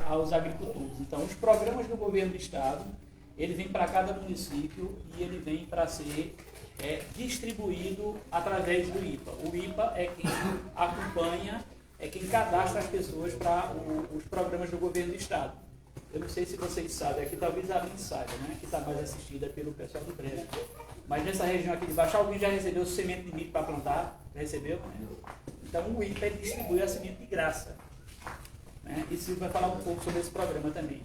aos agricultores. Então, os programas do governo do estado, ele vem para cada município e ele vem para ser distribuído através do IPA. O IPA é quem acompanha, é quem cadastra as pessoas para os programas do governo do estado. Eu não sei se vocês sabem, aqui talvez a Aline saiba, né? Que está mais assistida pelo pessoal do Breve. Mas nessa região aqui de baixo, alguém já recebeu semente de milho para plantar? Recebeu? Então o IPA ele distribui a semente de graça. E Silvio vai falar um pouco sobre esse programa também.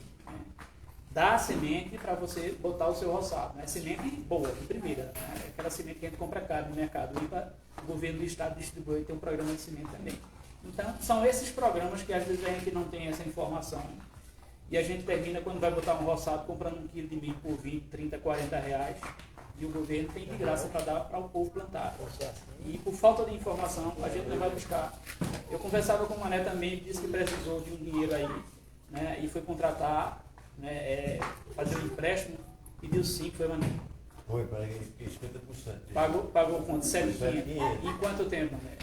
Dá a semente para você botar o seu roçado. Semente boa, de primeira. Aquela semente que a gente compra caro no mercado. O governo do estado distribui e tem um programa de semente também. Então, são esses programas que às vezes a gente não tem essa informação. E a gente termina, quando vai botar um roçado, comprando 1 quilo de milho por 20, 30, 40 reais. E o governo tem de graça para dar para o povo plantar. E por falta de informação, a gente não vai buscar. Eu conversava com o Mané também, ele disse que precisou de um dinheiro aí, né, e foi contratar, fazer um empréstimo, pediu 5, foi Mané? Foi, paguei 50%. Pagou quanto? 7.500. Em quanto tempo, Mané?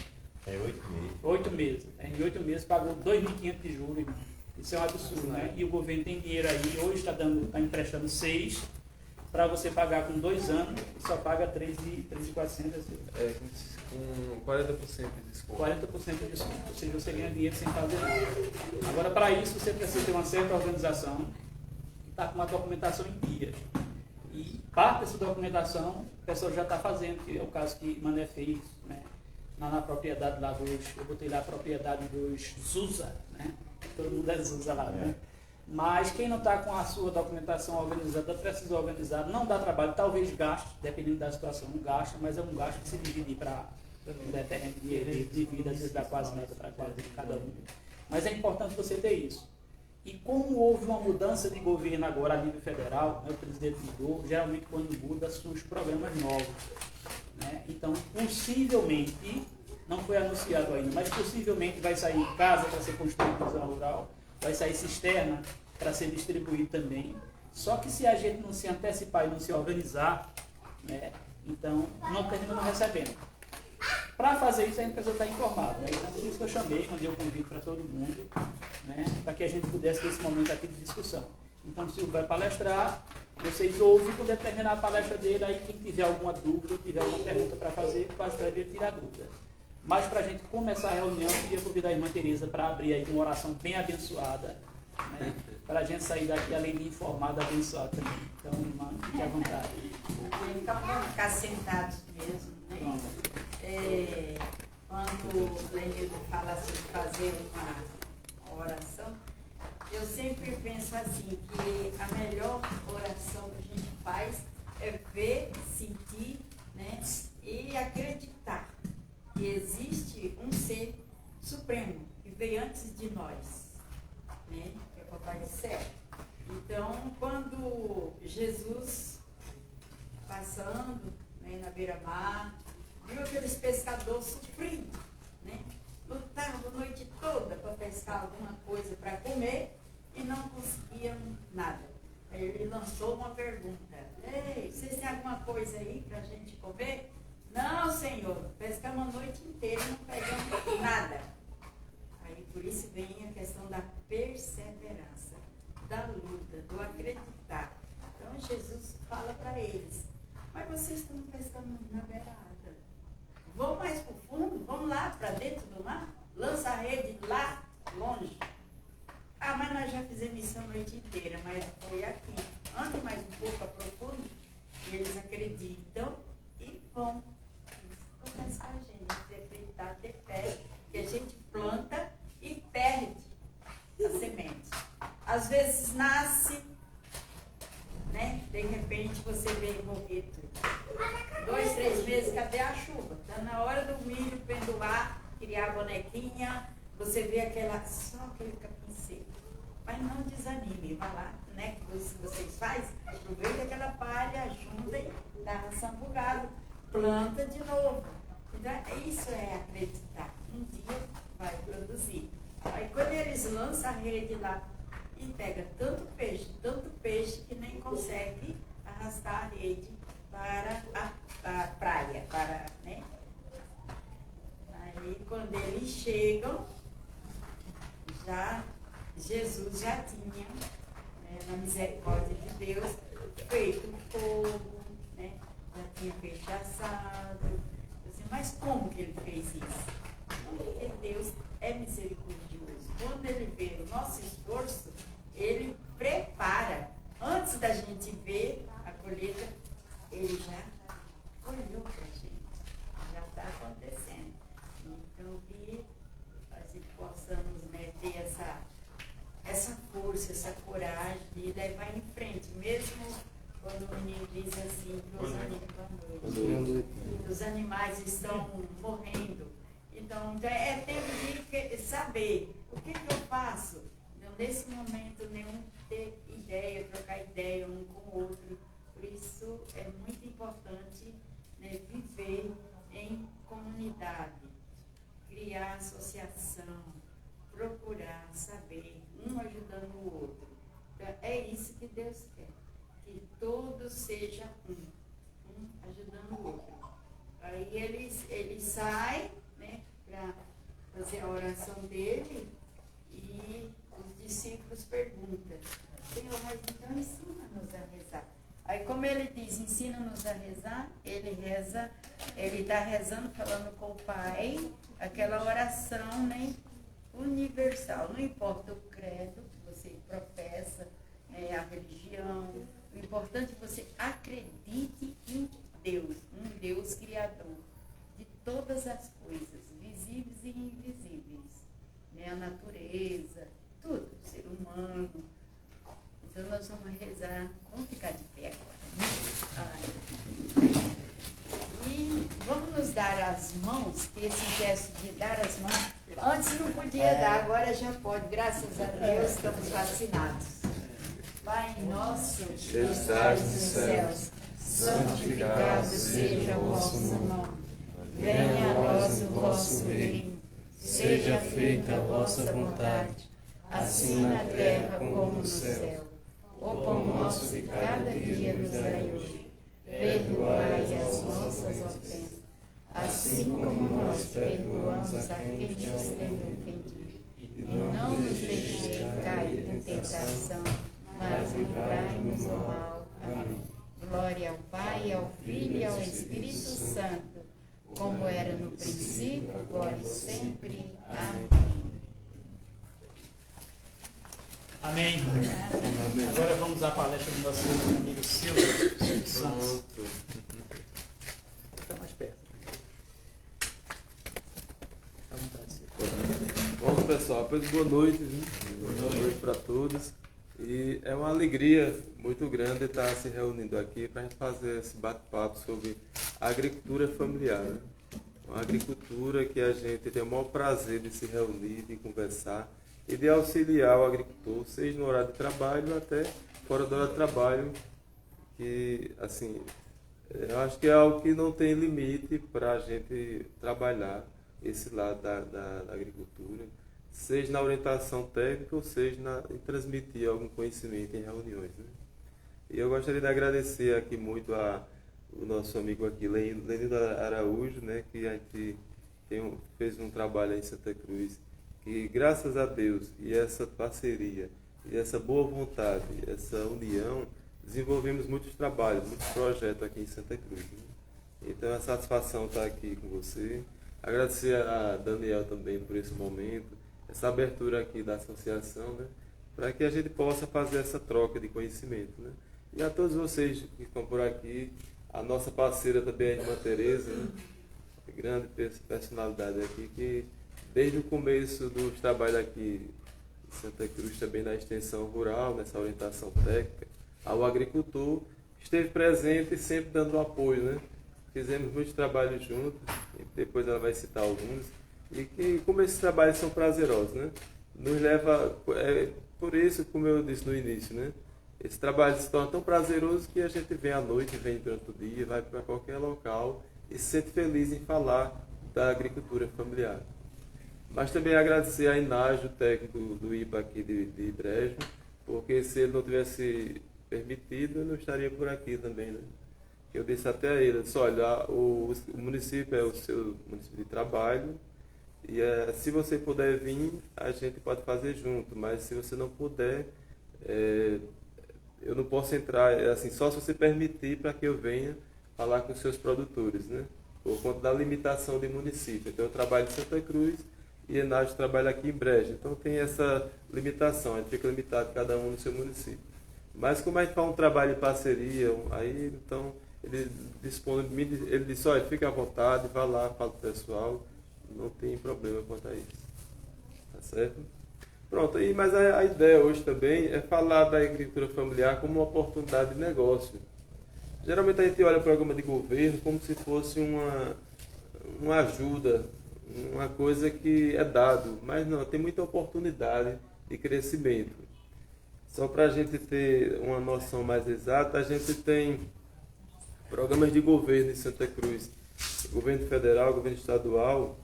8 meses. 8 meses. Em 8 meses pagou 2.500 de juros, irmão. Isso é um absurdo, né? E o governo tem dinheiro aí, hoje está emprestando 6, para você pagar com 2 anos, só paga 3.400. Com 40% de desconto. 40% de desconto, ou seja, você ganha dinheiro sem fazer nada. Agora, para isso, você precisa ter uma certa organização que está com uma documentação em dias. E parte dessa documentação, o pessoal já está fazendo, que é o caso que Mané fez, né? Na propriedade lá eu botei lá a propriedade dos Zusa, né? Todo mundo é Zusa lá, né? Mas quem não está com a sua documentação organizada, precisa organizar, não dá trabalho, talvez gaste, dependendo da situação, não gasta, mas é um gasto que se divide para terreno de vida, às vezes dá quase nada para cada um. Mas é importante você ter isso. E como houve uma mudança de governo agora a nível federal, o presidente mudou, geralmente quando muda surgem os programas novos. Né? Então, possivelmente, não foi anunciado ainda, mas possivelmente vai sair casa para ser construída em zona rural, vai sair cisterna para ser distribuído também. Só que se a gente não se antecipar e não se organizar, né, então não termina não recebendo. Para fazer isso, a gente precisa estar informado. Né? Então, por isso que eu chamei, mandei o convite para todo mundo, né, para que a gente pudesse ter esse momento aqui de discussão. Então, o Silvio vai palestrar, vocês ouvem, quando terminar a palestra dele, aí quem tiver alguma dúvida, tiver alguma pergunta para fazer, faz para ele tirar dúvida. Mas para a gente começar a reunião, eu queria convidar a irmã Tereza para abrir aí uma oração bem abençoada, né? Para a gente sair daqui, além de informada, abençoada também. Então, irmã, fique à vontade. Então, vamos ficar sentados mesmo, né? Quando o Lenildo fala assim, fazer uma oração, eu sempre penso assim, que a melhor oração que a gente faz é ver, sentir, né? E acreditar que existe um ser supremo que veio antes de nós, né? Que é o Papai do Céu. Então, quando Jesus passando, né, na beira-mar, viu aqueles pescadores sofrendo, né? Lutavam a noite toda para pescar alguma coisa para comer e não conseguiam nada. Aí ele lançou uma pergunta: ei, vocês têm alguma coisa aí para a gente comer? Não, Senhor, pescamos a noite inteira e não pegamos nada. Aí por isso vem a questão da perseverança, da luta, do acreditar. Então Jesus fala para eles: mas vocês estão pescando na beirada. Vão mais para o fundo, vão lá para dentro do mar, lança a rede lá longe. Ah, mas nós já fizemos isso a noite inteira, mas foi aqui. Ande mais um pouco, aprofundo, e eles acreditam e vão. Acontece com a gente, ter acreditar, ter fé, que a gente planta e perde a semente. Às vezes nasce, né? De repente você vê morrer tudo. 2, 3 meses, cadê a chuva? Está na hora do milho penduar, criar a bonequinha, você vê só aquele capim seco. Mas não desanime, vai lá, né? Que vocês fazem, aproveita aquela palha, junta e dá ração pro gado, planta de novo. Então, isso é acreditar. Um dia vai produzir. Aí quando eles lançam a rede lá e pega tanto peixe que nem consegue arrastar a rede para a praia, né? Aí quando eles chegam, já Jesus já tinha, né, na misericórdia de Deus, feito fogo, né, já tinha feito assado. Assim, mas como que ele fez isso? Porque Deus é misericordioso. Quando ele vê o nosso esforço, ele prepara. Antes da gente ver a colheita, ele já olhou para a gente. Já está acontecendo. Então, que a gente possamos, né, ter essa força, essa coragem de levar em frente, mesmo quando o menino diz assim que os animais estão morrendo. Então, é tempo de saber o que eu faço. Então, nesse momento, nenhum ter ideia, trocar ideia um com o outro. Por isso, é muito importante, né, viver em comunidade, criar associação, procurar saber, um ajudando o outro. Então, é isso que Deus quer, que todos sejam um ajudando o outro. Aí ele sai, né, para fazer a oração dele e os discípulos perguntam: Senhor, mas então ensina-nos a rezar. Aí, como ele diz, ensina-nos a rezar, ele reza, ele está rezando, falando com o Pai, aquela oração, né, universal. Não importa o credo que você professa, né, a religião, o importante é que você acredite em Deus, um Deus criador de todas as coisas, visíveis e invisíveis, né, a natureza, tudo, o ser humano. Então nós vamos rezar, vamos ficar de pé agora. E vamos nos dar as mãos, que esse gesto de dar as mãos, antes não podia dar, agora já pode, graças a Deus estamos vacinados. Pai nosso, que estás nos céus, santificado seja o vosso nome. Venha a nós o vosso reino, seja feita a vossa vontade, assim na terra como no céu. O pão nosso de cada dia nos dai hoje. Perdoai as nossas ofensas, assim como nós perdoamos a quem nos tem ofendido. E não nos deixeis cair em tentação, mas livrai-nos do mal. Amém. Glória ao Pai, ao Filho e ao Espírito Santo, como era no princípio, agora e sempre. Amém. Amém. Agora vamos à palestra do nosso amigo Silvio Santos. Fica mais perto. Fica à vontade, Silvio. Bom, pessoal, pois boa noite, viu? Boa noite para todos. E é uma alegria muito grande estar se reunindo aqui para a gente fazer esse bate-papo sobre a agricultura familiar, né? Uma agricultura que a gente tem o maior prazer de se reunir, de conversar e de auxiliar o agricultor, seja no horário de trabalho até fora do horário de trabalho, que, assim, eu acho que é algo que não tem limite para a gente trabalhar esse lado da agricultura, seja na orientação técnica ou seja em transmitir algum conhecimento em reuniões, né? E eu gostaria de agradecer aqui muito o nosso amigo aqui, Lenildo Araújo, né, que a gente fez um trabalho aí em Santa Cruz, que graças a Deus e essa parceria e essa boa vontade, essa união, desenvolvemos muitos trabalhos, muitos projetos aqui em Santa Cruz, né? Então é uma satisfação estar aqui com você. Agradecer a Daniel também por esse momento, essa abertura aqui da associação, né, para que a gente possa fazer essa troca de conhecimento, né? E a todos vocês que estão por aqui, a nossa parceira também, a irmã Tereza, né, grande personalidade aqui, que desde o começo dos trabalhos aqui em Santa Cruz, também na extensão rural, nessa orientação técnica, ao agricultor, esteve presente e sempre dando apoio, né? Fizemos muitos trabalhos juntos, e depois ela vai citar alguns, e que como esses trabalhos são prazerosos, né? Nos leva, por isso, como eu disse no início, né? Esse trabalho se torna tão prazeroso que a gente vem à noite, vem durante o dia, vai para qualquer local e se sente feliz em falar da agricultura familiar. Mas também agradecer a Inágio, o técnico do IPA aqui de Brejo, porque se ele não tivesse permitido, eu não estaria por aqui também, né? Eu disse até a ele, disse, olha, o município é o seu município de trabalho E se você puder vir, a gente pode fazer junto, mas se você não puder, eu não posso entrar, assim, só se você permitir para que eu venha falar com os seus produtores, né? Por conta da limitação de município. Então eu trabalho em Santa Cruz e Enágio trabalha aqui em Brejo. Então tem essa limitação, a gente fica limitado cada um no seu município. Mas como a gente faz um trabalho em parceria, aí então ele disse, olha, fica à vontade, vá lá, fala para o pessoal, não tem problema quanto a isso. Tá certo? Pronto, mas a ideia hoje também é falar da agricultura familiar como uma oportunidade de negócio. Geralmente a gente olha o programa de governo como se fosse uma ajuda, uma coisa que é dado, mas não, tem muita oportunidade de crescimento. Só para a gente ter uma noção mais exata, a gente tem programas de governo em Santa Cruz, governo federal, governo estadual,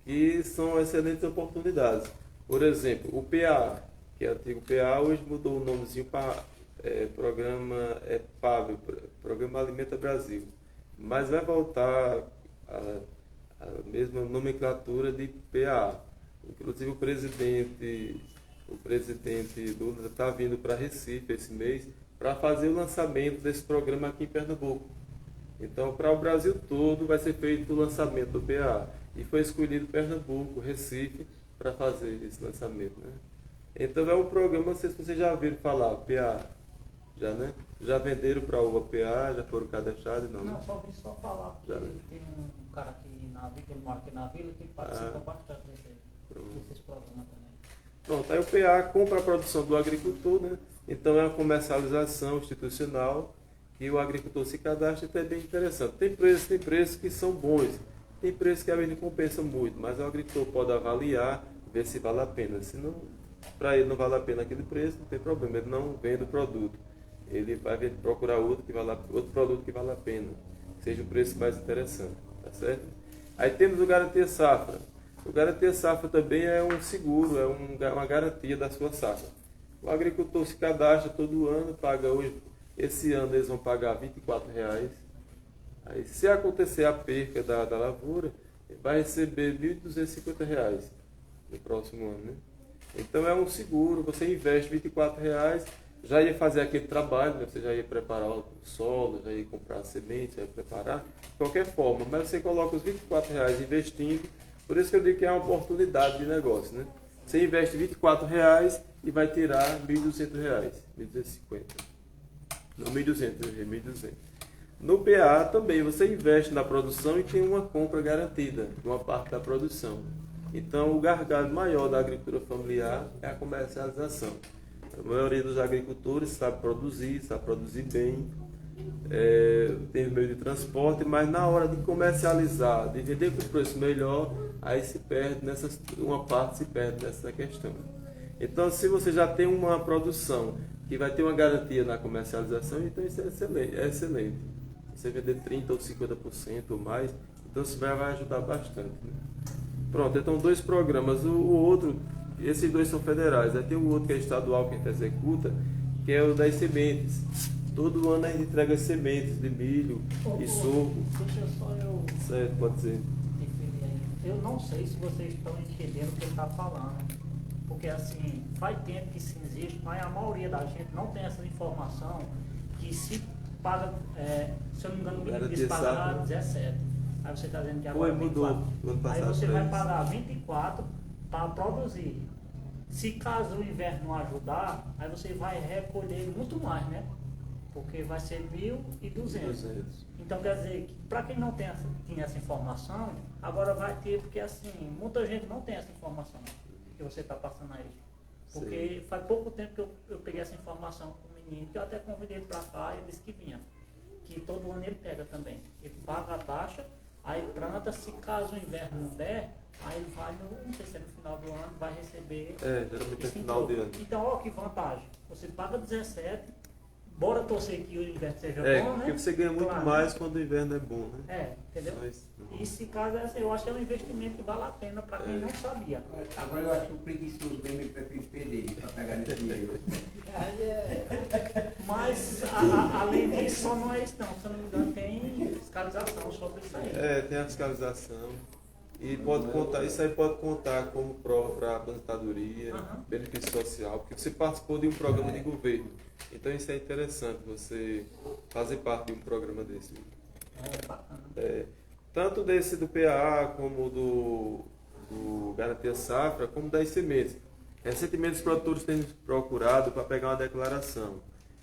que são excelentes oportunidades. Por exemplo, o PA, que é o antigo PA, hoje mudou o nomezinho para programa PAB, Programa Alimenta Brasil. Mas vai voltar a mesma nomenclatura de PA. Inclusive o presidente Lula está vindo para Recife esse mês para fazer o lançamento desse programa aqui em Pernambuco. Então, para o Brasil todo vai ser feito o lançamento do PA. E foi escolhido Pernambuco, Recife, para fazer esse lançamento, né? Então é um programa, não sei se vocês já ouviram falar, PA, já, né? Já venderam para a UVA PA, já foram cadastrados? Não, só ouvi falar, porque Já. tem um cara aqui na vila, ele mora aqui na vila, que participa bastante desses programas também. Pronto, aí o PA compra a produção do agricultor, né? Então é uma comercialização institucional que o agricultor se cadastra, então é bem interessante. Tem preços que são bons, tem preços que às vezes não compensam muito, mas o agricultor pode avaliar, ver se vale a pena. Se não, para ele não vale a pena aquele preço, não tem problema, ele não vende o produto. Ele vai procurar outro produto que vale a pena, que seja o preço mais interessante, tá certo? Aí temos o Garantia Safra. O Garantia Safra também é um seguro, é uma garantia da sua safra. O agricultor se cadastra todo ano, paga hoje, esse ano eles vão pagar R$ 24,00. Aí, se acontecer a perca da lavoura, vai receber R$ 1.250 no próximo ano, né? Então é um seguro, você investe R$ 24,00, já ia fazer aquele trabalho, né? Você já ia preparar o solo, já ia comprar semente, já ia preparar, de qualquer forma, mas você coloca os R$ 24,00 investindo, por isso que eu digo que é uma oportunidade de negócio, né? Você investe R$ 24,00 e vai tirar R$ 1.200, R$ 1.250. Não, R$ 1.200, R$ 1.200. No PA também, você investe na produção e tem uma compra garantida de uma parte da produção. Então, o gargalo maior da agricultura familiar é a comercialização. A maioria dos agricultores sabe produzir bem, tem meio de transporte, mas na hora de comercializar, de vender com preço melhor, aí uma parte se perde nessa questão. Então, se você já tem uma produção que vai ter uma garantia na comercialização, então isso é excelente. Você vender 30% ou 50% ou mais, então isso vai ajudar bastante, né? Pronto, então 2 programas. O outro, esses 2 são federais. Aí tem o outro que é estadual que a gente executa, que é o das sementes. Todo ano a gente entrega sementes de milho e sorgo. Deixa só eu... Certo, pode dizer. Eu não sei se vocês estão entendendo o que ele está falando. Porque assim, faz tempo que isso existe, mas a maioria da gente não tem essa informação que se paga, se eu não me engano, eles pagaram 17. Aí você está dizendo que agora mudou. 24. Aí você vai pagar 24 para produzir. Se caso o inverno não ajudar, aí você vai recolher muito mais, né? Porque vai ser 1.200. Então quer dizer que para quem não tinha essa informação, agora vai ter, porque assim, muita gente não tem essa informação que você está passando aí. Porque faz pouco tempo que eu peguei essa informação com o menino, que eu até convidei ele para cá e ele disse que vinha. Que todo ano ele pega também. Ele paga a taxa, aí planta, se caso o inverno não der, aí ele vai, não sei se é no final do ano, vai receber. Geralmente é final de ano. Então, ó, que vantagem. Você paga 17, bora torcer que o inverno seja bom, né? Porque você ganha muito mais quando o inverno é bom, né? Entendeu? Mas, E se caso eu acho que é um investimento que vale a pena para quem não sabia. Agora eu acho que o preguiçoso bem me prefere perder para pegar nesse dinheiro. Mas, além disso, só não é isso não. Se eu não me engano, tem fiscalização sobre isso aí. tem a fiscalização. E pode contar, isso aí pode contar como prova para aposentadoria, Aham. benefício social, porque você participou de um programa de governo. Então isso é interessante, você fazer parte de um programa desse. É bacana. Tanto desse do PAA, como do Garantia Safra, como das sementes. Recentemente os produtores têm nos procurado para pegar uma declaração.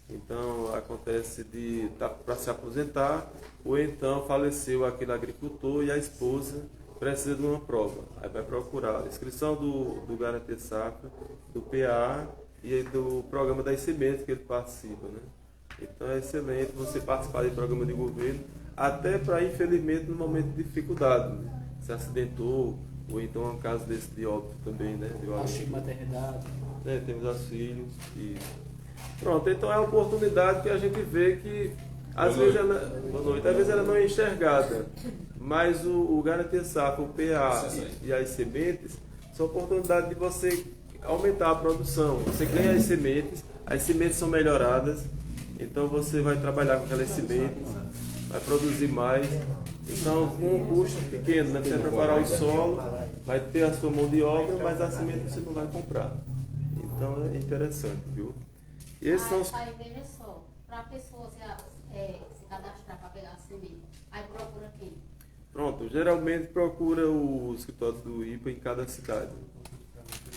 Então acontece de estar para se aposentar, ou então faleceu aquele agricultor e a esposa precisa de uma prova. Aí vai procurar a inscrição do Garantia Safra, do PA e do programa das sementes que ele participa, né? Então é excelente você participar de programa de governo, até para, infelizmente, no momento de dificuldade, né? Se acidentou, ou então um caso desse de óbito também, né? De óbito. Auxílio maternidade. Temos auxílios e pronto, então é uma oportunidade que a gente vê que às vezes ela não é enxergada, mas o Garantia Safra, o PA e as sementes são oportunidade de você aumentar a produção. Você ganha as sementes são melhoradas, então você vai trabalhar com aquelas sementes, vai produzir mais. Então, com um custo pequeno, né? Você vai preparar o solo, vai ter a sua mão de obra, mas a semente você não vai comprar. Então é interessante, viu? E esses são os... Aí veja só, para a pessoa se cadastrar para pegar a semente, aí procura quem? Pronto, geralmente procura o escritório do IPA em cada cidade.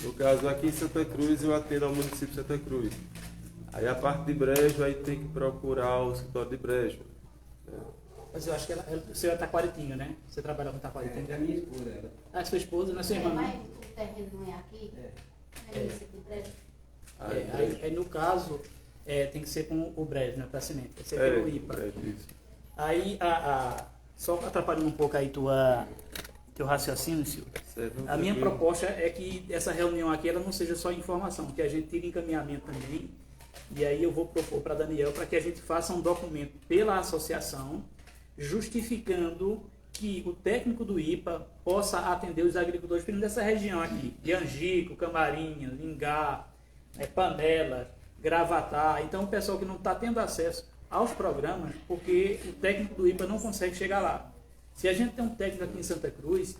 No caso, aqui em Santa Cruz, eu atendo ao município de Santa Cruz. Aí a parte de Brejo, aí tem que procurar o escritório de Brejo. Né? Mas eu acho que o seu é Taquaritinho, né? Você trabalha com É Taquaritinho. da minha esposa, ela. Ah, sua esposa, não é sua irmã? Mas Não? o terreno não é aqui? É. É isso aqui, prédio. Aí, no caso, tem que ser com o Brejo, né? Para semente. Tem que ser pelo IPA. Isso. Aí, só atrapalhando um pouco aí teu raciocínio, Silvio. Certo, A minha tranquilo. proposta é que essa reunião aqui ela não seja só informação, que a gente tire encaminhamento também. E aí eu vou propor para Daniel para que a gente faça um documento pela associação justificando que o técnico do IPA possa atender os agricultores dessa região aqui, de Angico, Camarinha, Lingá, Panela, Gravatá. Então o pessoal que não está tendo acesso aos programas, porque o técnico do IPA não consegue chegar lá. Se a gente tem um técnico aqui em Santa Cruz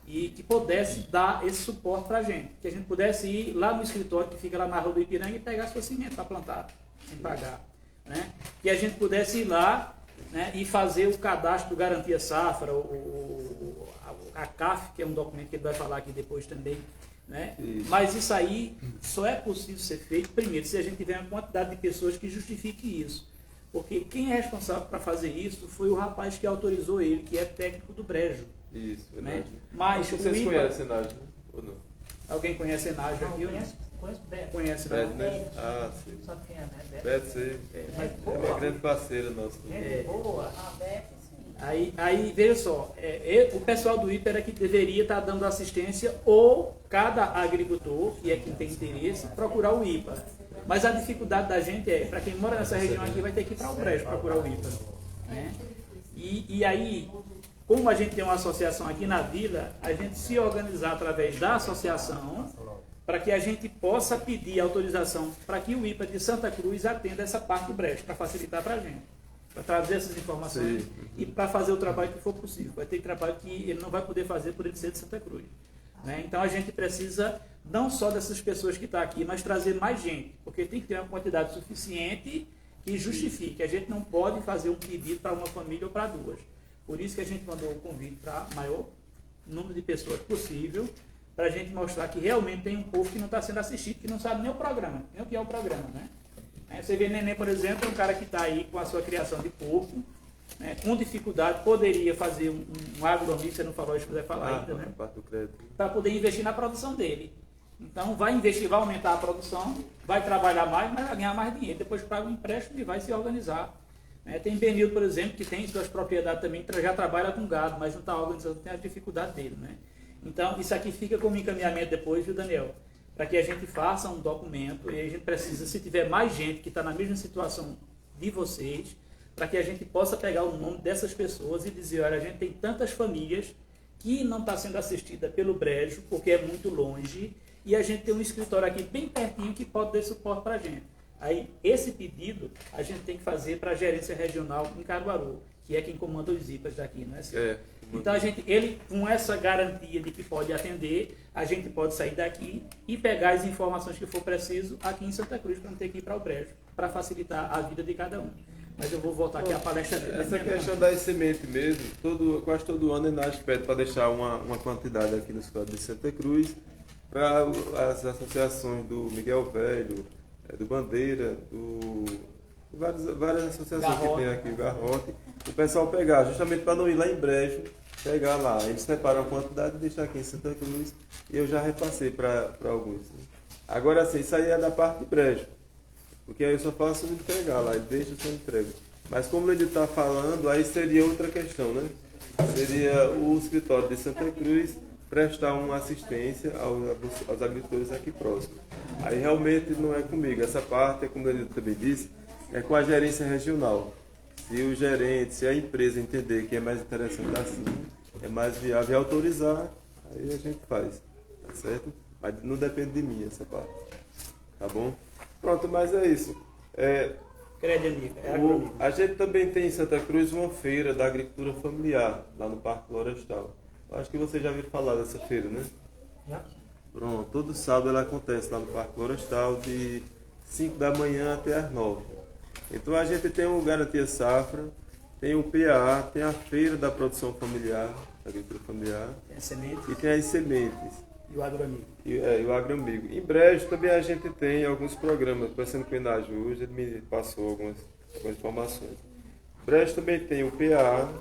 e que pudesse dar esse suporte para a gente, que a gente pudesse ir lá no escritório que fica lá na rua do Ipiranga e pegar a sua semente para plantar, sem pagar. Né? Que a gente pudesse ir lá, né, e fazer o cadastro do Garantia Safra, a CAF, que é um documento que ele vai falar aqui depois também. Né? Mas isso aí só é possível ser feito, primeiro, se a gente tiver uma quantidade de pessoas que justifique isso. Porque quem é responsável para fazer isso foi o rapaz que autorizou ele, que é técnico do Brejo. Isso, Né? verdade. Mas Vocês o IPA, conhecem Nájio, né? Ou não? alguém conhece Enágio Não, aqui? Ou não? conheço Beto. Conhece, Beto, não? né? Ah, sim. Sabe quem é, né? Beto. Beto, sei. Mas, É uma grande parceira nossa. Gente boa. Aberto, sim. aí veja só, o pessoal do IPA era que deveria estar dando assistência, ou cada agricultor, que é quem tem interesse, procurar o IPA. Mas a dificuldade da gente para quem mora nessa região aqui, vai ter que ir para o Brejo procurar o IPA. Né? E aí, como a gente tem uma associação aqui na vila, a gente se organizar através da associação para que a gente possa pedir autorização para que o IPA de Santa Cruz atenda essa parte do Brejo, para facilitar para a gente, para trazer essas informações. Sim. E para fazer o trabalho que for possível. Vai ter trabalho que ele não vai poder fazer por ele ser de Santa Cruz. Né? Então a gente precisa não só dessas pessoas que estão aqui, mas trazer mais gente, porque tem que ter uma quantidade suficiente que justifique. A gente não pode fazer um pedido para uma família ou para duas. Por isso que a gente mandou o convite para o maior número de pessoas possível, para a gente mostrar que realmente tem um povo que não está sendo assistido, que não sabe nem o programa, nem o que é o programa. Né? Você vê Neném, por exemplo, é um cara que está aí com a sua criação de porco, né, com dificuldade, poderia fazer um agromix, você não falou isso, que você vai falar ainda, né? Parte do crédito. Para poder investir na produção dele. Então vai investir, vai aumentar a produção, vai trabalhar mais, mas vai ganhar mais dinheiro. Depois paga um empréstimo e vai se organizar. Tem Benildo, por exemplo, que tem suas propriedades também, já trabalha com gado, mas não está organizando, tem a dificuldade dele. Né? Então isso aqui fica como encaminhamento depois, viu, Daniel? Para que a gente faça um documento, e a gente precisa, se tiver mais gente que está na mesma situação de vocês, para que a gente possa pegar o nome dessas pessoas e dizer, olha, a gente tem tantas famílias que não está sendo assistida pelo Brejo, porque é muito longe, e a gente tem um escritório aqui bem pertinho que pode dar suporte para a gente. Aí, esse pedido a gente tem que fazer para a gerência regional em Caruaru, que é quem comanda os IPAs daqui, não é assim? Então, ele, com essa garantia de que pode atender, a gente pode sair daqui e pegar as informações que for preciso aqui em Santa Cruz, para não ter que ir para o Brejo, para facilitar a vida de cada um. Mas eu vou voltar aqui à palestra dele. Essa questão das sementes mesmo, quase todo ano a Enages pede para deixar uma quantidade aqui no estado de Santa Cruz para as associações do Miguel Velho, do Bandeira, várias associações que tem aqui, o Garrote, o pessoal pegar, justamente para não ir lá em Brejo, pegar lá. Eles separam a quantidade e deixam aqui em Santa Cruz e eu já repassei para alguns. Agora sim, isso aí é da parte de Brejo, porque aí eu só faço entregar lá, ele deixa só entrega. Mas como ele está falando, aí seria outra questão, né? Seria o escritório de Santa Cruz prestar uma assistência aos agricultores aqui próximos. Aí realmente não é comigo, essa parte, é como ele também disse, é com a gerência regional. Se o gerente, se a empresa entender que é mais interessante assim, é mais viável e autorizar, aí a gente faz, tá certo? Mas não depende de mim essa parte, tá bom? Pronto, mas é isso. A gente também tem em Santa Cruz uma feira da agricultura familiar, lá no Parque Florestal. Acho que você já ouviu falar dessa feira, né? Já. Pronto, todo sábado ela acontece lá no Parque Florestal, de 5 da manhã até as 9. Então a gente tem o Garantia Safra, tem o PA, tem a Feira da Produção Familiar, da Agricultura Familiar, Tem as sementes e tem as sementes. e o agroamigo. E o Agroamigo. Em breve também a gente tem alguns programas, conversando com o Enages hoje, ele me passou algumas informações. Em breve também tem o PA,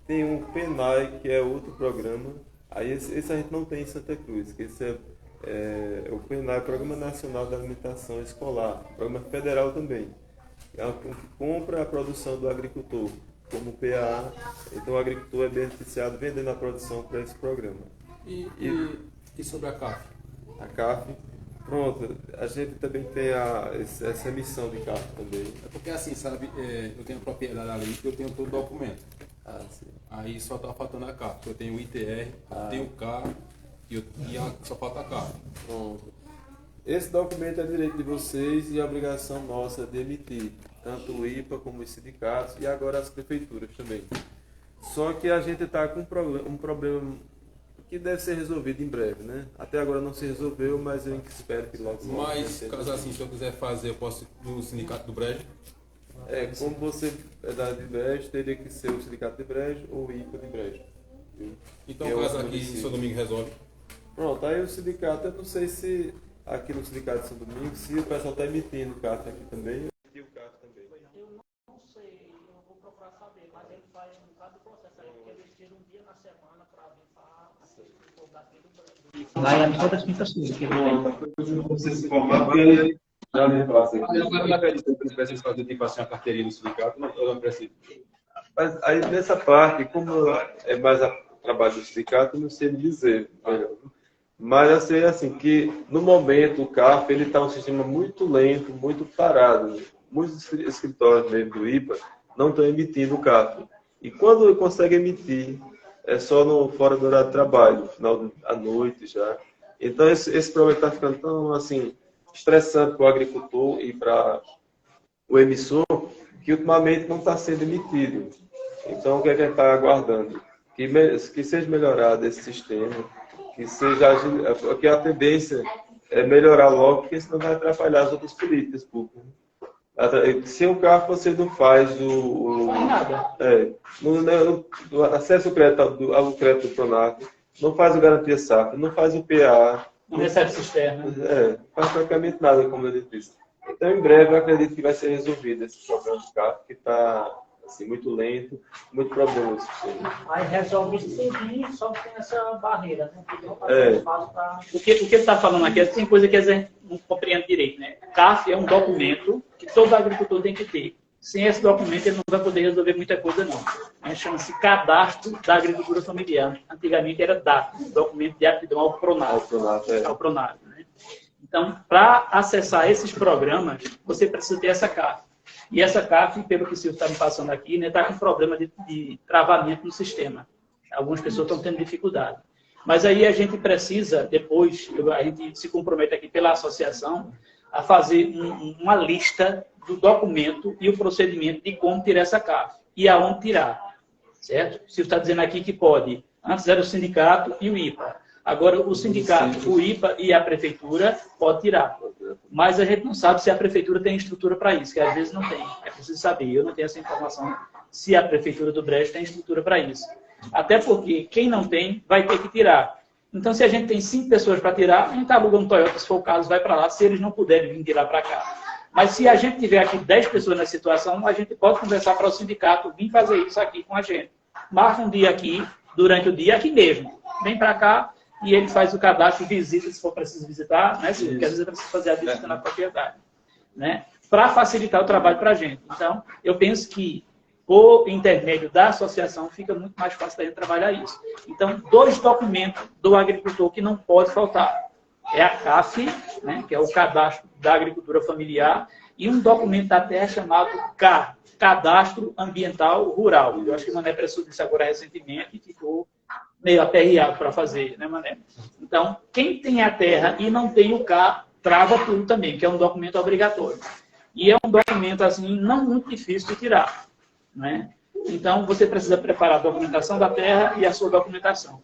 tem o PENAI, que é outro programa. Aí esse a gente não tem em Santa Cruz, que esse é o PENAI, Programa Nacional da Alimentação Escolar, programa federal também. É um que compra a produção do agricultor, como o PA, então o agricultor é beneficiado vendendo a produção para esse programa. E sobre a CAF? A CAF, pronto, a gente também tem essa emissão de CAF também. É porque assim, sabe, eu tenho propriedade ali, eu tenho todo o documento. Sim. Aí só está faltando a CAF, eu tenho o ITR, eu tenho o CAF só falta a CAF. Pronto. Esse documento é direito de vocês e a obrigação nossa de emitir, tanto o IPA como os sindicatos e agora as prefeituras também. Só que a gente está com um problema que deve ser resolvido em breve, né? Até agora não se resolveu, mas eu espero que logo seja. Mas, caso assim, se eu quiser fazer, eu posso ir no Sindicato do Brejo? Como você é da de Brejo, teria que ser o Sindicato de Brejo ou o IPA de Brejo. Viu? Então, Que é caso outro aqui, município. São Domingo resolve. Pronto, aí o sindicato, eu não sei se aqui no Sindicato de São Domingo, se o pessoal está emitindo o CAF aqui também, eu emiti o CAF também. Eu não sei, eu vou procurar saber, mas ele faz um bocado de processo aí, porque eles tiram um dia na semana para vir para assistir o povo daqui do Brasil. Lá é todas as quintas-feiras que ele Você se formar, já me passa aqui. Eu não acredito que eles precisam fazer tipo assim a carteirinha do sindicato, eu não preciso. Mas aí nessa parte, como é mais trabalho do sindicato, eu não sei me dizer melhor. Mas eu sei assim, que no momento o CAF ele está um sistema muito lento, muito parado. Muitos escritórios mesmo do IPA não estão emitindo o CAF. E quando consegue emitir, é só fora do horário de trabalho, no final da noite já. Então esse problema está ficando tão assim, estressante para o agricultor e para o emissor, que ultimamente não está sendo emitido. Então o que é que a gente está aguardando? Que seja melhorado esse sistema, que a tendência é melhorar logo, porque senão vai atrapalhar as outras políticas públicas. Se o CAF você não faz no acesso ao crédito do Pronaf, não faz o Garantia Safra, não faz o PA, não recebe cisterna. Não faz praticamente nada, como ele disse. Então, em breve, eu acredito que vai ser resolvido esse problema do CAF, que está assim, muito lento, muito problema no sistema. Aí resolve isso tudinho, só que tem essa barreira, né? Pra... O que ele está falando aqui, tem coisa que a gente não compreende direito, né? CAF é um documento que todo agricultor tem que ter. Sem esse documento, ele não vai poder resolver muita coisa, não. Chama-se Cadastro da Agricultura Familiar. Antigamente era DAP, Documento de Aptidão ao Pronaf. Ao Pronaf, né? Então, para acessar esses programas, você precisa ter essa CAF. E essa CAF, pelo que o senhor está me passando aqui, está com problema de travamento no sistema. Algumas pessoas estão tendo dificuldade. Mas aí a gente precisa, depois, a gente se compromete aqui pela associação, a fazer uma lista do documento e o procedimento de como tirar essa CAF e aonde tirar. certo? Se está dizendo aqui que pode. Antes era o sindicato e o IPA. Agora, o sindicato, o IPA e a prefeitura pode tirar. Mas a gente não sabe se a prefeitura tem estrutura para isso, que às vezes não tem. É preciso saber. Eu não tenho essa informação se a prefeitura do Brejo tem estrutura para isso. Até porque quem não tem vai ter que tirar. Então, se a gente tem 5 pessoas para tirar, a gente aluga um Toyota, se for o caso, vai para lá, se eles não puderem vir de lá para cá. Mas se a gente tiver aqui 10 pessoas nessa situação, a gente pode conversar para o sindicato vir fazer isso aqui com a gente. Marca um dia aqui, durante o dia, aqui mesmo. Vem para cá e ele faz o cadastro, visita, se for preciso visitar, né? Porque às vezes é preciso fazer a visita na propriedade, né? Para facilitar o trabalho para a gente. Então, eu penso que por intermédio da associação fica muito mais fácil da gente trabalhar isso. Então, 2 documentos do agricultor que não pode faltar. É a CAF, né, que é o Cadastro da Agricultura Familiar, e um documento da terra chamado CAR, Cadastro Ambiental Rural. Eu acho que o Mané prestou isso agora recentemente e ficou meio aperreado para fazer, né, Mané? Então, quem tem a terra e não tem o CAR, trava tudo também, que é um documento obrigatório. E é um documento, assim, não muito difícil de tirar, né? Então, você precisa preparar a documentação da terra e a sua documentação.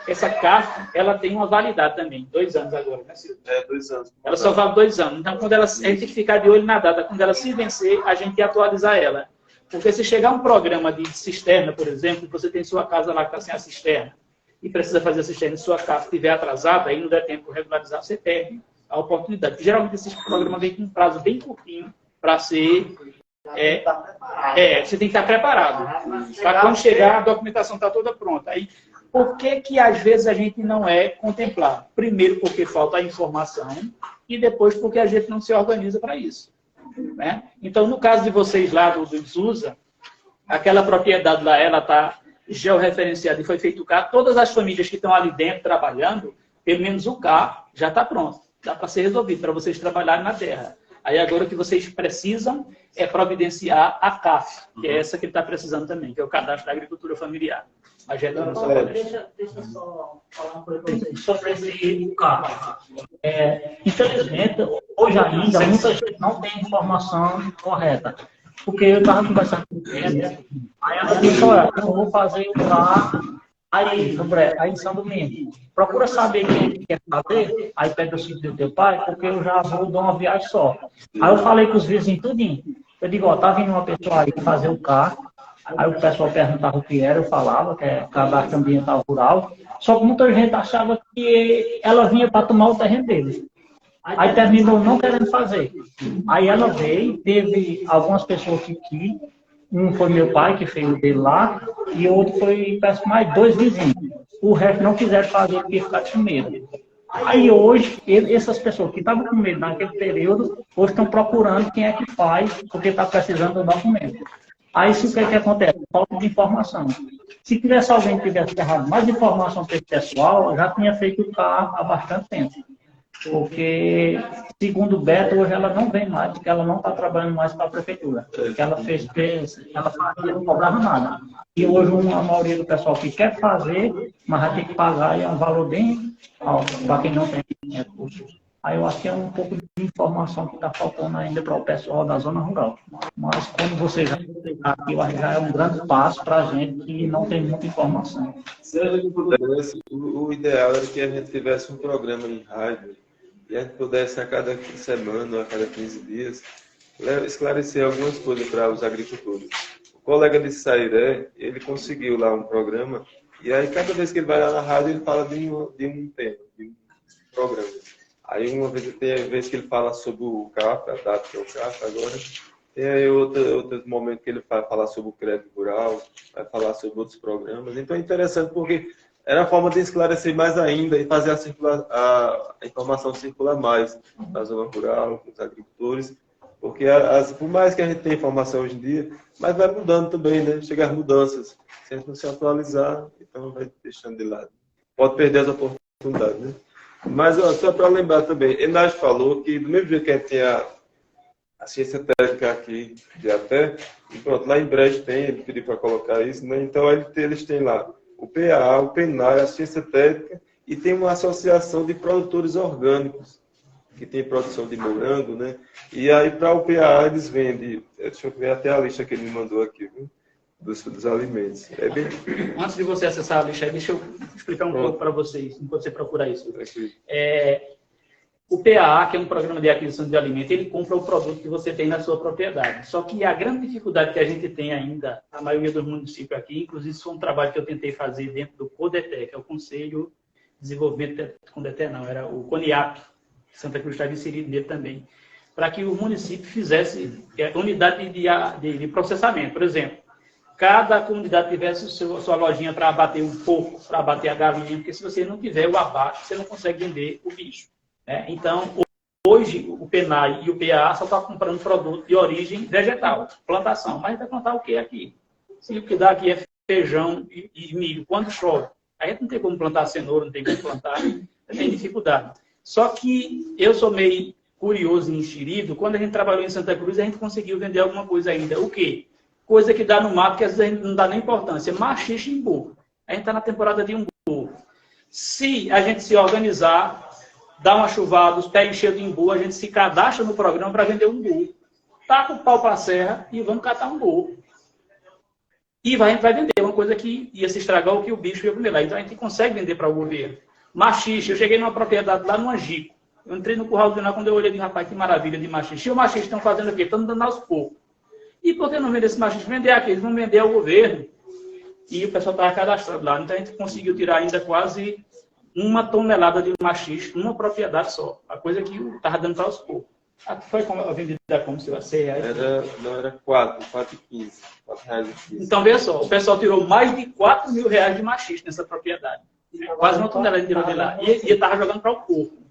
Essa carta, ela tem uma validade também, 2 anos agora, né, Silvio? 2 anos. Ela só vale 2 anos. Então, quando ela, a gente tem que ficar de olho na data. Quando ela se vencer, a gente tem que atualizar ela. Porque se chegar um programa de cisterna, por exemplo, você tem sua casa lá que está sem a cisterna, e precisa fazer a cisterna e sua casa estiver atrasada, aí não der tempo de regularizar, você perde a oportunidade. Geralmente, esse programa vem com um prazo bem curtinho para ser... você tem que estar preparado. Para quando chegar, a documentação está toda pronta. Aí, por que às vezes a gente não é contemplado? Primeiro, porque falta a informação e depois porque a gente não se organiza para isso, né? Então, no caso de vocês lá do Isusa, aquela propriedade lá, ela está georreferenciada e foi feito o CAR. Todas as famílias que estão ali dentro trabalhando, pelo menos o CAR já está pronto. Dá para ser resolvido, para vocês trabalharem na terra. Aí agora o que vocês precisam é providenciar a CAF, que é essa que ele está precisando também, que é o Cadastro da Agricultura Familiar. A gente não sabe. Deixa eu só falar uma coisa para vocês sobre esse carro. Infelizmente, hoje ainda, muita gente não tem informação correta. Porque eu estava conversando com o cliente, aí ela disse, olha, eu vou fazer o carro aí em São Domingos. Procura saber quem é que quer fazer, aí pega o sítio do teu pai, porque eu já vou dar uma viagem só. Aí eu falei com os vizinhos tudinho. Eu digo, ó, tá vindo uma pessoa aí fazer o carro. Aí o pessoal perguntava o que era, eu falava, que é Cadastro Ambiental Rural. Só que muita gente achava que ela vinha para tomar o terreno dele. Aí terminou não querendo fazer. Aí ela veio, teve algumas pessoas que quis. Um foi meu pai, que fez o dele lá, e o outro foi, parece mais 2 vizinhos. O resto não quiseram fazer porque ficaram com medo. Aí hoje, essas pessoas que estavam com medo naquele período, hoje estão procurando quem é que faz, porque está precisando do documento. Aí o que acontece? Falta de informação. Se tivesse alguém que tivesse errado mais informação para esse pessoal, já tinha feito o carro há bastante tempo. Porque, segundo o Beto, hoje ela não vem mais, porque ela não está trabalhando mais para a prefeitura. Porque ela fez, ela fazia, não cobrava nada. E hoje a maioria do pessoal que quer fazer, mas vai ter que pagar, e é um valor bem alto para quem não tem recursos. Aí eu acho que é um pouco de informação que está faltando ainda para o pessoal da zona rural. Mas quando você já está aqui, eu acho que já é um grande passo para a gente que não tem muita informação. Se a gente pudesse, o ideal era que a gente tivesse um programa em rádio e a gente pudesse a cada semana ou a cada 15 dias esclarecer algumas coisas para os agricultores. O colega de Sairé, ele conseguiu lá um programa e aí cada vez que ele vai lá na rádio ele fala de um tema, de um programa. Aí uma vez tem a vez que ele fala sobre o CAF, a data que é o CAF agora, tem aí outro momento que ele vai falar sobre o crédito rural, vai falar sobre outros programas. Então é interessante porque era a forma de esclarecer mais ainda e fazer a informação circular mais na zona rural, com os agricultores, porque por mais que a gente tenha informação hoje em dia, mas vai mudando também, né? Chega as mudanças. Se a gente não se atualizar, então vai deixando de lado. Pode perder as oportunidades, né? Mas ó, só para lembrar também, Enas falou que do mesmo jeito que a gente tem a ciência técnica aqui de até, e pronto, lá em Brejo tem, ele pediu para colocar isso, né? Então eles têm lá o PA, o PENAI, a ciência técnica, e tem uma associação de produtores orgânicos, que tem produção de morango, né? E aí para o PA eles vendem, deixa eu ver até a lista que ele me mandou aqui, viu? dos alimentos. É bem Antes de você acessar a lista, deixa eu explicar um pouco para vocês, enquanto você procura isso. O PAA, que é um programa de aquisição de alimento, ele compra o produto que você tem na sua propriedade. Só que a grande dificuldade que a gente tem ainda, a maioria dos municípios aqui, inclusive isso foi um trabalho que eu tentei fazer dentro do CODETE, que é o Conselho de Desenvolvimento, CODETE não, era o CONIAP, Santa Cruz estava inserido nele também, para que o município fizesse unidade de processamento. Por exemplo, cada comunidade tivesse sua lojinha para abater um porco, para abater a galinha, porque se você não tiver o abate, você não consegue vender o bicho. Então, hoje, o PENAI e o PAA só estão comprando produto de origem vegetal, plantação. Mas vai plantar o que aqui? Se o que dá aqui é feijão e milho, quando chove, a gente não tem como plantar cenoura, não tem como plantar, tem dificuldade. Só que eu sou meio curioso e enxerido, quando a gente trabalhou em Santa Cruz, a gente conseguiu vender alguma coisa ainda. O quê? Coisa que dá no mato, que às vezes a gente não dá nem importância. Maxixe e imbu. A gente está na temporada de imbu. Se a gente se organizar, dá uma chuvada, os pés encheu de imbu, a gente se cadastra no programa para vender um imbu. Taca o pau para a serra e vamos catar um imbu. E a gente vai vender uma coisa que ia se estragar ou que o bicho ia comer lá. Então a gente consegue vender para o governo. Maxixe, eu cheguei numa propriedade lá no Angico. Eu entrei no curral do Vinar, quando eu olhei de rapaz, que maravilha de maxixe. E o maxixe estão fazendo o quê? Estão dando aos poucos. E por que não vender esse maxixe? Vender aqui, eles vão vender ao governo. E o pessoal estava cadastrado lá. Então a gente conseguiu tirar ainda quase 1 tonelada de maxixe numa propriedade só. A coisa que estava dando para aos poucos. Aqui foi a vendida como se fosse R$6. Não, era 4,15. R$4,15. Então, veja só, o pessoal tirou mais de R$4.000 de maxixe nessa propriedade. Quase 1 tonelada de tirou de lá. E estava jogando para o corpo.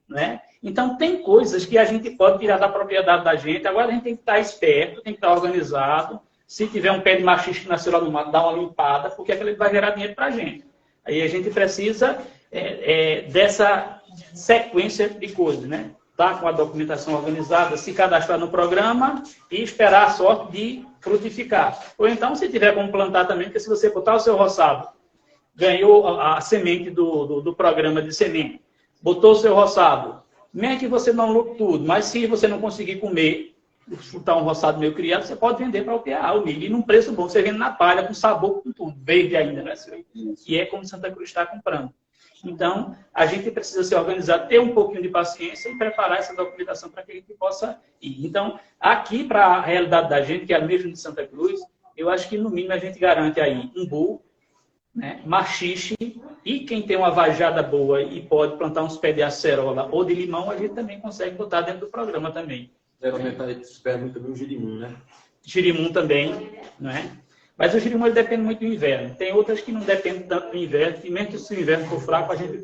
Né? Então, tem coisas que a gente pode tirar da propriedade da gente. Agora, a gente tem que estar esperto, tem que estar organizado. Se tiver um pé de maxixe que nasceu lá no mato, dá uma limpada, porque aquilo vai gerar dinheiro para a gente. Aí a gente precisa dessa sequência de coisas, né? Tá com a documentação organizada, se cadastrar no programa e esperar a sorte de frutificar. Ou então, se tiver como plantar também, porque se você botar o seu roçado, ganhou a semente do programa de semente, botou o seu roçado, nem que você não lucre tudo, mas se você não conseguir comer, chutar um roçado meio criado, você pode vender para o PA, o milho, e num preço bom, você vende na palha, com sabor, com tudo, verde ainda, né, senhor? Que é como Santa Cruz está comprando. Então, a gente precisa se organizar, ter um pouquinho de paciência e preparar essa documentação para que a gente possa ir. Então, aqui, para a realidade da gente, que é a mesma de Santa Cruz, eu acho que, no mínimo, a gente garante aí umbu, né, maxixe, e quem tem uma vajada boa e pode plantar uns pés de acerola ou de limão, a gente também consegue botar dentro do programa também. Geralmente a gente espera muito também o girimum, né? Girimum também, não é? Mas o girimum ele depende muito do inverno. Tem outras que não dependem tanto do inverno, e mesmo que se o inverno for fraco, a gente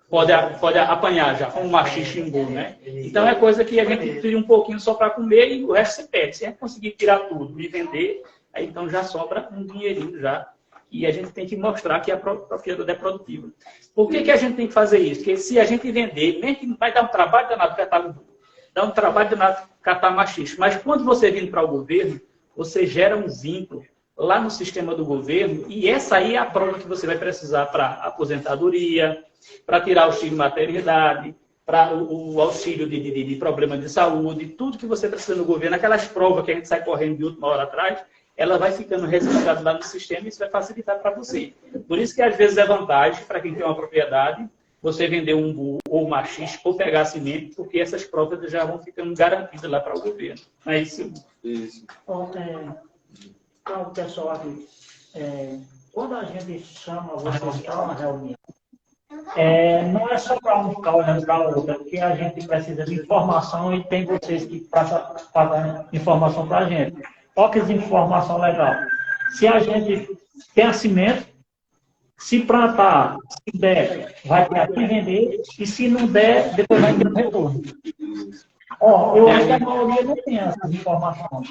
pode apanhar já, como maxixe e umbu, né? Então é coisa que a gente tira um pouquinho só para comer e o resto você pede. Se a gente conseguir tirar tudo e vender, aí então já sobra um dinheirinho já. E a gente tem que mostrar que a propriedade é produtiva. Por que a gente tem que fazer isso? Porque se a gente vender, mesmo que não vai dar um trabalho danado catar umbu, dá um trabalho danado catar maxixe, mas quando você vem para o governo, você gera um vínculo lá no sistema do governo, e essa aí é a prova que você vai precisar para aposentadoria, para tirar o auxílio de maternidade, para o auxílio de problema de saúde, tudo que você precisa no governo, aquelas provas que a gente sai correndo de última hora atrás, ela vai ficando registrada lá no sistema e isso vai facilitar para você. Por isso que às vezes é vantagem para quem tem uma propriedade, você vender um umbu ou maxixe ou pegar semente, porque essas provas já vão ficando garantidas lá para o governo. Não é isso? Isso. Para o pessoal aqui, quando a gente chama vocês para uma reunião, não é só para um ficar olhando para o outro, porque a gente precisa de informação e tem vocês que passam informação para a gente. Olha que informação legal. Se a gente tem a semente, se plantar, se der, vai ter aqui vender, e se não der, depois vai ter um retorno. Eu acho que a maioria não tem essas informações.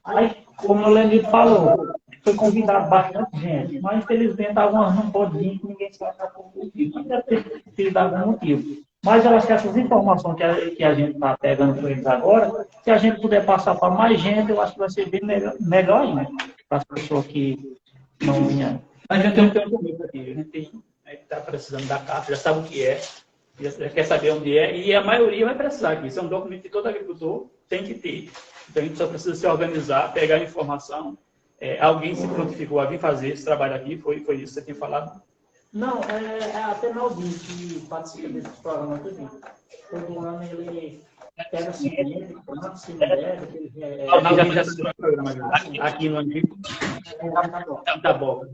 Aí, como o Leonardo falou, foi convidado bastante gente, mas infelizmente algumas não podem vir, ninguém sabe por que motivo. Mas deve ter sido algum motivo. Mas eu acho que essas informações que a gente está pegando com eles agora, se a gente puder passar para mais gente, eu acho que vai ser bem melhor ainda, para as pessoas que não vinham. A gente tem um documento aqui, a gente está precisando da carta, já sabe o que é, já quer saber onde é, e a maioria vai precisar aqui. Isso é um documento que todo agricultor tem que ter. Então a gente só precisa se organizar, pegar a informação alguém se prontificou a vir fazer esse trabalho aqui? Foi isso que você tinha falado? Não, é até Naldinho que participa desses programas também. Todo ano ele pega semente, planta semente. Naldinho já assistiu o programa aqui no Antigo. Tá bom.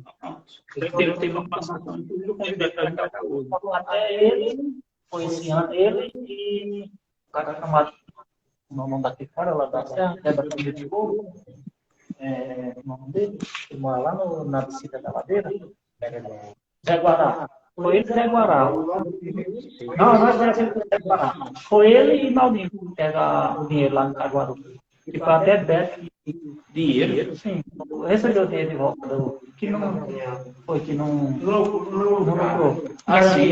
Eu tenho uma participação, inclusive eu convidei para vir cá hoje. Até ele, foi esse ano, ele e o cara chamado, o nome daqui fora, lá da Serra, que é da família de Ouro. O nome dele, ele mora lá na descida da ladeira. Zé Guará. Foi ele e Zé Guará. Não, nós conhecemos o Zé Guará. Foi ele e Naldinho que pega o dinheiro lá no Caruaru. E foi até Beto. Dinheiro? Sim. Recebeu o dinheiro de volta. Que não foi, que não lucrou. Assim,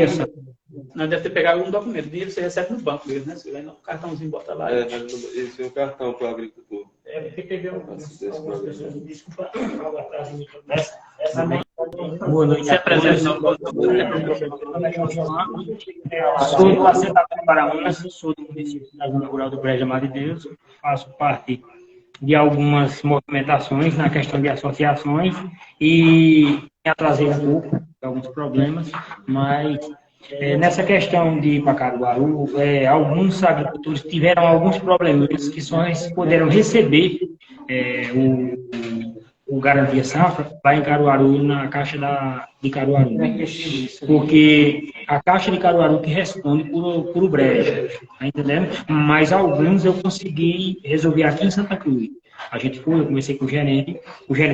nós deve ter pegado um documento. O dinheiro você recebe no banco mesmo, né? Você vai no cartãozinho, bota lá. Esse é o cartão para o agricultor. Boa noite. Se apresenta. Sou do assentado Paraúnas, sou do município da Zona Rural do Brejo Amado de Deus, faço parte de algumas movimentações na questão de associações e me atrasei um pouco de alguns problemas, mas nessa questão de Pacaruaru, alguns agricultores tiveram alguns problemas que só puderam receber o Garantia Safra lá em Caruaru, na Caixa de Caruaru. Porque a Caixa de Caruaru que responde por o Brejo, tá entendendo? Mas alguns eu consegui resolver aqui em Santa Cruz. Eu comecei com o gerente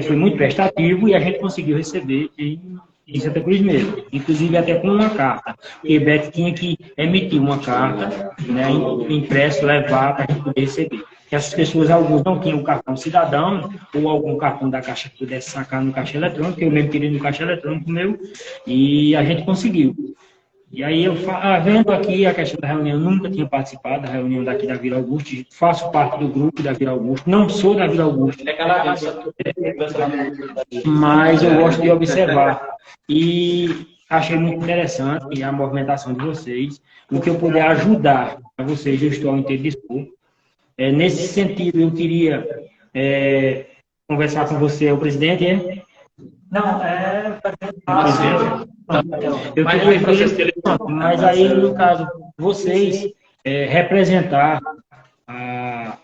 foi muito prestativo e a gente conseguiu receber em Santa Cruz mesmo, inclusive até com uma carta. Porque Beto tinha que emitir uma carta, né, impresso, levar para a gente poder receber. Que essas pessoas, alguns não tinham o cartão cidadão, ou algum cartão da Caixa que pudesse sacar no caixa eletrônico, eu mesmo queria no caixa eletrônico meu, e a gente conseguiu. E aí, eu vendo aqui a questão da reunião, nunca tinha participado da reunião daqui da Vila Augusto, faço parte do grupo da Vila Augusto, não sou da Vila Augusto, mas eu gosto de observar. E achei muito interessante a movimentação de vocês, o que eu puder ajudar a vocês, eu estou ao inteiro dispor. Nesse sentido, eu queria conversar com você, o presidente, Não, Eu queria ver, mas aí, no caso, vocês representar a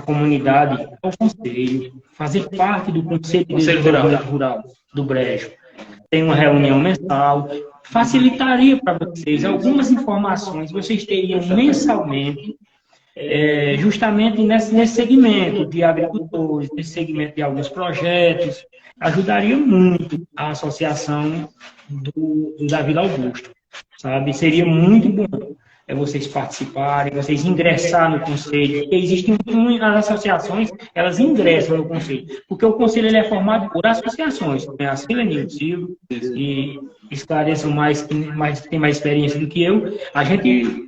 comunidade, o conselho, fazer parte do Conselho de Desenvolvimento Rural do Brejo. Tem uma reunião mensal, facilitaria para vocês algumas informações, vocês teriam mensalmente, justamente nesse segmento de agricultores, nesse segmento de alguns projetos, ajudaria muito a associação da Vila Augusto, sabe? Seria muito bom vocês participarem, vocês ingressarem no conselho, porque existem as associações, elas ingressam no conselho, porque o conselho ele é formado por associações, tem a Silenil Silva, e esclareçam tem mais experiência do que eu.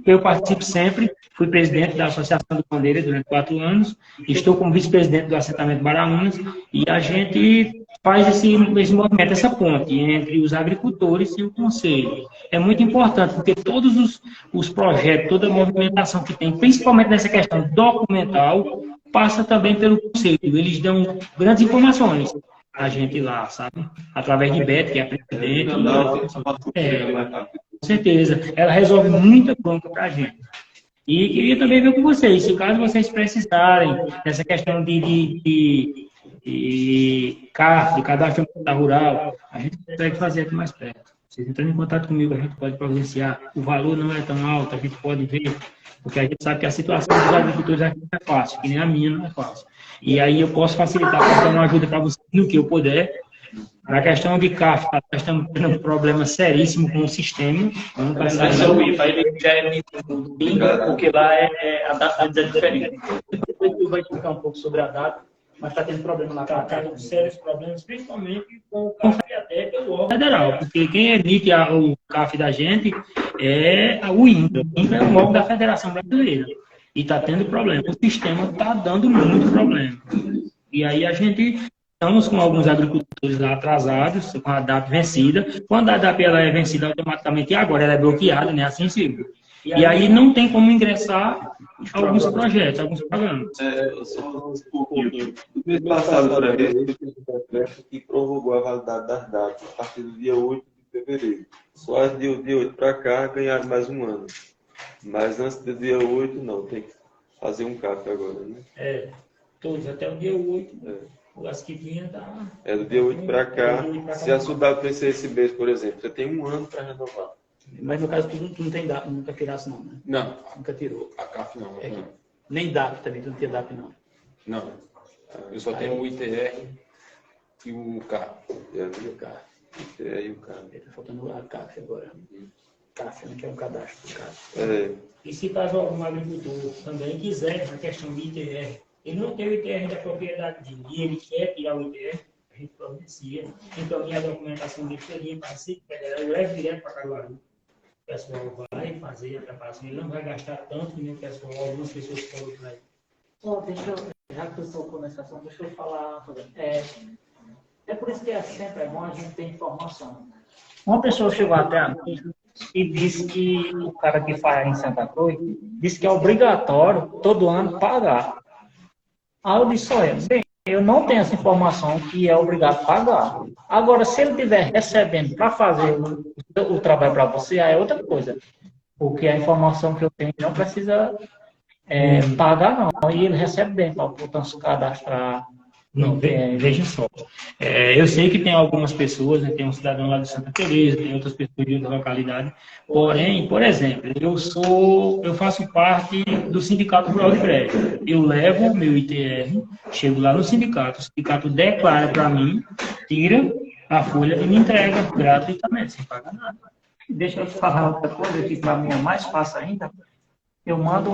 Eu participo sempre, fui presidente da Associação do Bandeira durante 4 anos, estou como vice-presidente do assentamento Baraunas, e a gente faz esse movimento, essa ponte entre os agricultores e o conselho. É muito importante, porque todos os projetos, toda a movimentação que tem, principalmente nessa questão documental, passa também pelo conselho. Eles dão grandes informações a gente lá, sabe? Através de Beto, que é a presidente. Com certeza. Ela resolve muita bronca para a gente. E queria também ver com vocês, se caso vocês precisarem dessa questão de CARF, de Cadastro Rural, a gente consegue fazer aqui mais perto. Vocês entrando em contato comigo, a gente pode providenciar. O valor não é tão alto, a gente pode ver, porque a gente sabe que a situação dos agricultores aqui não é fácil, que nem a minha não é fácil. E aí eu posso facilitar, posso dar uma ajuda para vocês no que eu puder. Na questão de CAF, nós estamos tendo um problema seríssimo com o sistema. Vai ser o IFA, ele já é porque lá a data é diferente. Depois tu vai explicar um pouco sobre a data, mas está tendo problema lá. Está tendo sérios problemas, principalmente com o CAF pelo órgão federal, porque quem emite o CAF da gente é o INCRA. O INCRA é o órgão da Federação Brasileira. E está tendo problema. O sistema está dando muito problema. E aí a gente estamos com alguns agricultores lá atrasados, com a DAP vencida. Quando a DAP ela é vencida automaticamente, e agora ela é bloqueada, né? Assim, Silvio. E aí não tem como ingressar alguns projetos, alguns programas. Só um pouquinho. No mês passado, por aí, teve um decreto que prorrogou a validade das datas a partir do dia 8 de fevereiro. Só as do dia 8 para cá ganharam mais um ano. Mas antes do dia 8, não, tem que fazer um CAP agora, né? Todos até o dia 8. As que vinham da... Do dia 8 para cá. Se a sua data vencer esse mês, por exemplo, você tem um ano para renovar. Mas no caso, tu não tem DAP, nunca tirasse não, né? Não, Nunca tirou. a CAF não. Não. Nem DAP também, tu não tinha DAP não. Não. Eu só tenho o ITR e o K. E o CAF. E o CAF. Tá faltando a CAF agora. CAF, né, que é um cadastro do CAF. E se caso algum agricultor também quiser a questão de ITR, ele não tem o ITR da propriedade dele e ele quer tirar o ITR, a gente providencia, encaminha a documentação dele seria para si, eu levo direto para Caruaru. O pessoal vai fazer a preparação, ele não vai gastar tanto que nem o pessoal, algumas pessoas falam para ele. Já que tu tocou nessa ação, deixa eu falar. É por isso que sempre é bom a gente ter informação. Uma pessoa chegou até a mim e disse que o cara que faz em Santa Cruz disse que é obrigatório todo ano pagar. Aí eu disse, olha, bem, eu não tenho essa informação que é obrigado a pagar. Agora, se ele estiver recebendo para fazer o trabalho para você, aí é outra coisa. Porque a informação que eu tenho não precisa pagar, não. E ele recebe bem para, portanto, se cadastrar. Não, veja só. Eu sei que tem algumas pessoas, né, tem um cidadão lá de Santa Teresa, tem outras pessoas de outra localidade. Porém, por exemplo, eu faço parte do Sindicato Rural de Brejo. Eu levo o meu ITR, chego lá no sindicato, o sindicato declara para mim, tira a folha e me entrega gratuitamente, sem pagar nada. Deixa eu te falar outra coisa que para mim é mais fácil ainda. Eu mando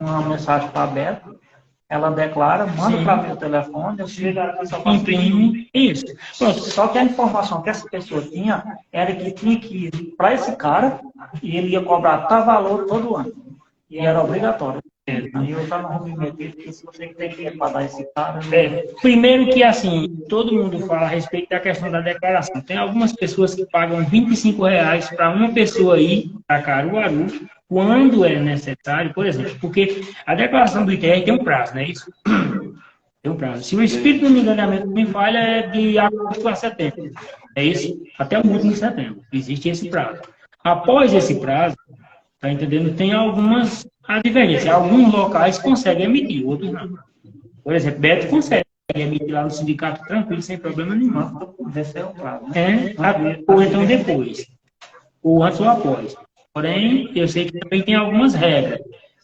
uma mensagem para a Beto, ela declara, manda para mim o telefone, eu chego aqui, só faço Imprime, isso. Pronto, só que a informação que essa pessoa tinha era que tinha que ir para esse cara e ele ia cobrar tal valor todo ano. E era obrigatório. Aí eu já não vou me meter, porque se você tem que ir para dar esse cara... Primeiro que, assim, todo mundo fala a respeito da questão da declaração. Tem algumas pessoas que pagam R$25 para uma pessoa ir para Caruaru, quando é necessário, por exemplo, porque a declaração do ITR tem um prazo, não é isso? Tem um prazo. Se o espírito do me enganamento me falha, é de agosto a setembro. É isso? Até o último de setembro. Existe esse prazo. Após esse prazo, tá entendendo? Tem algumas advergências. Alguns locais conseguem emitir, outros não. Por exemplo, Beto consegue emitir lá no sindicato tranquilo, sem problema nenhum. Esse é o prazo. Ou então depois. Ou antes ou após. Porém, eu sei que também tem algumas regras.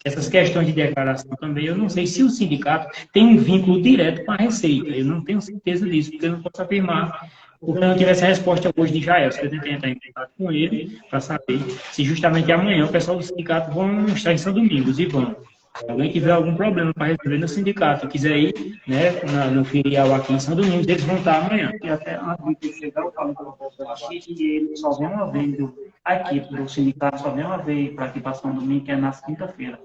Essas questões de declaração também, eu não sei se o sindicato tem um vínculo direto com a Receita. Eu não tenho certeza disso, porque eu não posso afirmar. Porque eu não tive essa resposta hoje de Jael. Eu tentei entrar em contato com ele para saber se justamente amanhã o pessoal do sindicato vão estar em São Domingos e vão. Se alguém tiver algum problema para resolver no sindicato, quiser ir, né, no filial aqui em São Domingos, eles vão estar amanhã. E até antes de chegar, eu falei para o professor que ele só vem uma vez, a equipe do sindicato só vem uma vez para aqui para São Domingos, que é na quinta-feira.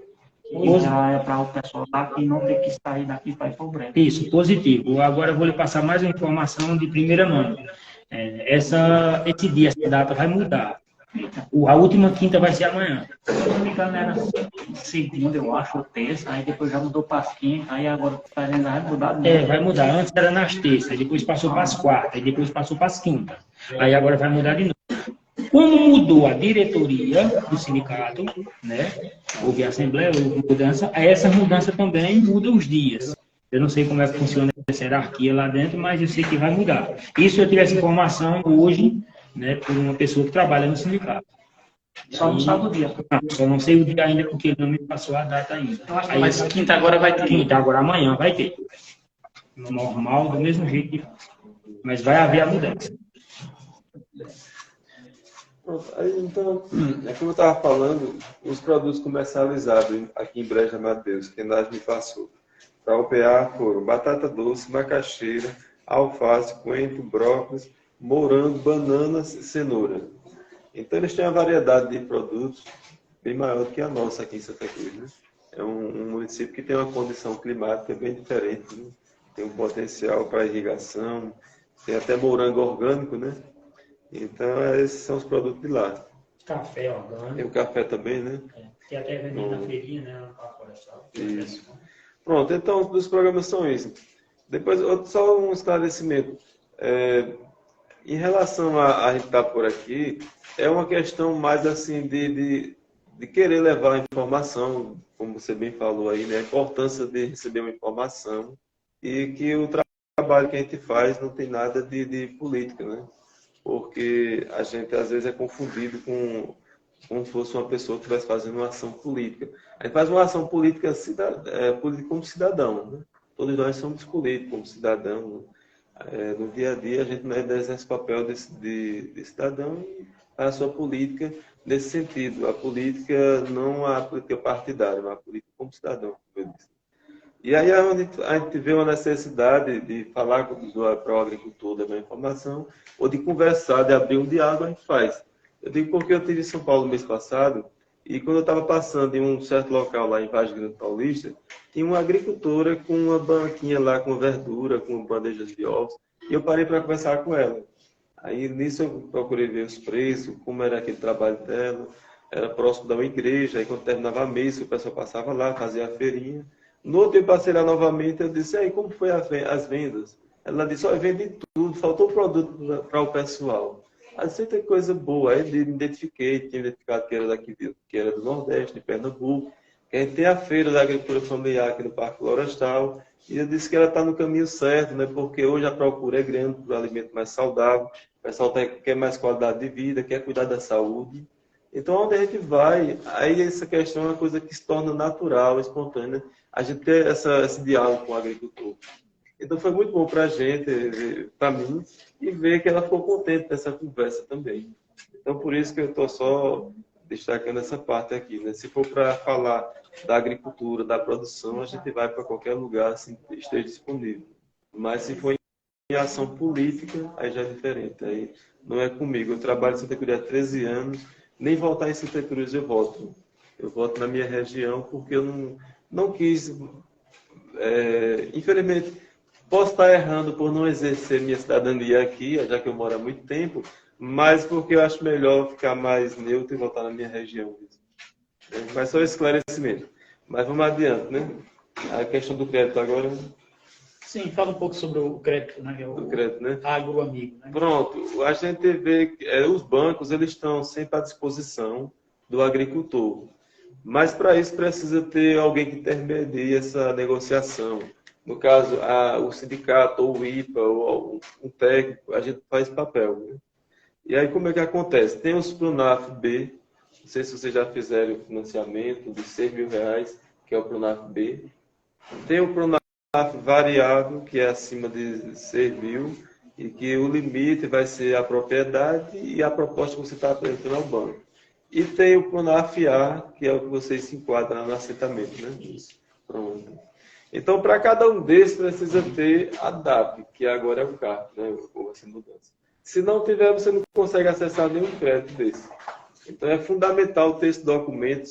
E já é para o pessoal daqui não ter que sair daqui para ir para o breve. Isso, positivo. Agora eu vou lhe passar mais uma informação de primeira mão. Esse dia, essa data vai mudar. A última quinta vai ser amanhã. Se eu não me engano, era segunda, eu acho, ou terça, aí depois já mudou para as quintas, aí agora vai mudar de novo. Vai mudar. Antes era nas terças, depois passou para as quartas, depois passou para as quintas. Aí agora vai mudar de novo. Como mudou a diretoria do sindicato, né? Houve assembleia, houve mudança, essa mudança também muda os dias. Eu não sei como é que funciona essa hierarquia lá dentro, mas eu sei que vai mudar. Isso eu tive essa informação hoje, né, por uma pessoa que trabalha no sindicato. Só não sabe o dia. Só não sei o dia ainda, porque ele não me passou a data ainda. Aí, mas quinta agora vai ter. Quinta agora amanhã vai ter. Normal, do mesmo jeito. Mas vai haver a mudança. Aí, então, é como eu estava falando, os produtos comercializados aqui em Brejo Amadeus, que nós me passou. Para OPA foram batata doce, macaxeira, alface, coentro, brócolis, morango, bananas e cenoura. Então eles têm uma variedade de produtos bem maior do que a nossa aqui em Santa Cruz, né? É um município que tem uma condição climática bem diferente, né? Tem um potencial para irrigação, tem até morango orgânico, né? Então esses são os produtos de lá. Café orgânico. Tem o café também, né? Tem até vendendo na feirinha, né? No Parque Florestal. Isso. Pronto, então os dos programas são isso. Depois, só um esclarecimento. Em relação a gente estar por aqui, é uma questão mais assim de querer levar a informação, como você bem falou aí, né? A importância de receber uma informação e que o trabalho que a gente faz não tem nada de política, né? Porque a gente às vezes é confundido como se fosse uma pessoa que estivesse fazendo uma ação política. A gente faz uma ação política, política como cidadão, né? Todos nós somos políticos como cidadão. No dia a dia a gente não exerce o papel de cidadão e faz a sua política nesse sentido. A política não a política partidária, mas a política como cidadão, como eu disse. E aí a gente vê uma necessidade de falar para o agricultor, da minha informação, ou de conversar, de abrir um diálogo, a gente faz. Eu digo porque eu estive em São Paulo no mês passado, e quando eu estava passando em um certo local lá em Vargem Grande Paulista, tinha uma agricultora com uma banquinha lá com verdura, com bandejas de ovos, e eu parei para conversar com ela. Aí nisso eu procurei ver os preços, como era aquele trabalho dela, era próximo da uma igreja, aí quando terminava a missa, o pessoal passava lá, fazia a feirinha. No outro eu passei lá novamente, eu disse, aí como foi as vendas? Ela disse, olha, vendi tudo, faltou produto para o pessoal. Assim tem coisa boa, aí me identifiquei, tinha identificado que era daqui, que era do Nordeste, de Pernambuco, que a gente tem a feira da agricultura familiar aqui no Parque Florestal, e eu disse que ela está no caminho certo, né? Porque hoje a procura é grande por um alimento mais saudável, o pessoal quer mais qualidade de vida, quer cuidar da saúde. Então, onde a gente vai, aí essa questão é uma coisa que se torna natural, espontânea, a gente ter esse diálogo com o agricultor. Então, foi muito bom para a gente, para mim, e ver que ela ficou contente dessa conversa também. Então, por isso que eu estou só destacando essa parte aqui, né? Se for para falar da agricultura, da produção, a gente vai para qualquer lugar, assim, que esteja disponível. Mas se for em ação política, aí já é diferente. Aí não é comigo. Eu trabalho em Santa Cruz há 13 anos, nem voltar em Santa Cruz eu voto. Eu voto na minha região porque eu não quis, infelizmente, posso estar errando por não exercer minha cidadania aqui, já que eu moro há muito tempo, mas porque eu acho melhor ficar mais neutro e votar na minha região. Mas só esclarecimento. Mas vamos adiante, né? A questão do crédito agora. Sim, fala um pouco sobre o crédito, né? O crédito, né? Agroamigo. Né? Pronto, a gente vê que os bancos eles estão sempre à disposição do agricultor. Mas para isso precisa ter alguém que intermedie essa negociação. No caso, o sindicato, ou o IPA, ou um técnico, a gente faz papel. Né? E aí como é que acontece? Tem os Pronaf-B, não sei se vocês já fizeram o financiamento de R$6.000, que é o Pronaf-B. Tem o Pronaf variável, que é acima de 6.000, e que o limite vai ser a propriedade e a proposta que você está apresentando ao banco. E tem o Pronaf-A, que é o que vocês se enquadram no assentamento, né? Pronto. Então, para cada um desses, precisa ter a DAP, que agora é o CARP, né? Ou essa mudança. Se não tiver, você não consegue acessar nenhum crédito desse. Então, é fundamental ter esse documento.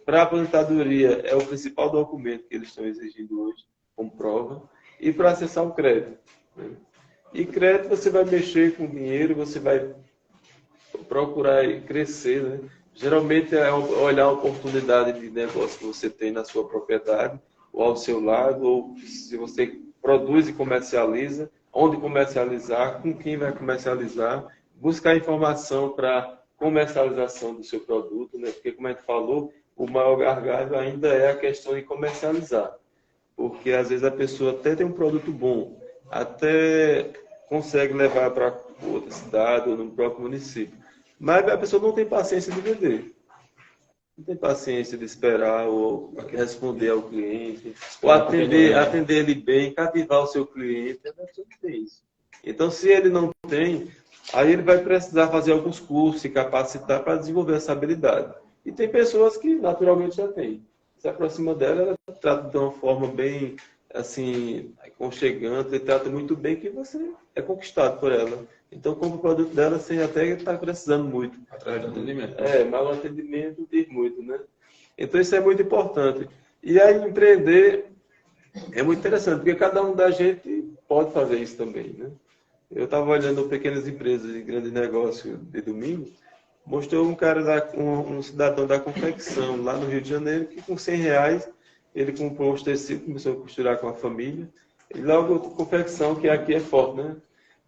Para a aposentadoria, é o principal documento que eles estão exigindo hoje, como prova, e para acessar o crédito. Né? E crédito, você vai mexer com dinheiro, você vai procurar crescer. Né? Geralmente, é olhar a oportunidade de negócio que você tem na sua propriedade, ou ao seu lado, ou se você produz e comercializa, onde comercializar, com quem vai comercializar, buscar informação para comercialização do seu produto, né? Porque, como a gente falou, o maior gargalo ainda é a questão de comercializar. Porque, às vezes, a pessoa até tem um produto bom, até consegue levar para outra cidade ou no próprio município, mas a pessoa não tem paciência de vender. Não tem paciência de esperar ou responder ao cliente, ou atender ele bem, cativar o seu cliente. A pessoa não tem isso. Então, se ele não tem, aí ele vai precisar fazer alguns cursos, se capacitar para desenvolver essa habilidade. E tem pessoas que naturalmente já têm. Se aproxima dela, ela trata de uma forma bem, assim, aconchegante, ele trata muito bem que você é conquistado por ela. Então, compra o produto dela sem até estar precisando muito. Através do atendimento. Mas o atendimento diz muito, né? Então, isso é muito importante. E aí, empreender é muito interessante, porque cada um da gente pode fazer isso também, né? Eu estava olhando pequenas empresas de grande negócio de domingo, mostrou um cidadão da confecção lá no Rio de Janeiro que com R$100 ele comprou os tecidos, começou a costurar com a família. E logo confecção, que aqui é forte, né?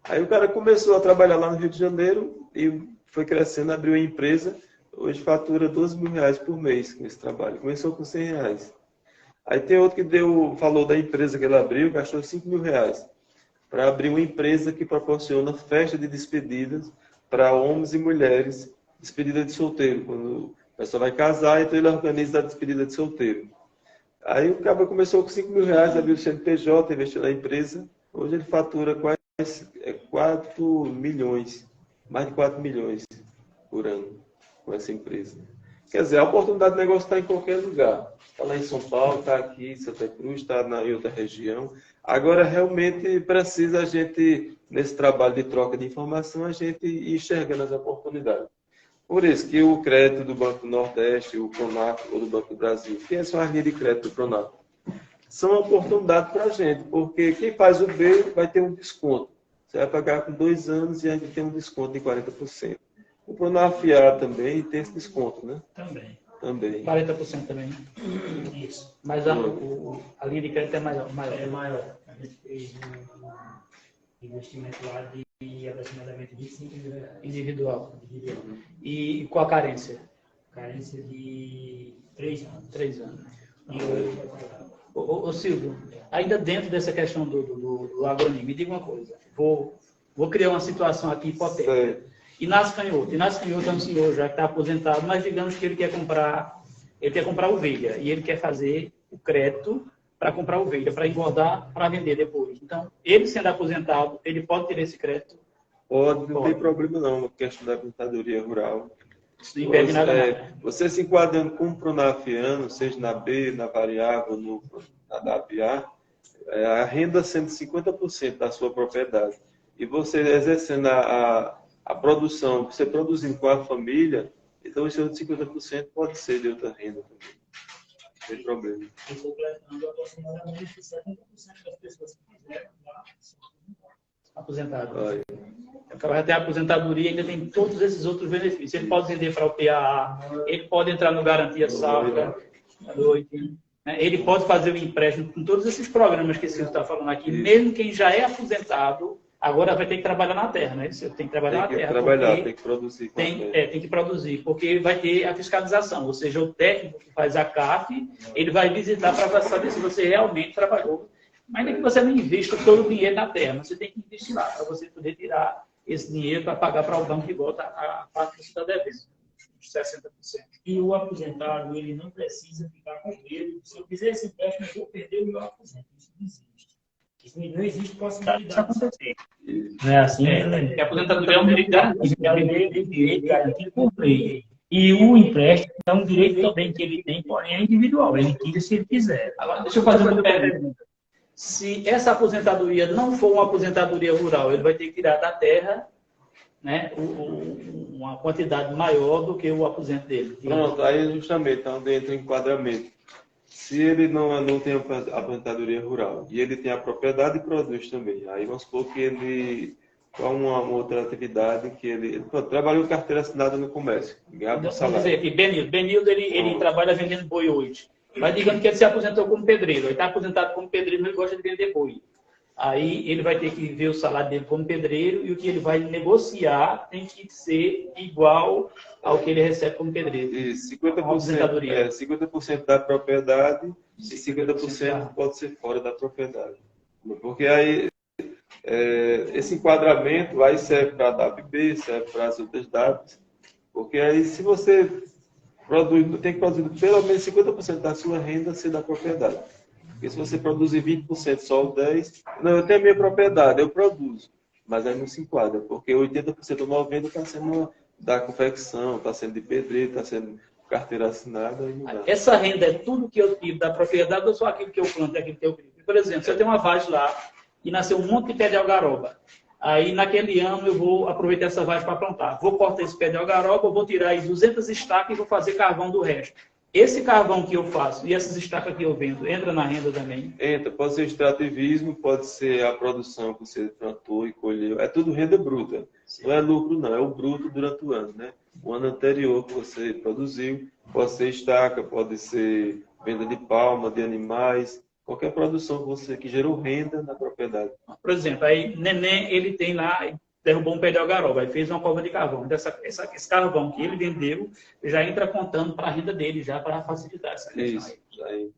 Aí o cara começou a trabalhar lá no Rio de Janeiro e foi crescendo, abriu uma empresa. Hoje fatura R$12.000 por mês com esse trabalho. Começou com R$100. Aí tem outro que falou da empresa que ele abriu, gastou R$5.000 para abrir uma empresa que proporciona festa de despedidas para homens e mulheres, despedida de solteiro. Quando a pessoa vai casar, então ele organiza a despedida de solteiro. Aí o cara começou com R$5.000, abriu o CNPJ, investiu na empresa. Hoje ele fatura quase 4 milhões, mais de 4 milhões por ano com essa empresa. Quer dizer, a oportunidade de negócio está em qualquer lugar. Está lá em São Paulo, está aqui em Santa Cruz, está em outra região. Agora, realmente, precisa a gente, nesse trabalho de troca de informação, a gente ir enxergando as oportunidades. Por isso que o crédito do Banco do Nordeste, o Pronaf ou do Banco do Brasil, que são as linhas de crédito do Pronaf, são uma oportunidade para a gente, porque quem faz o B vai ter um desconto. Você vai pagar com 2 anos e a gente tem um desconto de 40%. O Pronaf-A também tem esse desconto, né? Também. 40% também. Isso. Mas a linha de crédito é maior. É maior. A gente fez um investimento lá de aproximadamente R$25.000. Individual. E com a carência? Carência de 3 anos. 3 anos. E Ô Silvio, ainda dentro dessa questão do agrônimo, me diga uma coisa. Vou criar uma situação aqui hipotética. Certo. Inácio Canhoto é um senhor já que está aposentado, mas digamos que ele quer comprar ovelha e ele quer fazer o crédito para comprar ovelha, para engordar, para vender depois. Então, ele sendo aposentado, ele pode ter esse crédito? Não tem problema não, a questão da aposentadoria rural. Isso não impede nada. Né? Você se enquadrando como pronafiano, seja na B, na variável, na WA, a renda sendo 50% da sua propriedade. E você exercendo a produção, você produzindo com a família, então esse outro 50% pode ser de outra renda também. Não tem problema. eu estou coletando aproximadamente 70% das pessoas que fizeram lá. Aposentado. Olha. Vai ter a aposentadoria e ainda tem todos esses outros benefícios. Ele pode vender para o PAA, ele pode entrar no Garantia Safra, ele pode fazer o empréstimo com todos esses programas que o senhor está falando aqui. Mesmo quem já é aposentado, agora vai ter que trabalhar na terra, né? Você tem que trabalhar na terra. Tem que produzir. Tem que produzir, porque vai ter a fiscalização. Ou seja, o técnico que faz a CAF, ele vai visitar para saber se você realmente trabalhou. Mas ainda que você não invista todo o dinheiro na terra, você tem que investir lá para você poder tirar esse dinheiro para pagar para o banco de volta a parte que você está devendo, os 60%. E o aposentado, ele não precisa ficar com medo. Se eu fizer esse empréstimo, eu vou perder o meu aposento. Isso não existe. Isso não existe possibilidade disso acontecer. Não é assim? Porque a aposentadoria é um direito garantido. É um direito garantido por lei. E o empréstimo é um direito também que ele tem, porém é individual. Ele tira se ele quiser. Agora, deixa eu fazer uma pergunta. Se essa aposentadoria não for uma aposentadoria rural, ele vai ter que tirar da terra, né, uma quantidade maior do que o aposento dele. Pronto, aí justamente onde entra o enquadramento. Se ele não tem aposentadoria rural e ele tem a propriedade e produz também, aí vamos supor que ele com uma outra atividade que ele trabalhou carteira assinada no comércio, ganhava salário. Vamos dizer aqui, Benildo, ele trabalha vendendo boi hoje. Mas digamos que ele se aposentou como pedreiro. Ele está aposentado como pedreiro, mas ele gosta de vender boi. Aí ele vai ter que ver o salário dele como pedreiro e o que ele vai negociar tem que ser igual ao que ele recebe como pedreiro. E 50% da propriedade e 50% pode ser fora da propriedade. Porque aí esse enquadramento aí serve para a WB, serve para as outras datas. Porque aí se você tem que produzir pelo menos 50% da sua renda ser da propriedade. Porque se você produzir 20%, só o 10%, não, eu tenho a minha propriedade, eu produzo, mas aí não se enquadra, porque 80% ou 90% está sendo da confecção, está sendo de pedreiro, está sendo carteira assinada. E não dá. Essa renda é tudo que eu tiro da propriedade ou só aquilo que eu planto, aquilo que eu crio? Por exemplo, se eu tenho uma vagem lá e nasceu um monte de pé de algaroba, aí naquele ano eu vou aproveitar essa vagem para plantar. Vou cortar esse pé de algaroba, vou tirar aí 200 estacas e vou fazer carvão do resto. esse carvão que eu faço e essas estacas que eu vendo, entra na renda também? Entra, pode ser extrativismo, pode ser a produção que você plantou e colheu. É tudo renda bruta. Não é lucro, não. É o bruto durante o ano, né? O ano anterior que você produziu, pode ser estaca, pode ser venda de palma, de animais, qualquer produção que gerou renda na propriedade. Por exemplo, aí Neném, ele tem lá, derrubou um pé de algaroba, aí fez uma cova de carvão. Então, esse carvão que ele vendeu, já entra contando para a renda dele, já para facilitar essa questão. Isso, aí.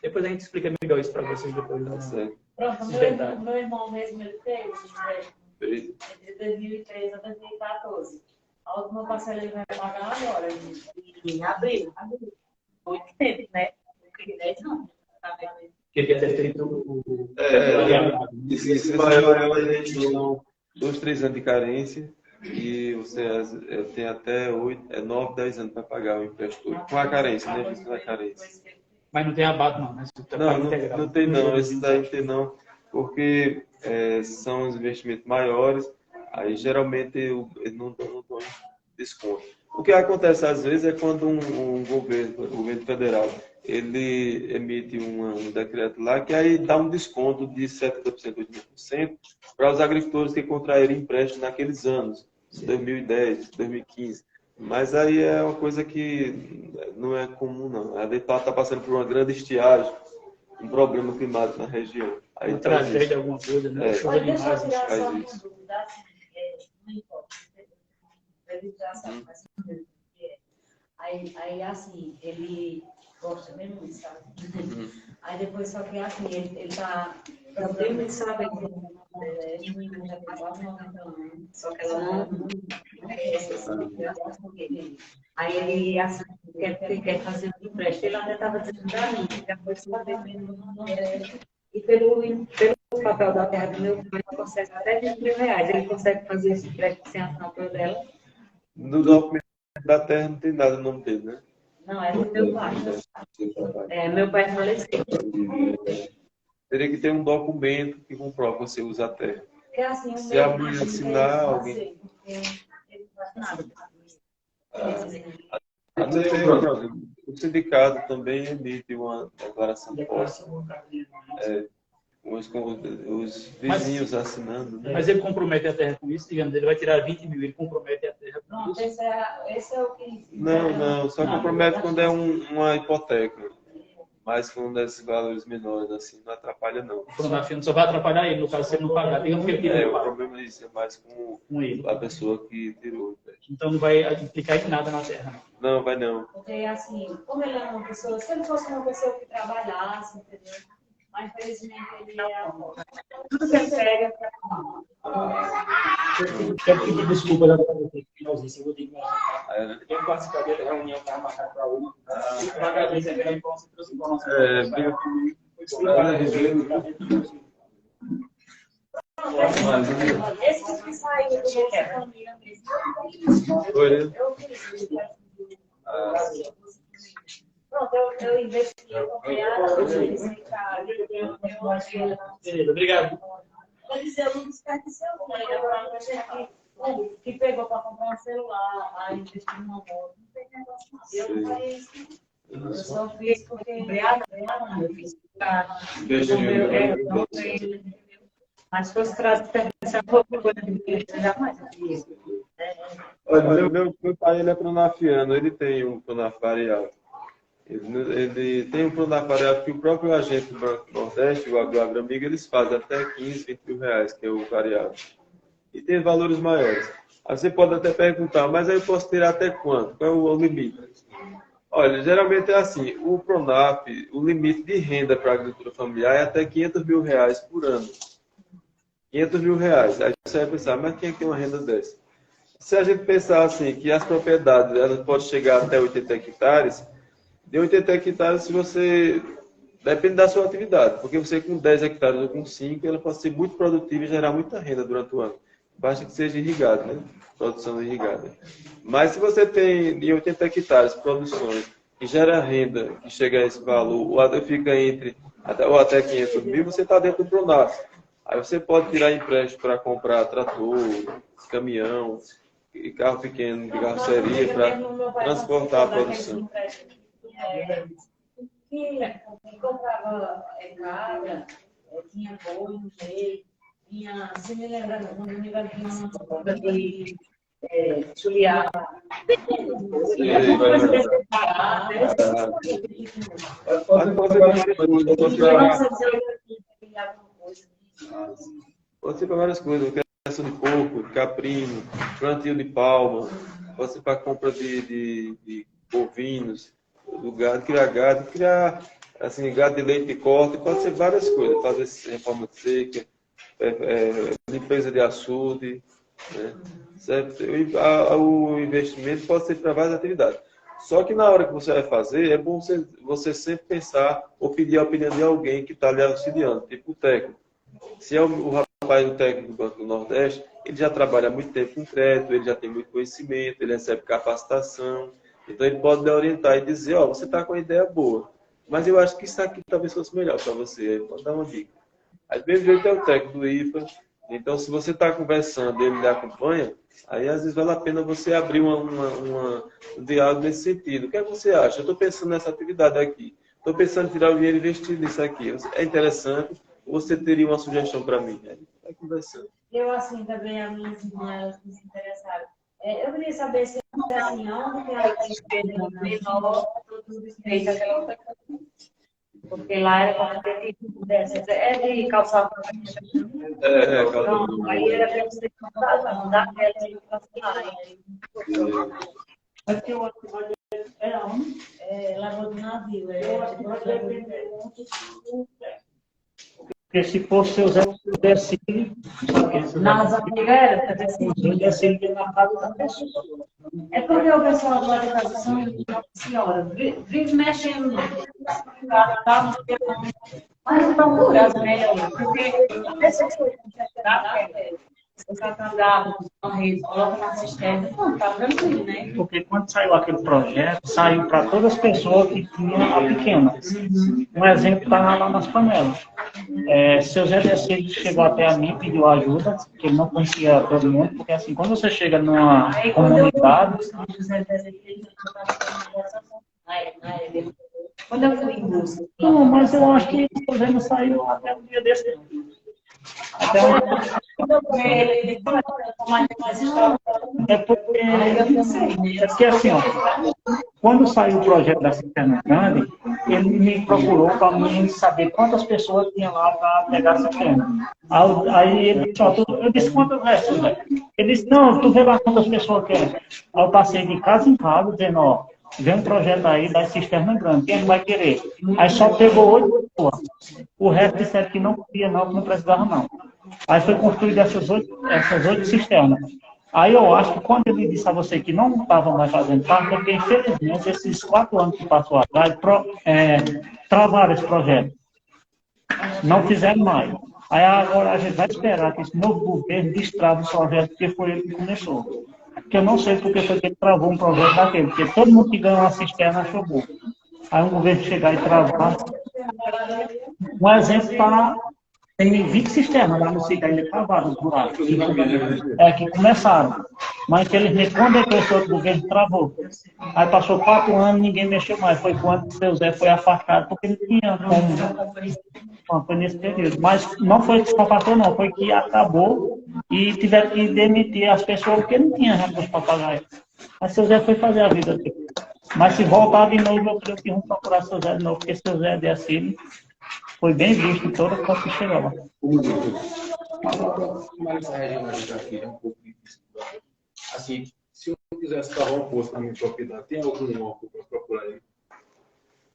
Depois a gente explica melhor isso para vocês depois. Tá certo. Pronto, meu irmão mesmo, ele fez, de 2013 a 2014. A última parcela ele vai pagar agora, em abril. Muito tempo, né? Porque 10 anos. Que ele deve ter feito Esse maior, eles dão 2, 3 anos de carência e você tem até 9, 10 anos para pagar o empréstimo. Com a carência, né? Visto a carência. Mas não tem abato, não, né? Não tem não. Esse daí não tem não, porque são os investimentos maiores, aí geralmente eles não dão desconto. O que acontece às vezes é quando o governo federal, ele emite um decreto lá que aí dá um desconto de 70%, 80% para os agricultores que contraírem empréstimo naqueles anos, 2010, 2015. Mas aí é uma coisa que não é comum, não. A DEPA está passando por uma grande estiagem, um problema climático na região. Aí uma tragédia, alguma coisa, né? Mas deixa eu tirar só uma dúvida, assim, não importa. Aí, assim, ele gosta mesmo disso, sabe? Aí depois, só que assim, ele tá... Eu tenho muito saber que ele já tem quase 90 anos, só que ela não aí ele assim, quer fazer um empréstimo. Ele ainda estava dizendo para mim, que já foi só devendo e pelo papel da terra do meu pai, ele consegue até 20 mil reais. Ele consegue fazer esse empréstimo sem assinar o dela. No documento da terra não tem nada no nome dele, né? Não, é do meu pai. Meu pai faleceu. Teria que ter um documento que comprova que você usa a terra. Assim, se a mãe assinar, alguém... O sindicato também emite uma declaração de posse. Os vizinhos assinando. Né? Mas ele compromete a terra com isso, digamos, ele vai tirar 20 mil, ele compromete a terra com isso. Esse é o que... Não, só compromete quando é uma hipoteca. Mas quando esses valores menores, assim, não atrapalha, não. O Pronaf só vai atrapalhar ele, no caso, se ele não pagar. Digamos que ele tira o problema é isso, é mais com ele. A pessoa que tirou. Então não vai implicar em nada na terra. Não, vai não. Porque, assim, como ele é uma pessoa, se ele fosse uma pessoa que trabalhasse, entendeu? Mas, infelizmente, ele é tudo que ele pega para Quero pedir desculpa da ausência, eu vou ter que eu participaria da reunião que estava marcada para hoje. Agradeço a informação que trouxe informações. Esse que saiu do Bolsa Família mesmo. Eu fiz. Pronto, eu investi, eu comprei Obrigado. Eu disse, eu não desperdicei o dinheiro. Agora, a gente que pegou para comprar um celular, aí investiu numa moto, não tem negócio não. Eu não falei isso. Eu só fiz porque eu fiz mas se fosse trazer essa coisa de dinheiro, jamais. Olha, meu pai ele é pronafiano, ele tem um pronafariado. Ele tem um pronafariado que o próprio agente do Banco do Nordeste, o Agroamigo, eles fazem até 15, 20 mil reais, que é o variável. E tem valores maiores. Aí você pode até perguntar, mas aí eu posso tirar até quanto? Qual é o limite? Olha, geralmente é assim, o Pronaf, o limite de renda para a agricultura familiar é até 500 mil reais por ano. 500 mil reais. Aí você vai pensar, mas quem é que tem uma renda dessa? Se a gente pensar assim, que as propriedades elas podem chegar até 80 hectares, de 80 hectares, se você... Depende da sua atividade, porque você com 10 hectares ou com 5, ela pode ser muito produtiva e gerar muita renda durante o ano. Basta que seja irrigado, né? Produção irrigada. Mas se você tem em 80 hectares produções que gera renda, que chega a esse valor, ou fica entre ou até 500 mil, você está dentro do Pronaf. Aí você pode tirar empréstimo para comprar trator, caminhão, carro pequeno de carroceria para transportar a produção. que comprava cabra, tinha boi no meio, tinha, se me lembra, não me lembro, tinha uma compra de chuliar. Pode ser para várias coisas, criação de porco, de caprino, plantio de palma, pode ser para compra de bovinos, do gado, criar assim, gado de leite de corte, pode ser várias coisas, fazer reforma de seca, limpeza de açude, né? Certo? O investimento pode ser para várias atividades. Só que na hora que você vai fazer, é bom você sempre pensar ou pedir a opinião de alguém que está lhe auxiliando, tipo o técnico. Se é o rapaz do técnico do Banco do Nordeste, ele já trabalha há muito tempo com crédito, ele já tem muito conhecimento, ele recebe capacitação, então ele pode lhe orientar e dizer, ó, você está com uma ideia boa, mas eu acho que isso aqui talvez fosse melhor para você, ele pode dar uma dica. Aí, do mesmo jeito é o técnico do IFA, então se você está conversando e ele lhe acompanha, aí às vezes vale a pena você abrir um diálogo nesse sentido. O que é que você acha? Eu estou pensando nessa atividade aqui, estou pensando em tirar o dinheiro e investir nisso aqui. É interessante? Você teria uma sugestão para mim? Vai conversando. Eu, assim, também, as minhas irmãs que se interessaram. Eu queria saber se assim, onde que ela tem menor, tudo estreito, aquela outra coisa. Porque lá era para ter tipo dessas. É de calçar para aí era para você mandar ela de calçar. Aqui o outro é onde? É Lagoa do Navio. Porque se fosse seu Zé Decílio, Nas antigas, o Decílio na casa da pessoa. é porque o pessoal do lado da casa são senhora, vive mexendo no carro, mas procura as melhores, porque essas coisas que você tá uma rede, coloca na cisterna, não, tá tranquilo, né? Porque quando saiu aquele projeto, saiu para todas as pessoas que tinham a pequena. Um exemplo está lá nas panelas. Seu Zé Decílio chegou até a mim, pediu ajuda, que ele não conhecia todo mundo, porque assim, quando você chega numa comunidade... Quando eu fui em busca. Não, mas eu acho que o Zé não saiu até um dia desse. É porque assim, ó, quando saiu o projeto da Cisterna Grande, ele me procurou para mim saber quantas pessoas tinha lá para pegar a cisterna. Aí ele disse, eu disse quantas restos, né? Ele disse, não, tu vê lá quantas pessoas querem. Aí eu passei de casa em casa dizendo, ó, vem um projeto aí da Cisterna Grande, quem vai querer? Aí só pegou 8 pessoas. O resto disseram que não queria não, que não precisava não. Aí foi construída essas 8 cisternas. Aí eu acho que quando ele disse a você que não estava mais fazendo parte, porque infelizmente esses 4 anos que passou atrás, travaram esse projeto. Não fizeram mais. Aí agora a gente vai esperar que esse novo governo destrave o projeto, porque foi ele que começou. Porque eu não sei porque foi que ele travou um projeto daquele, porque todo mundo que ganhou uma cisterna achou bom. Aí um governo chegar e travar. Um exemplo está... Tem 20 cisternas lá no sítio, ainda travaram os buracos. Que começaram. Mas, infelizmente, quando esse outro governo travou, aí passou 4 anos, ninguém mexeu mais. Foi quando o seu Zé foi afastado, porque ele tinha como. Foi nesse período. Mas não foi que se afastou, não. Foi que acabou e tiveram que demitir as pessoas, porque não tinha recurso para pagar eles. Mas o seu Zé foi fazer a vida dele. Mas se voltar de novo, eu creio que vão procurar o seu Zé de novo, porque o seu Zé de Decílio foi bem visto em toda a que chegou lá. Mas essa regionalidade aqui é um pouco difícil. Assim, se eu quisesse cavar um poço na minha propriedade, tem algum órgão para procurar aí?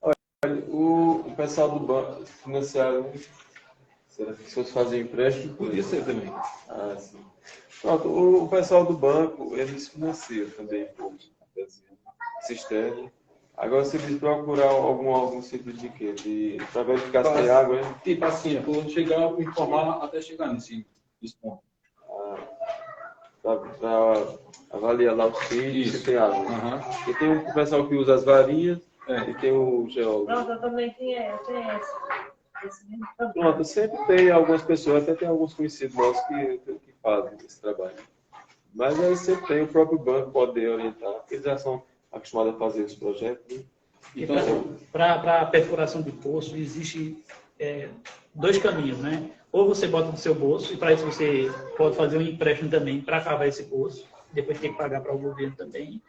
Olha, o pessoal do banco financiaram, será que se fosse fazer empréstimo? Podia ser também. Ah, sim. Pronto, o pessoal do banco, eles financiam também um pouco, cisterna. Agora, se eles procurar algum simples de quê? Para verificar se tem água, hein? Tipo assim, quando chegar, informar até chegar nesse ponto. Para avaliar lá o sítio, se tem água. E tem o pessoal que usa as varinhas, e tem o geólogo. Não, eu também tem esse mesmo problema. Pronto, sempre tem algumas pessoas, até tem alguns conhecidos nossos que fazem esse trabalho. Mas aí sempre tem o próprio banco pode orientar, porque eles já são acostumados a fazer esse projeto, né? Para a perfuração de poço, existe dois caminhos, né? Ou você bota no seu bolso, e para isso você pode fazer um empréstimo também para cavar esse poço, depois tem que pagar para o governo também.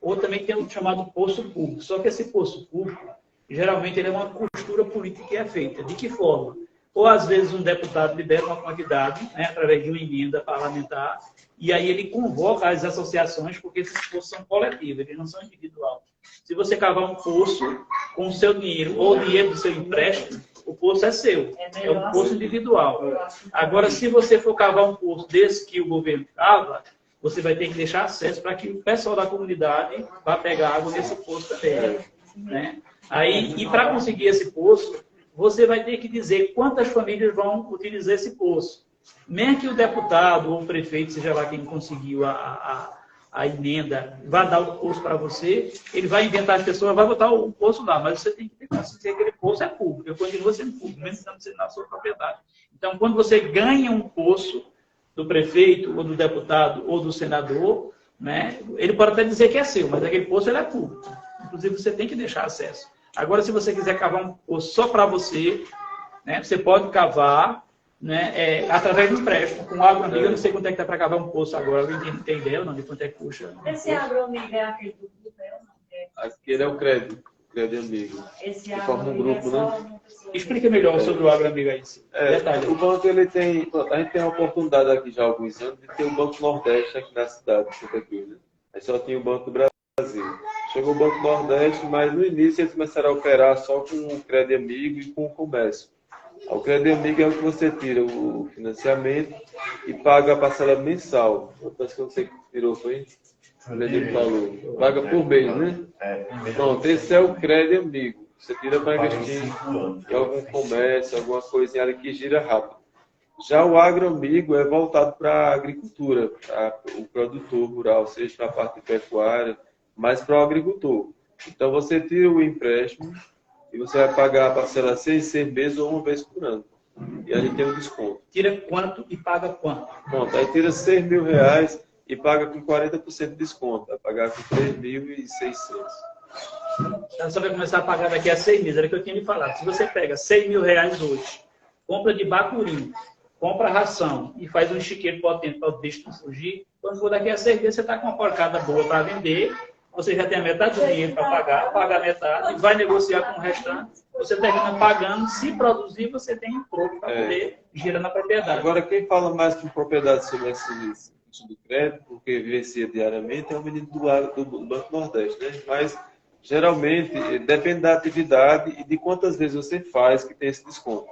Ou também tem o chamado poço público. Só que esse poço público, geralmente, ele é uma costura política que é feita. De que forma? Ou, às vezes, um deputado libera uma quantidade, né, através de uma emenda parlamentar, e aí ele convoca as associações, porque esses poços são coletivos, eles não são individuais. Se você cavar um poço com o seu dinheiro ou o dinheiro do seu empréstimo, o poço é seu, é um poço individual. Agora, se você for cavar um poço desse que o governo cava, você vai ter que deixar acesso para que o pessoal da comunidade vá pegar água nesse poço também. Né? Aí, e para conseguir esse poço, você vai ter que dizer quantas famílias vão utilizar esse poço. Mesmo que o deputado ou o prefeito, seja lá quem conseguiu a emenda, vá dar o poço para você, ele vai inventar as pessoas, vai botar o poço lá, mas você tem que ter consciência que aquele poço é público, ele continua sendo público, mesmo não sendo na sua propriedade. Então, quando você ganha um poço do prefeito, ou do deputado, ou do senador, né, ele pode até dizer que é seu, mas aquele poço ele é público. Inclusive, você tem que deixar acesso. Agora, se você quiser cavar um poço só para você, né, você pode cavar, né, através do empréstimo. Com água amiga, eu não sei quanto é que dá para cavar um poço agora, alguém tem ideia ou não de quanto é que custa? Esse água amiga é aquele do grupo, Aquele é o crédito amigo. Esse que forma um grupo, né? Explica melhor sobre o Agro Amigo aí. O banco, ele tem... A gente tem a oportunidade aqui já há alguns anos de ter o Banco Nordeste aqui na cidade de Santa Cruz, né? Aí só tinha o Banco do Brasil. Chegou o Banco Nordeste, mas no início eles começaram a operar só com o Crédito Amigo e com o comércio. O Crédito Amigo é o que você tira o financiamento e paga a parcela mensal. Parece que você tirou, foi? O Crédito falou. Paga por mês, né? Pronto, esse é o Crédito Amigo. Você tira para investir em algum comércio, alguma coisinha ali que gira rápido. Já o Agro Amigo é voltado para a agricultura, para o produtor rural, seja para a parte de pecuária, mas para o agricultor. Então, você tira o empréstimo e você vai pagar a parcela 6 meses ou uma vez por ano. E a gente tem um desconto. Tira quanto e paga quanto? Pronto, aí tira R$6.000 e paga com 40% de desconto. Vai pagar com 3.600. Então, você vai começar a pagar daqui a 6 meses. Era o que eu tinha lhe falado. Se você pega R$6.000 hoje, compra de bacurim, compra ração e faz um chiqueiro potente para o bicho não fugir, quando for daqui a 6 meses, você está com uma porcada boa para vender, você já tem a metade do dinheiro para pagar, paga a metade, vai negociar com o restante, você termina pagando, se produzir, você tem um troco para poder girar na propriedade. Agora, quem fala mais com propriedade sobre esse do crédito, porque vivencia diariamente, é o menino do Banco Nordeste, né? Mas, geralmente, depende da atividade e de quantas vezes você faz que tem esse desconto.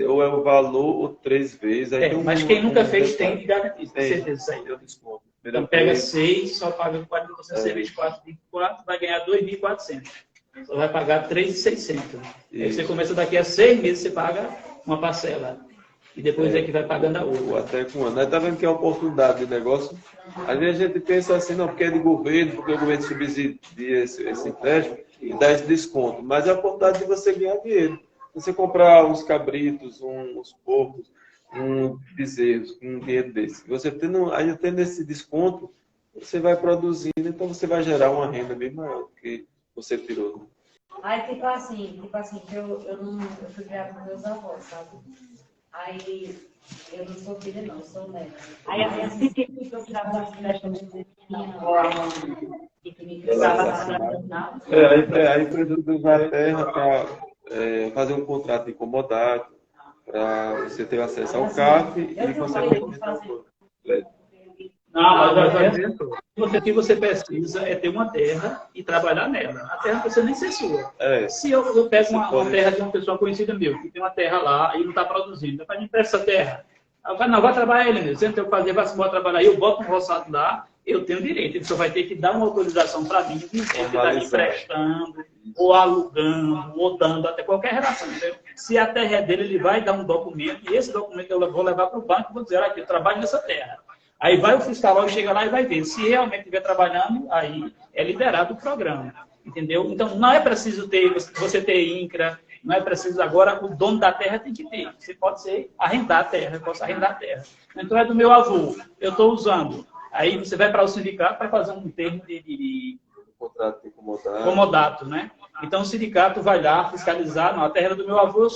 Ou é o valor, ou 3 vezes. Aí mas quem nunca fez tem de garantir, com certeza isso aí. Desconto. Então pega 6, só paga 40%, você vezes 4,24, vai ganhar 2.400. Só vai pagar 3.600. Aí você começa daqui a 6 meses, você paga uma parcela. E depois é que vai pagando a outra. Até com um ano. Aí tá vendo que é uma oportunidade de negócio. Às vezes a gente pensa assim, não, porque é de governo, porque o governo subsidia esse empréstimo e dá esse desconto. Mas é a oportunidade de você ganhar dinheiro. Você comprar uns cabritos, uns porcos, bezerros, um dinheiro desse. Você ainda tendo esse desconto, você vai produzindo, então você vai gerar uma renda bem maior do que você tirou. Aí, tipo assim, eu fui criada com meus avós, sabe? Aí, eu não sou filha, não, sou neta. Aí, assim que eu tirava das festas, que me precisava na a empresa usar a terra para fazer um contrato de comodato, para você ter acesso ao CAF e consequentemente ao crédito. Não, mas o que você precisa é ter uma terra e trabalhar nela. A terra não precisa nem ser sua. Se eu pego uma terra de uma pessoa conhecida meu, que tem uma terra lá e não está produzindo, eu me empresta essa terra. Eu falo, não, vai trabalhar ele mesmo. Você não tem o que fazer, vai se embora trabalhar aí, eu boto um roçado lá, eu tenho direito. Ele só vai ter que dar uma autorização para mim, que está emprestando, ou alugando, ou dando, até qualquer relação. Entendeu? Se a terra é dele, ele vai dar um documento, e esse documento eu vou levar para o banco e vou dizer, olha aqui, eu trabalho nessa terra. Aí vai o fiscal, chega lá e vai ver. Se realmente estiver trabalhando, aí é liberado o programa. Entendeu? Então, não é preciso você ter INCRA, não é preciso agora, o dono da terra tem que ter. Você pode arrendar a terra, eu posso arrendar a terra. Então, é do meu avô, eu estou usando. Aí você vai para o sindicato para fazer um termo de contrato de comodato, né? Então o sindicato vai lá fiscalizar, não, a terra do meu avô,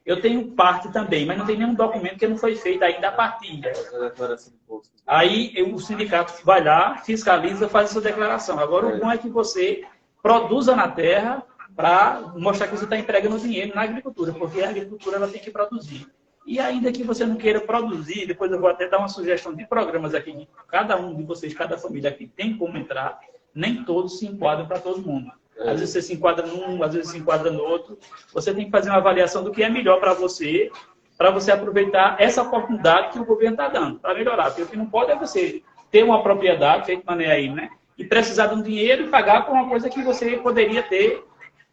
eu tenho parte também, mas não tem nenhum documento que não foi feito ainda a partilha. Aí o sindicato vai lá, fiscaliza, faz essa declaração. Agora o bom é que você produza na terra para mostrar que você está empregando dinheiro na agricultura, porque a agricultura ela tem que produzir. E ainda que você não queira produzir, depois eu vou até dar uma sugestão de programas aqui, que cada um de vocês, cada família aqui tem como entrar, nem todos se enquadram para todo mundo. Às vezes você se enquadra num, às vezes se enquadra no outro. Você tem que fazer uma avaliação do que é melhor para você aproveitar essa oportunidade que o governo está dando, para melhorar. Porque o que não pode é você ter uma propriedade, feito maneira aí, né? E precisar de um dinheiro e pagar por uma coisa que você poderia ter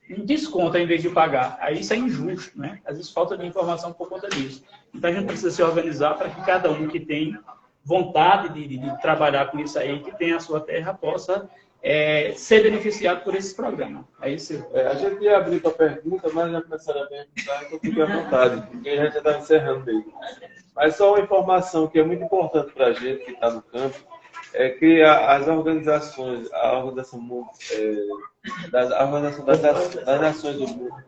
um desconto em vez de pagar. Aí isso é injusto, né? Às vezes falta de informação por conta disso. Então a gente precisa se organizar para que cada um que tem vontade de trabalhar com isso aí, que tem a sua terra, possa ser beneficiado por esses programas. É isso. A gente ia abrir para pergunta, mas já começaram a perguntar, então fique à vontade, porque a gente já está encerrando mesmo. Mas só uma informação que é muito importante para a gente que está no campo, é que as organizações, a Organização das Nações Unidas,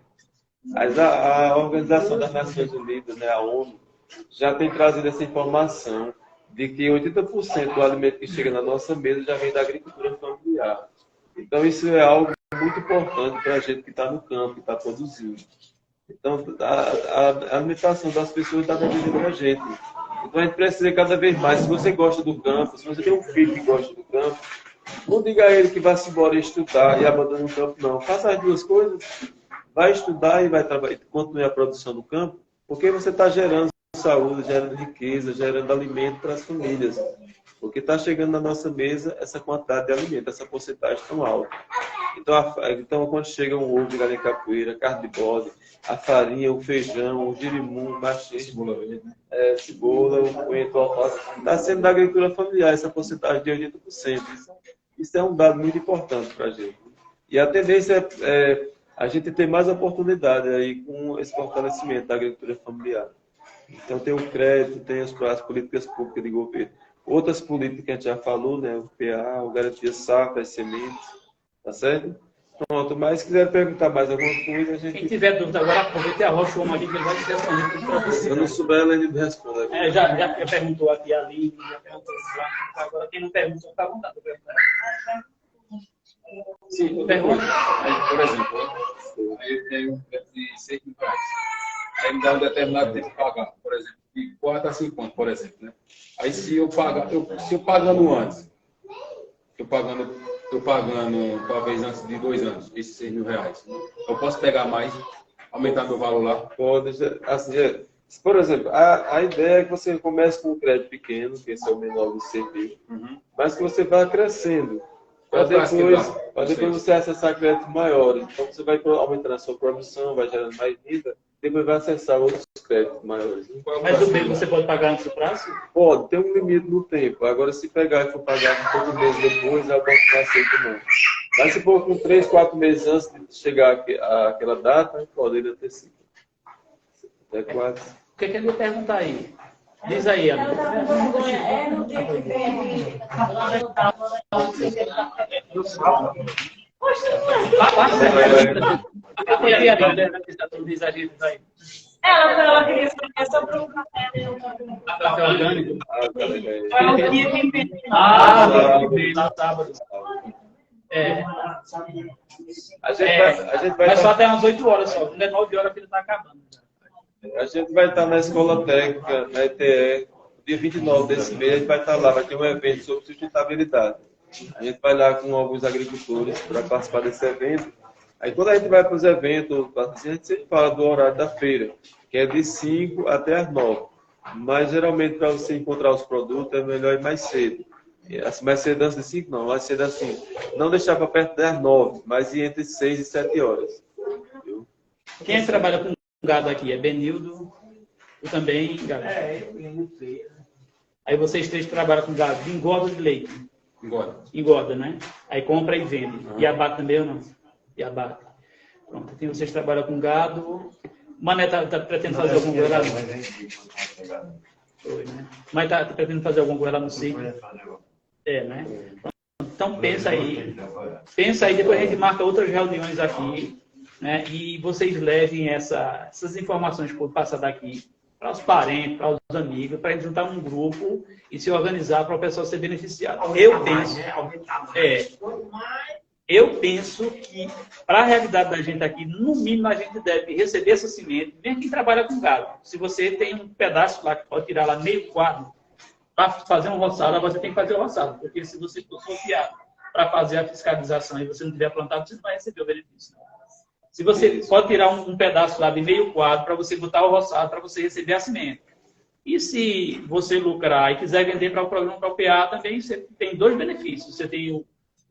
a Organização das Nações Unidas, né, a ONU, já tem trazido essa informação de que 80% do alimento que chega na nossa mesa já vem da agricultura familiar. Então, isso é algo muito importante para a gente que está no campo, que está produzindo. Então, a alimentação das pessoas está dependendo da gente. Então, a gente precisa cada vez mais. Se você gosta do campo, se você tem um filho que gosta do campo, não diga a ele que vai se embora estudar e abandone o campo, não. Faça as duas coisas. Vai estudar e vai trabalhar, continue a produção do campo, porque você está gerando saúde, gerando riqueza, gerando alimento para as famílias. Porque está chegando na nossa mesa essa quantidade de alimento, essa porcentagem tão alta. Então quando chega um ovo de galinha capoeira, carne de bode, a farinha, o feijão, o girimum, o machê, cebola, o coentro, o alface, está sendo da agricultura familiar essa porcentagem de 80%. Isso é um dado muito importante para a gente. E a tendência é a gente ter mais oportunidade aí com esse fortalecimento da agricultura familiar. Então tem o crédito, tem as políticas públicas de governo. Outras políticas que a gente já falou, né? O PA, o Garantia Safra, as sementes, tá certo? Pronto, mas se quiser perguntar mais alguma coisa, a gente... Quem tiver dúvida agora, aproveite a rocha, o homem ali que ele vai te responder. Se eu não souber, ela ainda responde. Aqui. Já perguntou aqui ali, já perguntou lá. Agora quem não pergunta, está à vontade. Sim, pergunta. Aí, por exemplo, aí eu tenho um crédito de 6 mil reais. Aí me dá um determinado tempo de pagar, por exemplo, de 4 a 5 anos, por exemplo, né? Aí se eu pagando antes, eu pagando talvez antes de 2 anos, esses 6 mil reais, eu posso pegar mais, aumentar meu valor lá? Pode, assim, por exemplo, a ideia é que você comece com um crédito pequeno, que esse é o menor do serviço, mas que você vá crescendo. Para depois você acessar créditos maiores. Então você vai aumentando a sua produção, vai gerando mais renda, depois vai acessar outros créditos maiores. Mas o bem você pode pagar antes do prazo? Pode, tem um limite no tempo. Agora, se pegar e for pagar todo mês depois, é o banco não aceita não. Mas se for com 3, 4 meses antes de chegar àquela data, pode ele antecipa. Até 4. O que ele ia perguntar aí? Diz aí, Ana. No dia que vem. Ela queria saber sobre o café dele. Café orgânico? É o dia que vem. Sábado. A gente vai mas só até umas 8 horas só. Quando é 9 horas que ele está acabando. A gente vai estar na escola técnica, na ETE, dia 29 desse mês, a gente vai estar lá, vai ter um evento sobre sustentabilidade. A gente vai lá com alguns agricultores para participar desse evento. Aí quando a gente vai para os eventos, a gente sempre fala do horário da feira, que é de 5 até as 9. Mas geralmente para você encontrar os produtos é melhor ir mais cedo. Assim, mais cedo antes de 5 não, mais cedo assim. Não deixar para perto das 9, mas ir entre 6 e 7 horas. Viu? Quem trabalha com gado aqui? É Benildo, eu também, gado. Eu não sei. Aí vocês três trabalham com gado de engorda ou de leite? Engorda, né? Aí compra e vende. E abate também ou não? E abate. Pronto, então vocês trabalham com gado. Mané tá pretendendo fazer alguma coisa lá? Foi, né? Mas tá pretendendo fazer alguma coisa lá no sítio? Né? Então pensa aí, depois a gente marca outras reuniões aqui, né? E vocês levem essas informações que eu passar daqui para os parentes, para os amigos, para a gente juntar um grupo e se organizar para o pessoal ser beneficiado. Eu penso que, para a realidade da gente aqui, no mínimo a gente deve receber essa semente. Vem quem trabalha com gado. Se você tem um pedaço lá que pode tirar lá meio quadro para fazer um roçado, você tem que fazer o roçado. Porque se você for confiado para fazer a fiscalização e você não tiver plantado, você não vai receber o benefício. Se você pode tirar um pedaço lá de meio quadro para você botar o roçado, para você receber a semente. E se você lucrar e quiser vender para o programa para o PA, também você tem dois benefícios. Você tem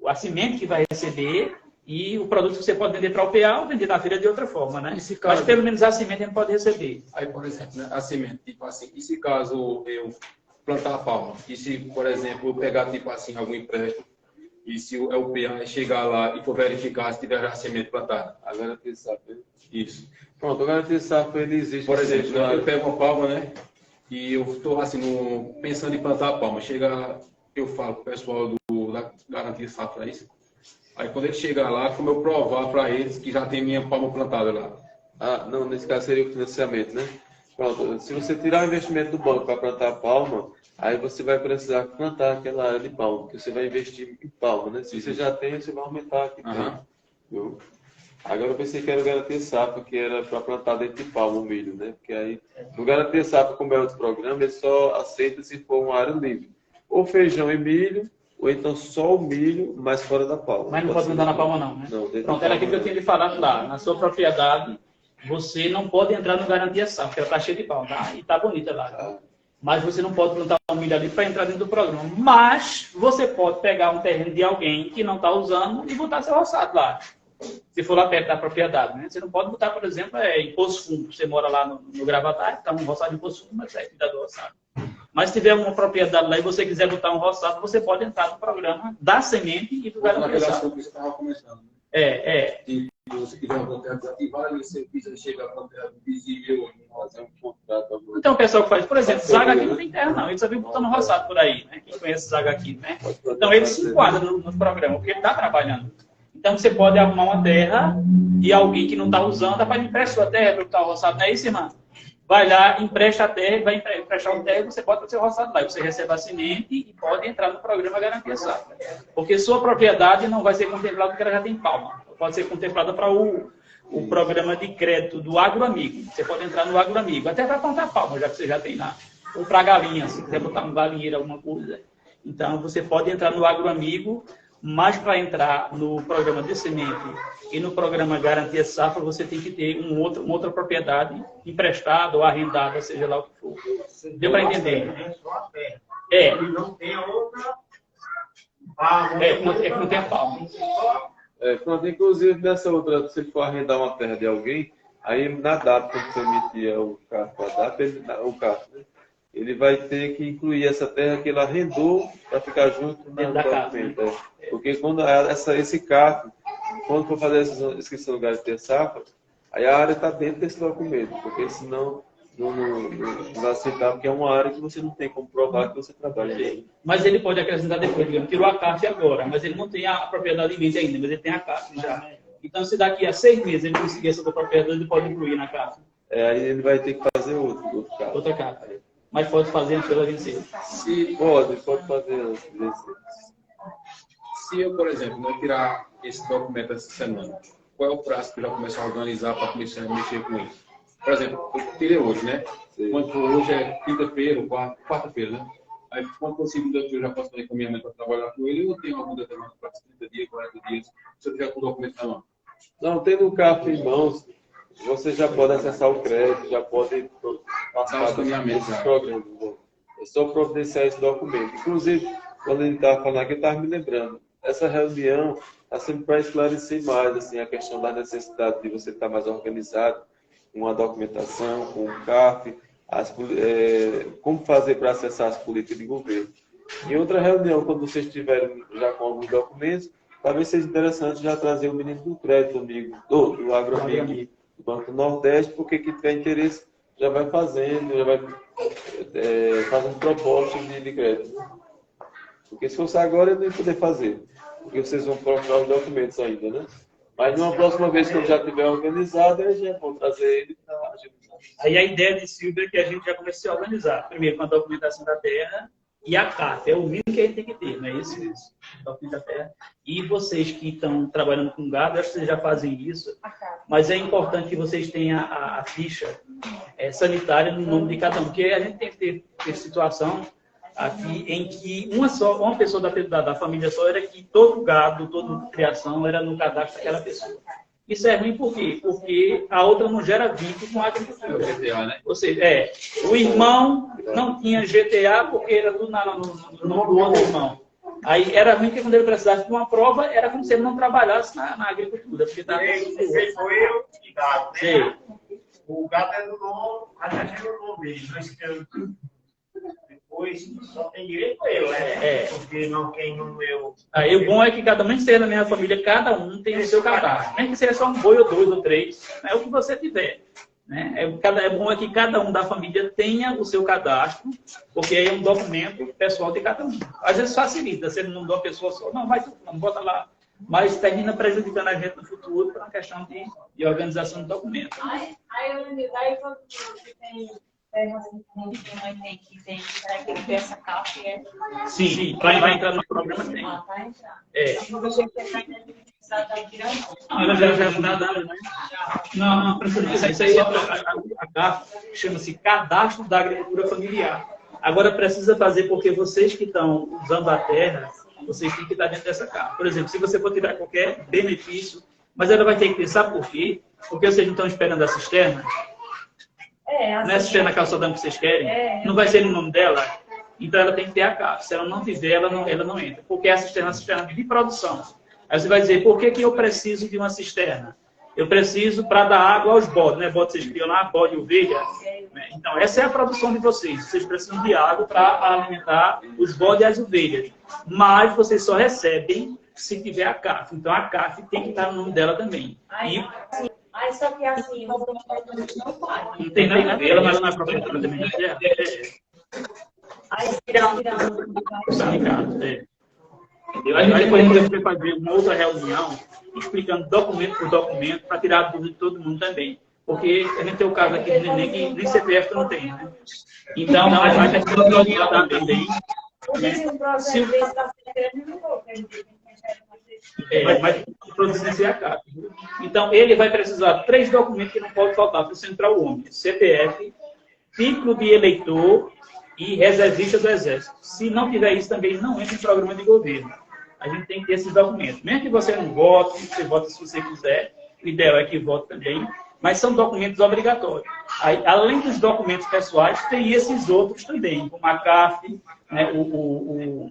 a semente que vai receber e o produto que você pode vender para o PA ou vender na feira de outra forma, né? Mas pelo menos a semente a gente pode receber. Aí, por exemplo, né, a semente, tipo assim, e se caso eu plantar a palma, e se, por exemplo, eu pegar, tipo assim, algum empréstimo, e se o PA chegar lá e for verificar se tiver a semente plantada? A garantia de safra. Isso. Pronto, a garantia de safra ele existe. Por exemplo, eu pego uma palma, né? E eu estou assim, pensando em plantar a palma. Chega, eu falo com o pessoal da garantia de safra, é isso? Aí quando ele chegar lá, como eu provar para eles que já tem minha palma plantada lá? Ah, não, nesse caso seria o financiamento, né? Pronto, se você tirar o investimento do banco para plantar a palma, aí você vai precisar plantar aquela área de palma, porque você vai investir em palma, né? Se você já tem, você vai aumentar aqui. Viu? Agora eu pensei que era garantia safra, que era para plantar dentro de palma o milho, né? Porque aí, no garantia safra, como é outro programa, ele só aceita se for uma área livre. Ou feijão e milho, ou então só o milho, mas fora da palma. Mas não pode plantar na palma não, né? Não, pronto, era aquilo que eu tinha lhe falado lá. Na sua propriedade, você não pode entrar no garantia safra, porque ela está cheia de palma, tá? E está bonita lá. Mas você não pode plantar um milho ali para entrar dentro do programa. Mas você pode pegar um terreno de alguém que não está usando e botar seu roçado lá. Se for lá perto da propriedade, né? Você não pode botar, por exemplo, em Poço Fundo. Você mora lá no Gravatar, está um roçado em Poço Fundo, mas é cuidar do roçado. Mas se tiver uma propriedade lá e você quiser botar um roçado, você pode entrar no programa da semente e do garantia safra. Que você estava começando. Se você quiser uma terra desativada, você precisa chegar para uma terra visível, fazer um contrato. Então o pessoal que faz, por exemplo, Zaga aqui não tem terra não, ele só vem botando roçado por aí, né? Quem conhece Zaga aqui, né? Então ele se enquadra no programa, porque ele está trabalhando. Então você pode arrumar uma terra de alguém que não está usando, para emprestar sua terra para botar o roçado, não é isso, irmã? Vai lá, empresta a terra, vai emprestar o terra e você bota o seu roçado lá. Você recebe a semente e pode entrar no programa Garantia Safra. Porque sua propriedade não vai ser contemplada porque ela já tem palma. Pode ser contemplada para o programa de crédito do Agroamigo. Você pode entrar no Agroamigo, até para plantar palma, já que você já tem lá. Ou para galinha, se quiser botar um galinheiro, alguma coisa. Então, você pode entrar no Agroamigo, mas para entrar no programa de semente e no programa Garantia Safra, você tem que ter uma outra propriedade emprestada ou arrendada, seja lá o que for. Deu para entender? Ele não tem outra palma. Que não tem a palma. Pronto, inclusive nessa outra, se for arrendar uma terra de alguém, aí na data, quando você emitir o carro para a data, né? Ele vai ter que incluir essa terra que ele arrendou para ficar junto na documento. Né? Porque quando esse carro, quando for fazer essa inscrição no Garantia Safra, aí a área está dentro desse documento, porque senão não vai aceitar, porque é uma área que você não tem como provar que você trabalha ali. Mas ele pode acrescentar depois, digamos, tirou a CAF agora, mas ele não tem a propriedade em mente ainda, mas ele tem a CAF já. Então, se daqui a 6 meses ele conseguir essa propriedade, ele pode incluir na CAF. Aí ele vai ter que fazer outro carro. Outra CAF. Mas pode fazer antes dela vencer. Pode fazer antes de vencer. Se eu, por exemplo, não tirar esse documento essa semana, qual é o prazo que eu já começo a organizar para começar a mexer com isso? Por exemplo, eu tirei hoje, né? Quando for hoje é quinta-feira ou quarta-feira, né? Aí, quando for segunda-feira, eu já posso fazer encaminhamento para trabalhar com ele, ou tem algum determinado prazo, 30 dias, 40 dias, se eu tiver com o documento na mão? Não, tendo o carro em mãos, você já pode acessar o crédito, já pode passar os programas. É só providenciar esse documento. Inclusive, quando ele estava falando aqui, eu estava me lembrando. Essa reunião está sempre para esclarecer mais assim, a questão da necessidade de você estar mais organizado, com a documentação, com o CAF, como fazer para acessar as políticas de governo. Em outra reunião, quando vocês estiverem já com alguns documentos, talvez seja interessante já trazer o menino do crédito, amigo, do Agroamigo, do Banco do Nordeste, porque quem tiver interesse já vai fazendo, já vai fazendo propostas de crédito. Porque se fosse agora, eu não ia poder fazer. porque vocês vão procurar os documentos ainda, né? Mas numa próxima vez que ele já estiver organizado, aí já vão trazer ele para agilizar. Aí a ideia de Silvia é que a gente já comece a organizar. Primeiro com a documentação da terra e a CAF. É o mínimo que a gente tem que ter, não é isso? Documento da terra. E vocês que estão trabalhando com gado, acho que vocês já fazem isso, mas é importante que vocês tenham a ficha sanitária no nome de cada um, porque a gente tem que ter situação aqui em que uma pessoa da família só era que todo gado, toda criação era no cadastro daquela pessoa. Isso é ruim por quê? Porque a outra não gera vínculo com a agricultura. GTA, né? Ou seja, o irmão não tinha GTA porque era tudo no nome do outro irmão. Aí era ruim que quando ele precisasse de uma prova, era como se ele não trabalhasse na agricultura. Porque tá Você foi eu que gado, né? Sei. O gado é do nome, até no nome dele, não escreve tudo. Depois só tem direito a eu, né? Porque não quem não eu. Aí o bom é que cada um seja na minha família, cada um tem o seu cadastro. Nem que seja só um boi ou dois ou três, é o que você tiver. Né? É bom é que cada um da família tenha o seu cadastro, porque aí é um documento pessoal de cada um. Às vezes facilita, você não dá uma pessoa só, não, vai tudo, não bota lá. Mas termina prejudicando a gente no futuro por uma questão de organização de documentos. Aí quando você tem terra assim, que tem essa caixa, Sim, vai entrar no programa tem. Vai entrar. Não, ela já dá dado, né? Não, precisa. Isso aí é a CAF, chama-se Cadastro da Agricultura Familiar. Agora precisa fazer porque vocês que estão usando a terra, vocês têm que estar dentro dessa CAF. Por exemplo, se você for tirar qualquer benefício, mas ela vai ter que ter, sabe por quê? Porque vocês não estão esperando a cisterna? Não é a cisterna calçadão que vocês querem? Não vai ser no nome dela? Então ela tem que ter a CAF. Se ela não tiver, ela não entra. Porque a cisterna é uma cisterna de produção. Aí você vai dizer, por que eu preciso de uma cisterna? Eu preciso para dar água aos bodes, né? Bodes vocês criam lá, bode e ovelha. Então, essa é a produção de vocês. Vocês precisam de água para alimentar os bodes e as ovelhas. Mas vocês só recebem se tiver a CAF. Então, a CAF tem que estar no nome dela também. Aí só que assim, não faz. Não tem nada a ver, ela não é proprietária também da terra. Aí tirando. Aí depois a gente vai fazer uma outra reunião explicando documento por documento para tirar a dúvida de todo mundo também. Porque a gente tem o caso aqui do neném que nem CPF não tem, né? Então, a gente vai organizar também. Mas produzir a CAF. Então, ele vai precisar de 3 documentos que não pode faltar para você entrar o homem: CPF, título de eleitor e reservista do Exército. Se não tiver isso, também não entra em programa de governo. A gente tem que ter esses documentos. Mesmo que você não vote, você vota se você quiser, o ideal é que vote também, mas são documentos obrigatórios. Aí, além dos documentos pessoais, tem esses outros também, como a CAF, né, o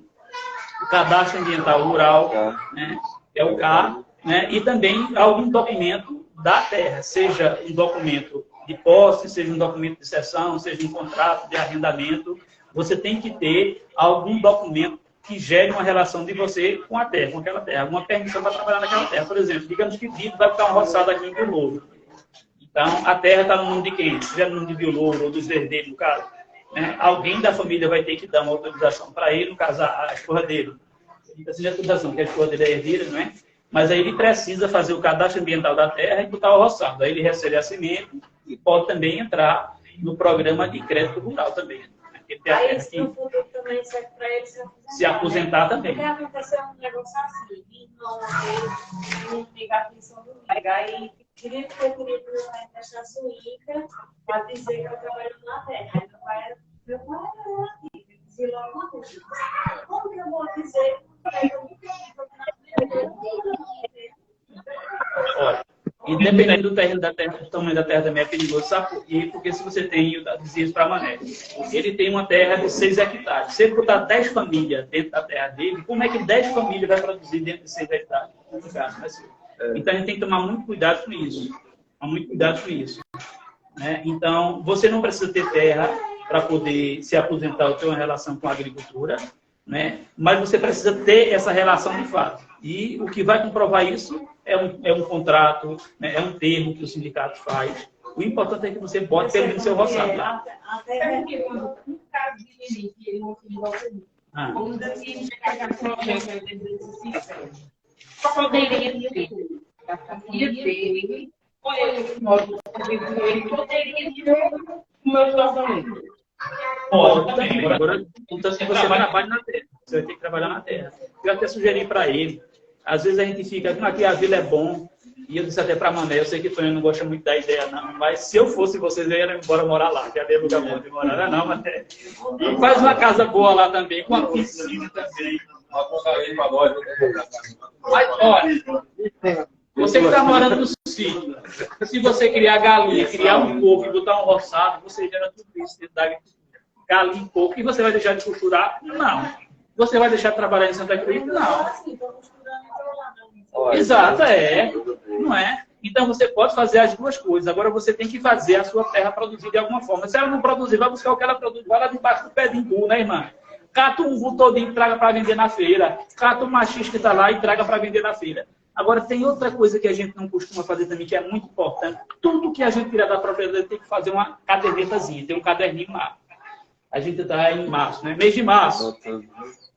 Cadastro Ambiental Rural, né, é o CAR, né, e também algum documento da terra, seja um documento de posse, seja um documento de cessão, seja um contrato de arrendamento. Você tem que ter algum documento que gere uma relação de você com a terra, com aquela terra, alguma permissão para trabalhar naquela terra. Por exemplo, digamos que Dito vai ficar um roçado aqui em Rio Louro. Então, a terra está no nome de quem? Se tiver no nome de Rio Louro ou dos herdeiros, no caso, né? Alguém da família vai ter que dar uma autorização para ele, no caso, a esposa dele. Ele precisa de autorização, porque a esposa dele é herdeira, não é? Mas aí ele precisa fazer o cadastro ambiental da terra e botar o roçado. Aí ele recebe a semente e pode também entrar no programa de crédito rural também. Aí isso no futuro também serve para ele se aposentar também. Porque aconteceu um negócio assim, não ligar a atenção do Liga. Aí queria que eu prestar sua ICA para dizer que eu trabalho na terra. Aí meu pai era aqui, dizia logo uma coisa. Como que eu vou dizer que eu não Olha, independente do terreno da terra, do tamanho da terra também é perigoso, sabe por quê? Porque se você tem, eu dizia isso para Mané, ele tem uma terra de 6 hectares. Se ele botar 10 famílias dentro da terra dele, como é que 10 famílias vai produzir dentro de 6 hectares? Então a gente tem que tomar muito cuidado com isso. Muito cuidado com isso. Né? Então, você não precisa ter terra para poder se aposentar ou ter uma relação com a agricultura, né? Mas você precisa ter essa relação de fato. E o que vai comprovar isso é um contrato, né? É um termo que o sindicato faz. O importante é que você bote pelo menos seu roçado lá. Ah. Poderia ter a família dele, ele poderia ter o meu casamento. Pode também. Agora, então, assim, você trabalha na terra. Você vai ter que trabalhar na terra. Eu até sugeri para ele. Às vezes a gente fica, aqui a vila é bom. E eu disse até para a Mané, eu sei que o Tonho não gosta muito da ideia, não. Mas se eu fosse vocês, eu ia embora morar lá. Já dei lugar bom de morar, não, mas e faz uma casa boa lá também, com a piscina também. Mas, olha, você que está morando no sítio, se você criar galinha, criar um porco e botar um roçado, você gera tudo isso dentro da agricultura. Galinha e porco, e você vai deixar de costurar? Não. Você vai deixar de trabalhar em Santa Cruz? Não. Exato, não é? Então você pode fazer as duas coisas. Agora você tem que fazer a sua terra produzir de alguma forma. Se ela não produzir, vai buscar o que ela produz. Vai lá debaixo do pé de imbu, né, irmã? Cata um umbu todinho e traga para vender na feira. Cata um machista que está lá e traga para vender na feira. Agora tem outra coisa que a gente não costuma fazer também, que é muito importante. Tudo que a gente tirar da propriedade tem que fazer uma cadernetazinha, tem um caderninho lá. A gente está em março, né? Mês de março.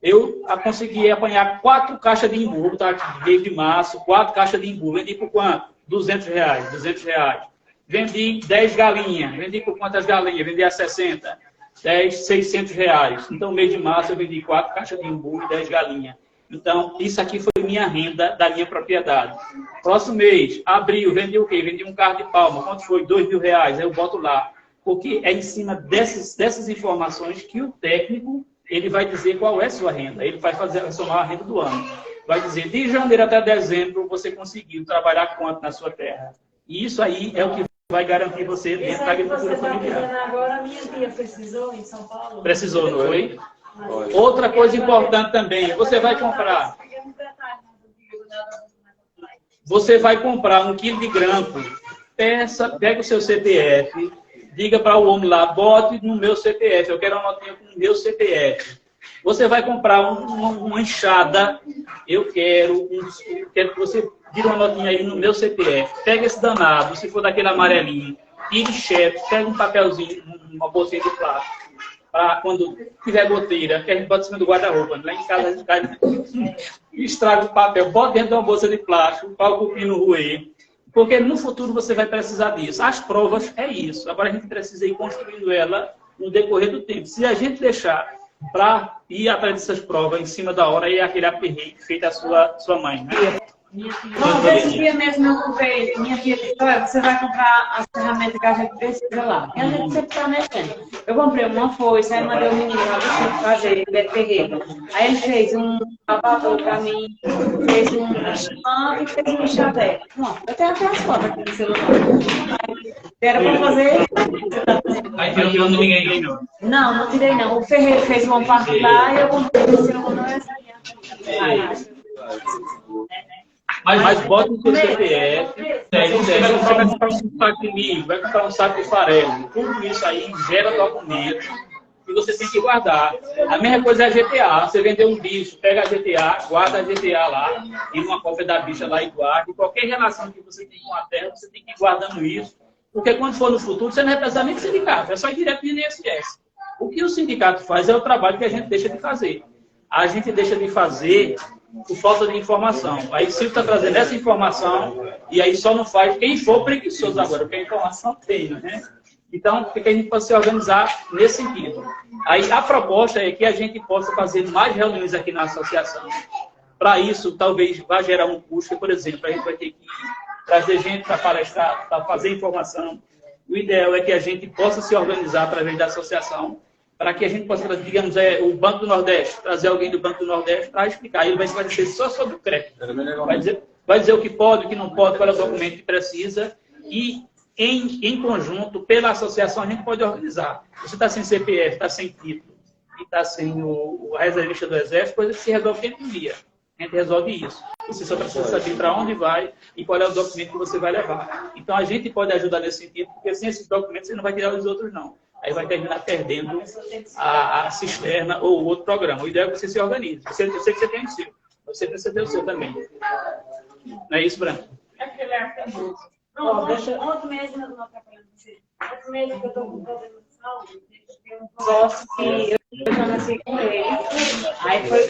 Eu consegui apanhar 4 caixas de imbu, tá aqui, mês de março, 4 caixas de imbu. Vendi por quanto? R$200, R$200. Vendi 10 galinhas. Vendi por quantas galinhas? Vendi a 60. 10, R$600. Então, mês de março, eu vendi 4 caixas de imbu e 10 galinhas. Então, isso aqui foi minha renda da minha propriedade. Próximo mês, abril, vendi o quê? Vendi um carro de palma. Quanto foi? R$2.000. Aí eu boto lá. Porque é em cima dessas informações que o técnico ele vai dizer qual é a sua renda. Ele vai somar a renda do ano. Vai dizer, de janeiro até dezembro, você conseguiu trabalhar quanto na sua terra. E isso aí é o que vai garantir você dentro da agricultura familiar. Agora, a minha tia precisou em São Paulo. Precisou, não foi? Outra coisa importante também, você vai comprar 1 quilo de grampo, pega o seu CPF, diga para o homem lá, bote no meu CPF, eu quero uma notinha com o meu CPF. Você vai comprar uma enxada, eu quero que você tire uma notinha aí no meu CPF. Pega esse danado, se for daquele amarelinho, tire chefe, pega um papelzinho, uma bolsinha de plástico, para quando tiver goteira, que a gente bota em cima do guarda-roupa. Lá em casa a gente estraga o papel, bota dentro de uma bolsa de plástico, para o cupim não roer. Porque no futuro você vai precisar disso. As provas é isso. Agora a gente precisa ir construindo ela no decorrer do tempo. Se a gente deixar para ir atrás dessas provas em cima da hora, é aquele aperreio feito a sua mãe. Né? Esse dia mesmo eu comprei, minha tia disse, olha, você vai comprar as ferramentas que a gente precisa lá. E a gente sempre está mexendo. Eu comprei uma foice, aí mandei o menino lá fazer, Beto Ferreira. Aí ele fez um babador para mim, fez um estampo e fez um chaveco. Eu tenho até as fotos aqui no celular. Era para fazer... Aí não tirou ninguém, não? Não tirei não. O Ferreira fez uma parte lá e eu comprei o segundo essa. Mas bota no seu CPF, você vai comprar um saco de milho, vai comprar um saco de farelo. Tudo isso aí gera documento que você tem que guardar. A mesma coisa é a GTA. Você vendeu um bicho, pega a GTA, guarda a GTA lá, e uma cópia da bicha lá e guarda. E qualquer relação que você tem com a terra, você tem que ir guardando isso. Porque quando for no futuro, você não vai precisar nem de sindicato, é só ir direto no INSS. O que o sindicato faz é o trabalho que a gente deixa de fazer. A gente deixa de fazer por falta de informação. Aí o Silvio está trazendo essa informação e aí só não faz quem for preguiçoso agora, porque a informação tem, né? Então, o que a gente pode se organizar nesse sentido? Aí a proposta é que a gente possa fazer mais reuniões aqui na associação. Para isso, talvez vá gerar um custo, por exemplo, a gente vai ter que trazer gente para palestrar, para fazer informação. O ideal é que a gente possa se organizar através da associação, para que a gente possa, digamos, o Banco do Nordeste, trazer alguém do Banco do Nordeste para explicar. Ele vai ser só sobre o crédito. Vai dizer o que pode, o que não pode, qual é o documento que precisa. E, em conjunto, pela associação, a gente pode organizar. Você está sem CPF, está sem título, e está sem o reservista do Exército, coisa que se resolve dentro do dia. A gente resolve isso. Você só precisa saber para onde vai e qual é o documento que você vai levar. Então, a gente pode ajudar nesse sentido, porque sem esses documentos, você não vai tirar os outros, não. Aí vai terminar perdendo a cisterna ou o outro programa. O ideal é que você se organize. Eu sei que você tem o seu. Você precisa ter o seu também. Não é isso, Branco? Não, deixa... Outro mês eu não estou trabalhando com você. Outro mês que eu estou com problema de saúde. tem um sócio que eu já nasci com ele. Aí foi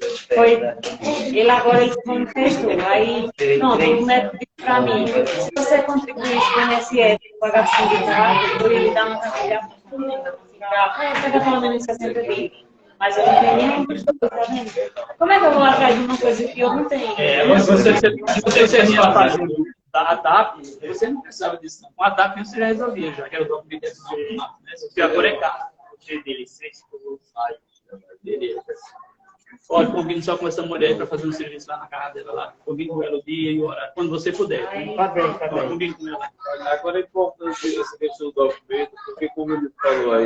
ele agora ele se manifestou. Aí, pronto, o médico disse pra mim, se você contribuir com o INSS, pagar sindicato, eu ia lhe dar uma família pega pelo menos 60 dias. Mas eu não tenho nenhum dos dois, tá vendo? Como é que eu vou atrás de uma coisa que eu não tenho? Mas se você tinha fazer da ADAP, você não precisava disso, não. Com a ADAP você já resolvia, já que era o documento desses documentos, né? Se agora é caro. De licença que eu vou sair. Beleza. Pode combine só com essa mulher para fazer um serviço lá na casa dela lá. Combine com ela o dia e o horário, quando você puder. Tá bem, tá bem. Combine com ela. Agora é importante essa questão do documento, porque como ele falou aí,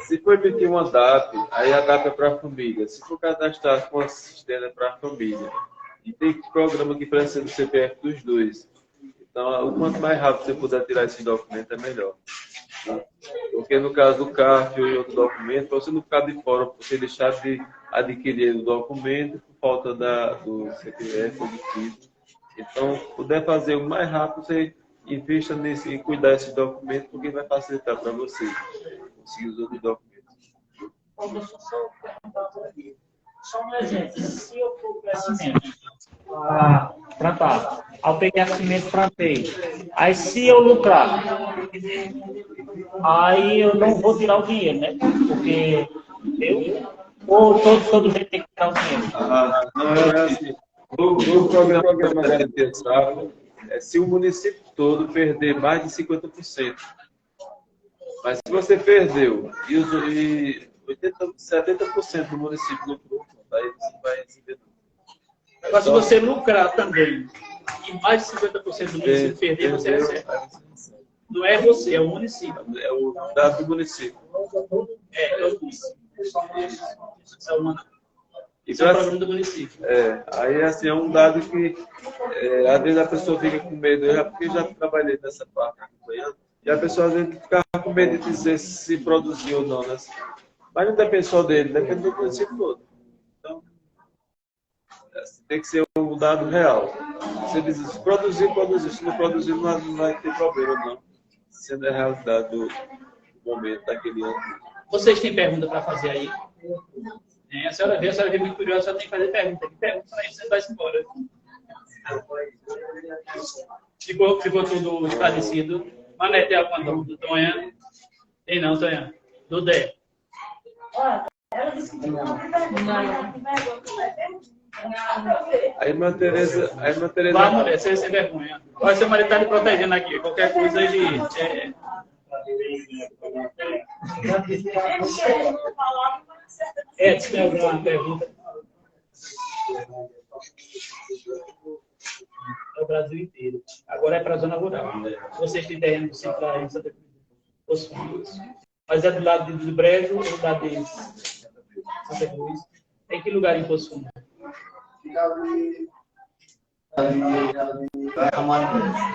se for emitir uma DAP, aí a DAP é para a família. Se for cadastrar com assistente é para a família. E tem programa que precisa do CPF dos dois. Então, o quanto mais rápido você puder tirar esse documento, é melhor. Tá? Porque no caso do CARF e outro documento, você não ficar de fora, você deixar de adquirir o documento por falta do CPF ou do FIS. Então, puder fazer o mais rápido, você invista nisso e cuidar desse documento, porque vai facilitar para você conseguir os outros documentos. Só um exemplo, se eu for para cimento, plantar, ao pegar cimento, plantei, aí se eu lucrar, aí eu não vou tirar o dinheiro, né? Porque ou todo jeito tem que tirar o dinheiro. Não é assim. O programa Garantia Safra é se o município todo perder mais de 50%. Mas se você perdeu e 70% do município lucrou, aí você vai receber. Agora, se você lucrar também e mais de 50% do município perder, você recebe. Não é você, é o município. É o dado do município. É o município. Isso é uma... Isso é o programa do município. Aí assim, é um dado que às vezes a pessoa fica com medo, porque eu já trabalhei nessa parte acompanhando, e a pessoa às vezes fica com medo de dizer se produziu ou não, né? Mas não depende só dele, depende do município todo. Então, tem que ser um dado real. Se ele diz, produzir, se não produzir, não vai ter problema, não. Sendo a realidade do momento, daquele ano. Vocês têm pergunta para fazer aí? A senhora vê muito curiosa, a senhora tem que fazer pergunta. Pergunta para você vai embora. Ficou tudo esclarecido. Mané, tem alguma dúvida? Tonha? Tem não, Tonha? Do Dé. Ela disse que não. Aí, Irmã Tereza... Vai, mulher, você sem vergonha. Olha, seu marido está lhe protegendo aqui. Qualquer coisa ele... Se tem alguma pergunta. É o Brasil inteiro. Agora é para a zona rural. Vocês têm terreno central em Santa Cruz. Os fundos. Mas é do lado de Brejo ou do lado de Santa Cruz? Tem que lugar em Poço Fundo?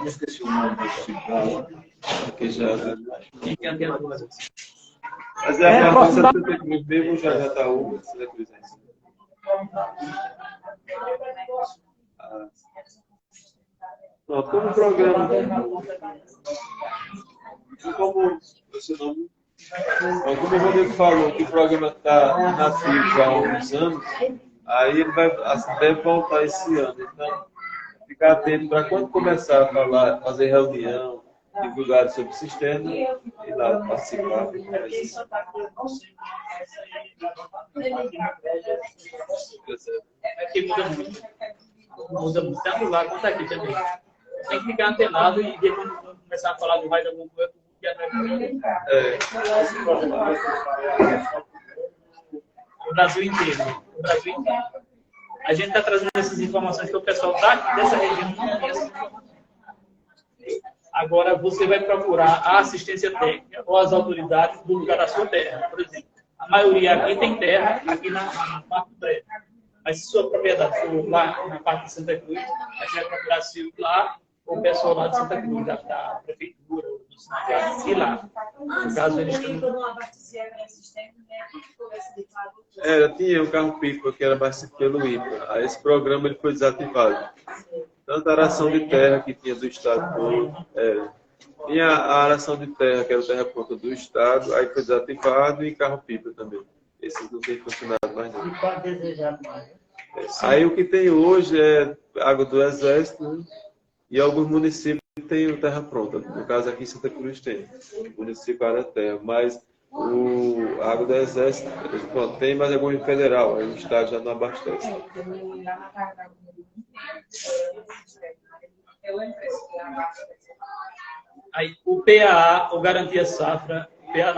Esqueci o nome do que já... Quem tem antena do Brasil? Mas é a parte da Santa Cruz mesmo, já está uma Santa Cruz ainda. Como o programa... Como o Rodrigo falou que o programa está inativo há uns anos, aí ele deve voltar esse ano. Então, ficar atento para quando começar a fazer reunião, divulgar sobre o sistema e lá participar. Aqui muda muito. Muda muito, tanto lá quanto aqui também. Tem que ficar antenado e depois quando começar a falar do raio da alguma coisa, o Brasil inteiro. A gente está trazendo essas informações que o pessoal dessa região não tem essa informação. Agora você vai procurar a assistência técnica ou as autoridades do lugar da sua terra, por exemplo. A maioria aqui tem terra, aqui na parte do prédio. Mas se sua propriedade for lá na parte de Santa Cruz, a gente vai procurar se lá ou o pessoal lá de Santa Cruz, da prefeitura, ou do sindicato, e lá. No caso, eles têm... Tinha um carro-pipa que era abastecido pelo IPA. Aí esse programa ele foi desativado. Tanto a aração de terra que tinha do estado todo, Tinha a aração de terra, que era o terra pronta do Estado, aí foi desativado, e carro-pipa também. Esses não tem funcionado mais não. E pode desejar mais. Aí o que tem hoje é água do Exército, né? E alguns municípios têm o terra pronta. No caso aqui em Santa Cruz tem. O município área terra, mas a água do Exército pronto, tem, mas é governo federal, aí o Estado já não abastece. Aí, o PAA, o Garantia Safra,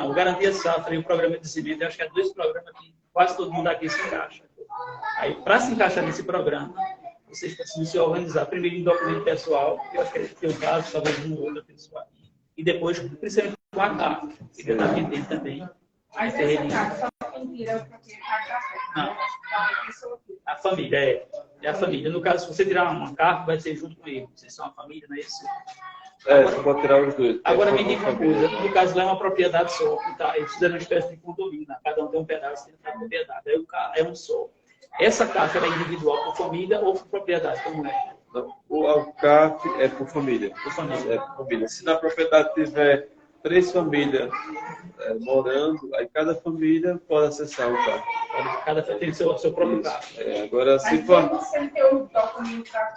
o Garantia Safra e o Programa de Cimento, eu acho que é 2 programas que quase todo mundo aqui se encaixa. Aí, para se encaixar nesse programa, vocês precisam se organizar. Primeiro em documento pessoal, que eu acho que é o caso, talvez de uma outra pessoa. E depois, principalmente, com a CAF, que eu também tenho também. Mas essa carta só quem tira é o Não. A família, é a família. No caso, se você tirar uma carta, vai ser junto com ele. Vocês são a família, não é isso? Você pode tirar os dois. Agora me diga uma coisa, no caso lá é uma propriedade só, tá? Eles fizeram uma espécie de condomínio, né? Cada um tem um pedaço dentro da propriedade, aí o carro é um só. Essa caixa é individual por família ou por propriedade, como é? Não, o CAF é por família. Por família. É por família. Se na propriedade tiver 3 famílias morando, aí cada família pode acessar o CAF. Cada família tem seu próprio carro. Agora, se Mas for... você tem o documento para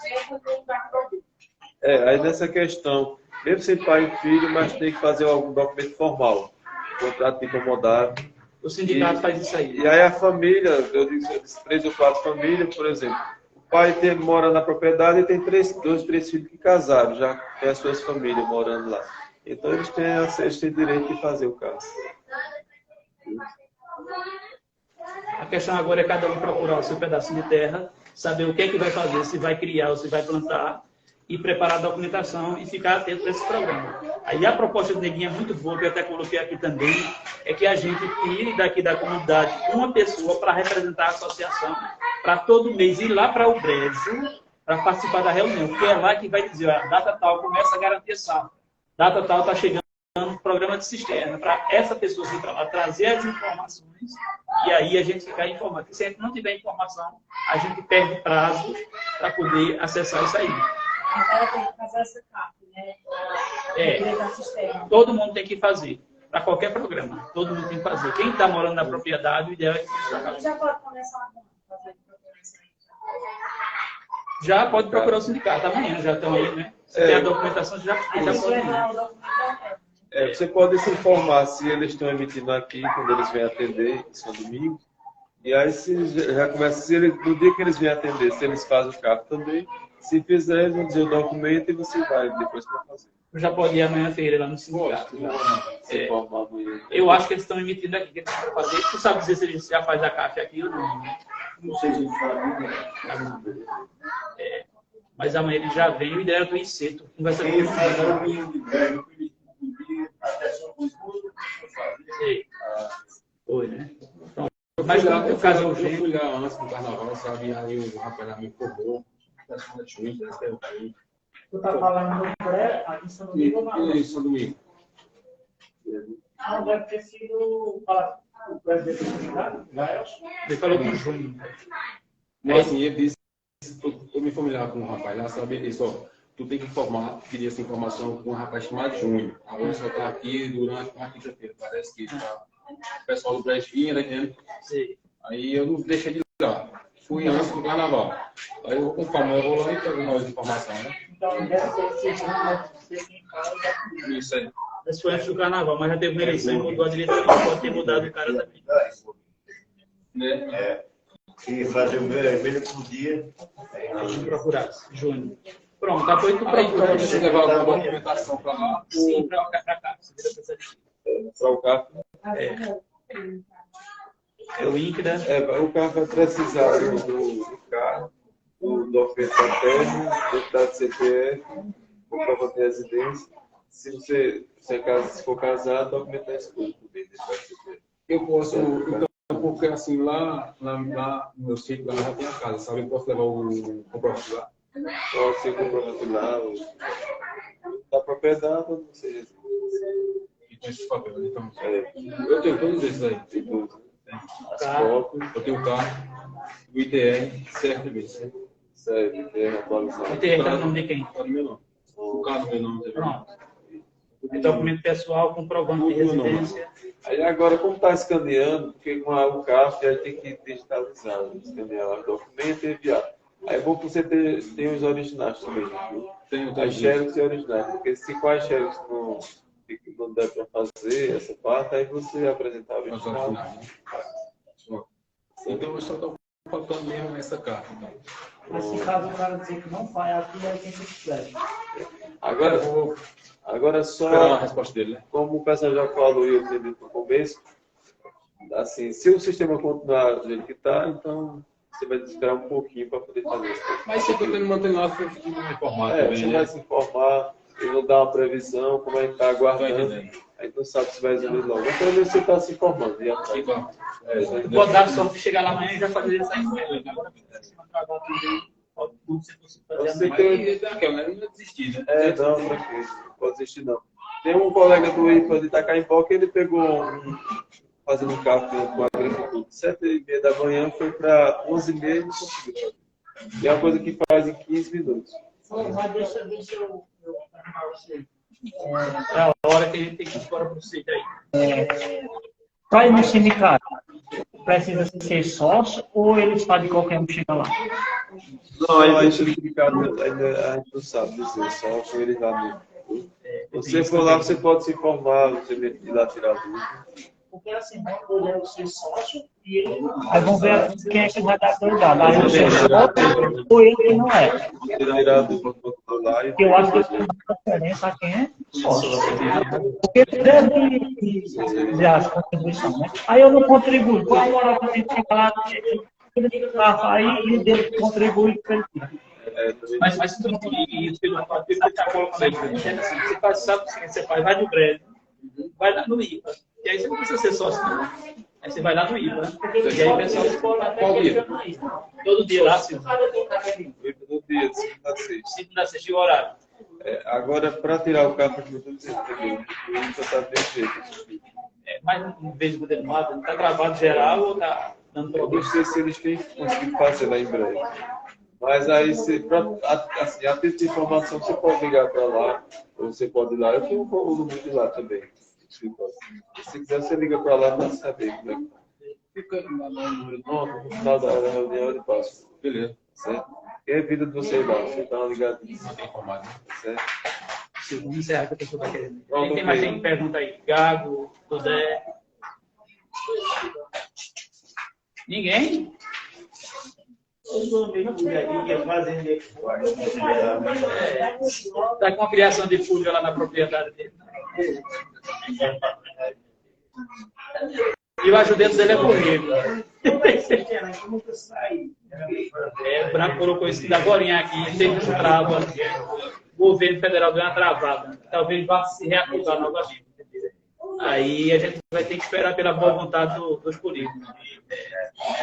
aí nessa questão, mesmo sem pai e filho, mas tem que fazer algum documento formal. Contrato de incomodado. O sindicato faz isso aí. E aí a família, eu disse 3 ou 4 famílias, por exemplo, o pai mora na propriedade e tem 2, 3 filhos que casaram, já tem as suas famílias morando lá. Então eles têm direito de fazer o caso. A questão agora é cada um procurar o seu pedacinho de terra, saber o que é que vai fazer, se vai criar ou se vai plantar, e preparar a documentação e ficar atento a esse programa. Aí a proposta do Neguinho é muito boa, que eu até coloquei aqui também, é que a gente tire daqui da comunidade uma pessoa para representar a associação, para todo mês ir lá para o Brejo, para participar da reunião, porque é lá que vai dizer, ó, data tal começa a garantir safra, data tal está chegando o programa de cisterna, para essa pessoa vir para lá trazer as informações e aí a gente ficar informado. Porque se a gente não tiver informação, a gente perde prazos para poder acessar isso aí. Ela tem que fazer essa carta, né? Todo mundo tem que fazer. Para qualquer programa. Todo mundo tem que fazer. Quem está morando na propriedade, o ideal é que já pode começar a fazer já pode procurar o sindicato. Amanhã já estão aí, né? Se tem a documentação, já pode ir. Você pode se informar se eles estão emitindo aqui, quando eles vêm atender, isso é domingo. E aí já começa, no dia que eles vêm atender, se eles fazem o carro também. Se fizer, eles vão dizer o documento e você vai depois para fazer. Já pode ir amanhã-feira lá no sindicato. Eu acho que eles estão emitindo aqui, que eles estão fazendo. Tu sabe dizer se eles já fazem a caixa aqui ou não? Não sei se a gente faz. Mas amanhã ele já vem, o ideia é do IC. Conversa com ele. Foi, né? Pronto. Mas no caso eu fui lá antes do carnaval, sabe? Aí o rapaz lá me informou. Tu tá falando do pré, aqui em São Domingo ou não? Isso, São Domingo. Não, deve ter sido o presidente do sindicato, ele falou com o Júnior. Mas assim, ele disse, eu me familiar com um rapaz lá, sabe? Ele disse, ó, tu tem que informar, pedir essa informação com um rapaz chamado Júnior. Agora só tá aqui durante uma quinta-feira, parece que tá o pessoal do Brejo vinha, né, entendeu? Aí eu não deixei de ir lá. Fui antes do carnaval. Aí eu com calma, eu vou lá e pego mais informação, né? Então deve ser quem fala. Isso aí. Mas foi antes do carnaval, mas já teve uma eleição e mudou a diretoria, pode ter mudado o cara também. Né? E fazer o vermelho por dia. Vamos procurar, Júnior. Pronto, apoio tu Aí procura. você levar alguma documentação para lá? Sim, para cá. Para o carro. É o INCRA. O carro vai precisar do carro, do documento da terra, do estado de CPF, o prova de residência. Se você for casado, documentar isso tudo. Eu posso, então, porque assim, lá no meu sítio, lá já tem a casa, sabe? Eu posso levar o comprovante lá? Pode ser comprovante lá, da propriedade, ou não seja. E tem esses papéis, então. Eu tenho todos esses aí. Tem tudo. As fotos, eu tenho o carro, o ITR, CFB. Serve, ITR atualizado. O ITR está no nome de quem? Está no meu nome. O carro no meu nome também. Pronto. documento pessoal comprovando de residência. Aí agora, como está escaneando, porque com o CAF aí tem que digitalizar, escanear o documento e enviar. Aí é bom que você tenha os originais também, viu? Tem as xerox e originais, porque se com as xerox não der para fazer essa parte, aí você apresentava o original. Então, só estou faltando mesmo essa carta. Então. Mas se caso o cara dizer que não faz aquilo, aí tem que se Agora só, esperar a resposta dele, né? como o pessoal já falou e eu tinha dito no começo, assim, se o sistema continuar do jeito que está, então você vai esperar um pouquinho para poder fazer isso. Mas se eu estou mantendo lá, eu fico informado também, você né? vai se informar, eu vou dar uma previsão, como é que está aguardando. Aí não sabe se vai resolver logo. Então você está se informando. E atrás. Pode dar sorte de chegar lá amanhã e já fazer isso aí. Você tem... Não desistir, né? Não, tranquilo. Não pode desistir, não. Tem um colega do IPA de Itacaimó que ele pegou fazendo um carro com a agricultura. 7h30 da manhã foi para 11h30 e não conseguiu. E é uma coisa que faz em 15 minutos. Mas deixa eu arrumar você. É a hora que a gente tem que ir embora para o sítio aí. Para ir no sindicato, precisa ser sócio ou eles fazem qualquer um chega lá? Não, aí tem sindicato, ainda a gente não sabe dizer, só com eles lá mesmo. Você for lá, você pode se informar, você ir lá tirar dúvida. Porque assim, eu devo ser sócio e ele. Aí vão ver quem é que vai dar prioridade. Aí eu sou sócio ou ele que não é. Tirar dúvida lá e... Eu acho que isso faz diferença a quem é sócio. Porque deve dizer as contribuições, né? Aí eu não contribuo. Qual a hora que eu tenho que ficar lá? Aí e dele contribui para ele. Mas se tu não isso, você está colocando aí, você faz, sabe o que você faz? Vai no Brejo, vai lá no IPA. E aí você não precisa ser sócio, não. Aí você vai lá no IPA. E aí o pessoal escolhe qual dia? Todo dia lá, Silvio. Todo dia, de 5 a 6. 5 a 6 o horário. Agora, para tirar o carro, eu estou dizendo também. O IPA está bem feito. Mas em vez de poder não está gravado geral ou está dando Eu problema? não sei se eles têm conseguido fazer lá em breve. Mas aí, assim, a título de informação, você pode ligar para lá, ou você pode ir lá. Eu tenho um número de lá também. Se quiser, você liga para lá para saber como é que Fica lá no número. pronto, no final da reunião ele passa. Beleza. Certo? E a vida de vocês lá, você está ligado nisso. Não informado. Certo? Vamos encerrar que a pessoa está querendo. Pronto, Tem mais gente que pergunta aí. Gago, Todé. Ninguém? Está com a criação de fúria lá na propriedade dele. E o ajudante dele é corrido. O Branco colocou isso agora aqui, teve um trava. O governo federal deu uma travada. Talvez vá se reacusar novamente. Aí a gente vai ter que esperar pela boa vontade dos políticos.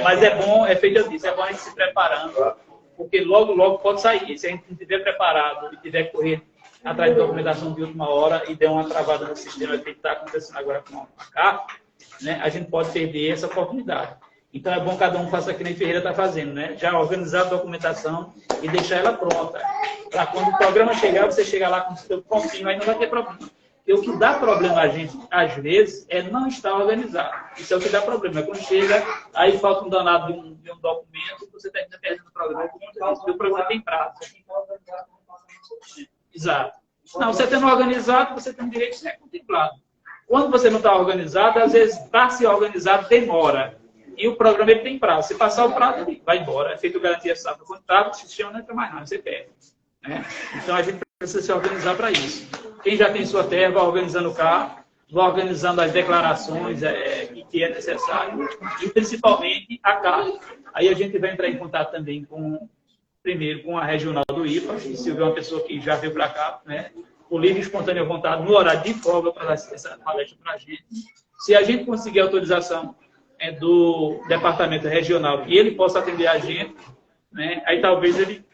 Mas é bom, é feito disso, é bom a gente se preparando, porque logo pode sair. Se a gente não estiver preparado e tiver que correr atrás de documentação de última hora e der uma travada no sistema, que está acontecendo agora com a CAF, né, a gente pode perder essa oportunidade. Então é bom que cada um faça aqui nem Ferreira está fazendo, né? Já organizar a documentação e deixar ela pronta. Para quando o programa chegar, você chegar lá com o seu prontinho, aí não vai ter problema. Porque o que dá problema a gente, às vezes, é não estar organizado. Isso é o que dá problema. Quando chega, aí falta um danado de um documento, você termina perdendo o programa. O programa tem prazo. Exato. Não, você tendo organizado, você tem o direito de ser contemplado. Quando você não está organizado, às vezes, para ser organizado, demora. E o programa ele tem prazo. Se passar o prazo, ele vai embora. É feito garantia safra. Quando está, o sistema não entra mais não, você perde. Né? Então, a gente precisa se organizar para isso. Quem já tem sua terra, vai organizando o carro, vai organizando as declarações que é necessário, e principalmente a carta. Aí a gente vai entrar em contato também primeiro com a regional do IPA, e se houver uma pessoa que já veio para cá, né, por livre e espontânea vontade, no horário de folga, para dar essa palestra para a gente. Se a gente conseguir a autorização do departamento regional e ele possa atender a gente, né, aí talvez ele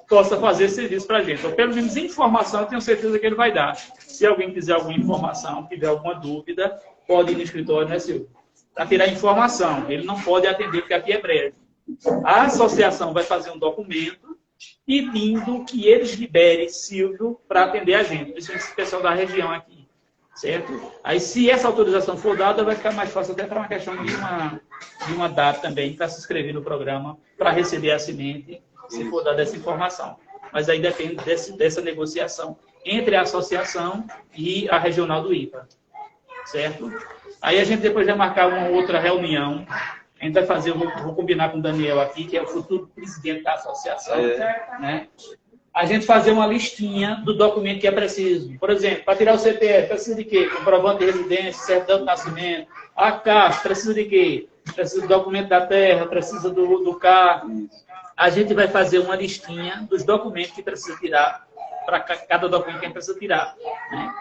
possa fazer esse serviço para a gente. Ou pelo menos informação, eu tenho certeza que ele vai dar. Se alguém quiser alguma informação, tiver alguma dúvida, pode ir no escritório, né, Silvio? Para tirar informação. Ele não pode atender, porque aqui é breve. A associação vai fazer um documento pedindo que eles liberem Silvio para atender a gente, principalmente esse pessoal da região aqui. certo? Aí, se essa autorização for dada, vai ficar mais fácil até para uma questão de uma data também, para se inscrever no programa, para receber a semente, se for dada essa informação. Mas aí depende dessa negociação entre a associação e a regional do IPA, certo? Aí a gente depois vai marcar uma outra reunião. A gente vai fazer, vou combinar com o Daniel aqui, que é o futuro presidente da associação, né? A gente fazer uma listinha do documento que é preciso. Por exemplo, para tirar o CPF, precisa de quê? Comprovante de residência, certidão de nascimento. A CAF, precisa de quê? Precisa do documento da terra, precisa do carro. A gente vai fazer uma listinha dos documentos que precisa tirar, para cada documento que a gente precisa tirar, né?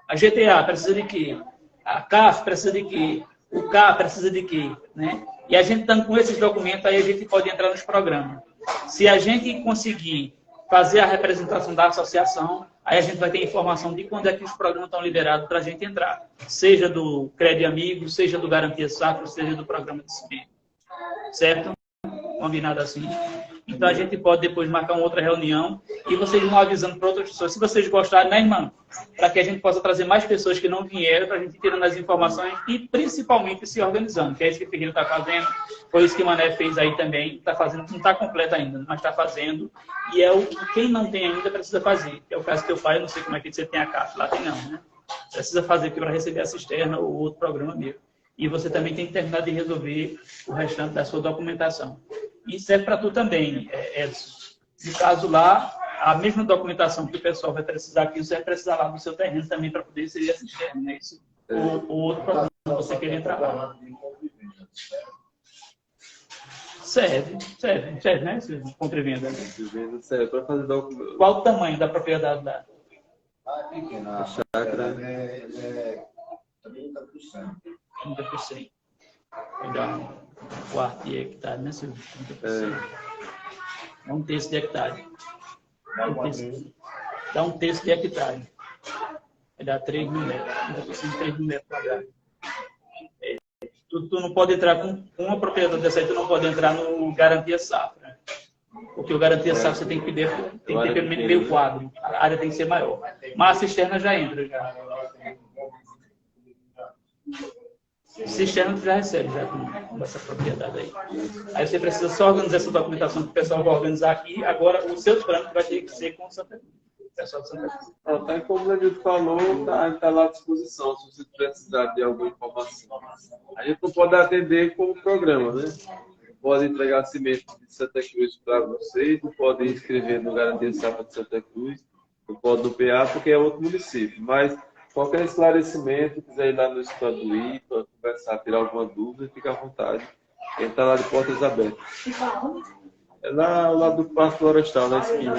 A GTA precisa de quê? A CAF precisa de quê? O CA precisa de quê? Né? E a gente estando com esses documentos, aí a gente pode entrar nos programas. Se a gente conseguir fazer a representação da associação, aí a gente vai ter informação de quando é que os programas estão liberados para a gente entrar. Seja do Crédito Amigo, seja do Garantia Safra, seja do Programa de Cimento. Certo? Combinado assim. Então a gente pode depois marcar uma outra reunião e vocês vão avisando para outras pessoas. Se vocês gostarem, né, irmão? Para que a gente possa trazer mais pessoas que não vieram, para a gente ir tirando as informações e principalmente se organizando, que é isso que o Ferreira está fazendo, foi isso que o Mané fez aí também, está fazendo, não está completo ainda, mas está fazendo, e é o que quem não tem ainda precisa fazer. É o caso do teu pai, eu não sei como é que você tem a caixa, lá tem não, né? Precisa fazer aqui para receber a cisterna ou outro programa mesmo. E você também tem que terminar de resolver o restante da sua documentação. E serve para tu também, Edson. No caso lá, a mesma documentação que o pessoal vai precisar aqui, você vai precisar lá do seu terreno também para poder receber a cisterna, né? Isso, o outro programa que você quer entrar lá. Serve, né? Compra e venda. Serve para fazer documento. Qual o tamanho da propriedade lá? A chácara é 30%. 30%. Vai dar um quarto de hectare, né, Silvio? 30%. É um terço de hectare. Dá um terço de hectare. Vai dar 3 mil metros. 30% de 3 mil metros quadrados. Tu não pode entrar com uma propriedade dessa aí, tu não pode entrar no Garantia Safra. Porque o Garantia Safra você tem que ter pelo menos meio quadro. A área tem que ser maior. Mas a cisterna já entra. Cisterna tu já recebe já com essa propriedade aí. Aí você precisa só organizar essa documentação que o pessoal vai organizar aqui. Agora o seu trâmite vai ter que ser com o Santa Cruz. Pessoal de Santa Cruz. Tá, como o Danilo falou, tá lá à disposição se você precisar de alguma informação. A gente não pode atender como programa, né? Não pode entregar cimento de Santa Cruz para vocês, não pode inscrever no Garantia Safra de Santa Cruz, não pode no PA porque é outro município. Mas qualquer esclarecimento, quiser ir lá no escritório do IPA, conversar, tirar alguma dúvida, fica à vontade. Ele está lá de portas abertas. É lá ao lado do Parque Florestal, na esquina.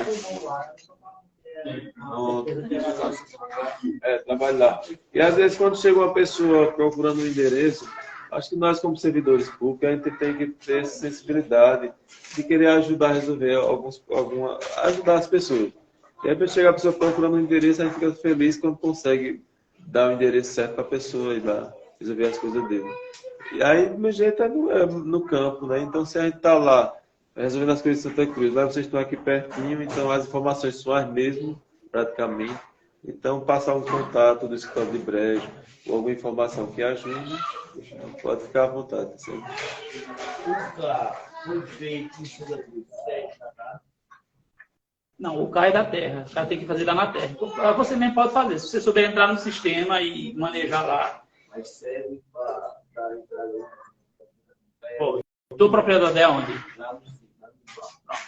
Trabalho lá. E às vezes quando chega uma pessoa procurando um endereço, acho que nós como servidores públicos, a gente tem que ter sensibilidade de querer ajudar a resolver ajudar as pessoas. E aí, para chegar a pessoa procurando um endereço, a gente fica feliz quando consegue dar o endereço certo para a pessoa e lá resolver as coisas dele. E aí, do meu jeito, é no campo, né? Então, se a gente está lá resolvendo as coisas de Santa Cruz, lá vocês estão aqui pertinho, então as informações são as mesmas, praticamente. Então, passar um contato do escritório de Brejo, ou alguma informação que ajude, pode ficar à vontade. Sempre. Foi feito em Santa Cruz, Não, o CAR é da terra. O cara tem que fazer lá na terra. Você nem pode fazer. Se você souber entrar no sistema e manejar lá. Mas serve para entrar. Pô, tua propriedade é onde?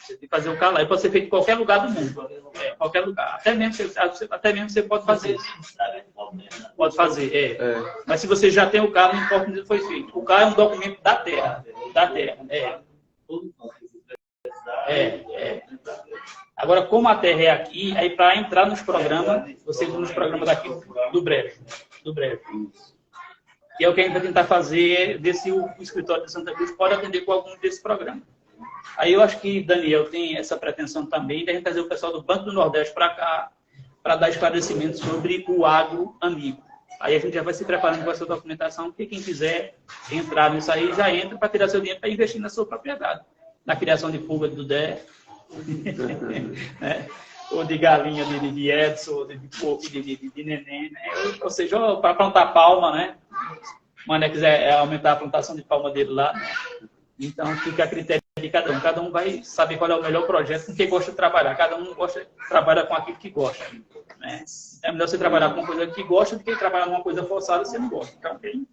Você tem que fazer o CAR lá. E pode ser feito em qualquer lugar do mundo. Qualquer lugar. Até mesmo você pode fazer. Pode fazer, Mas se você já tem o CAR, não importa onde foi feito. O CAR é um documento da terra. Da terra, Agora, como a terra é aqui, aí para entrar nos programas, você entra nos programas daqui do Brejo. Que é o que a gente vai tentar fazer, ver se o escritório de Santa Cruz pode atender com algum desses programas. Aí eu acho que Daniel tem essa pretensão também de a gente trazer o pessoal do Banco do Nordeste para cá, para dar esclarecimento sobre o agro amigo. Aí a gente já vai se preparando com essa documentação, porque quem quiser entrar nisso aí, já entra para tirar seu dinheiro para investir na sua propriedade. Na criação de pulga do DE. ou de galinha de Edson, ou de porco de neném, né? Ou seja, para plantar palma, né? O Mané quiser aumentar a plantação de palma dele lá, né? Então fica a critério de cada um. Cada um vai saber qual é o melhor projeto com quem gosta de trabalhar. Cada um trabalha com aquilo que gosta, né? É melhor você trabalhar com uma coisa que gosta do que trabalhar numa coisa forçada e você não gosta. Então, quem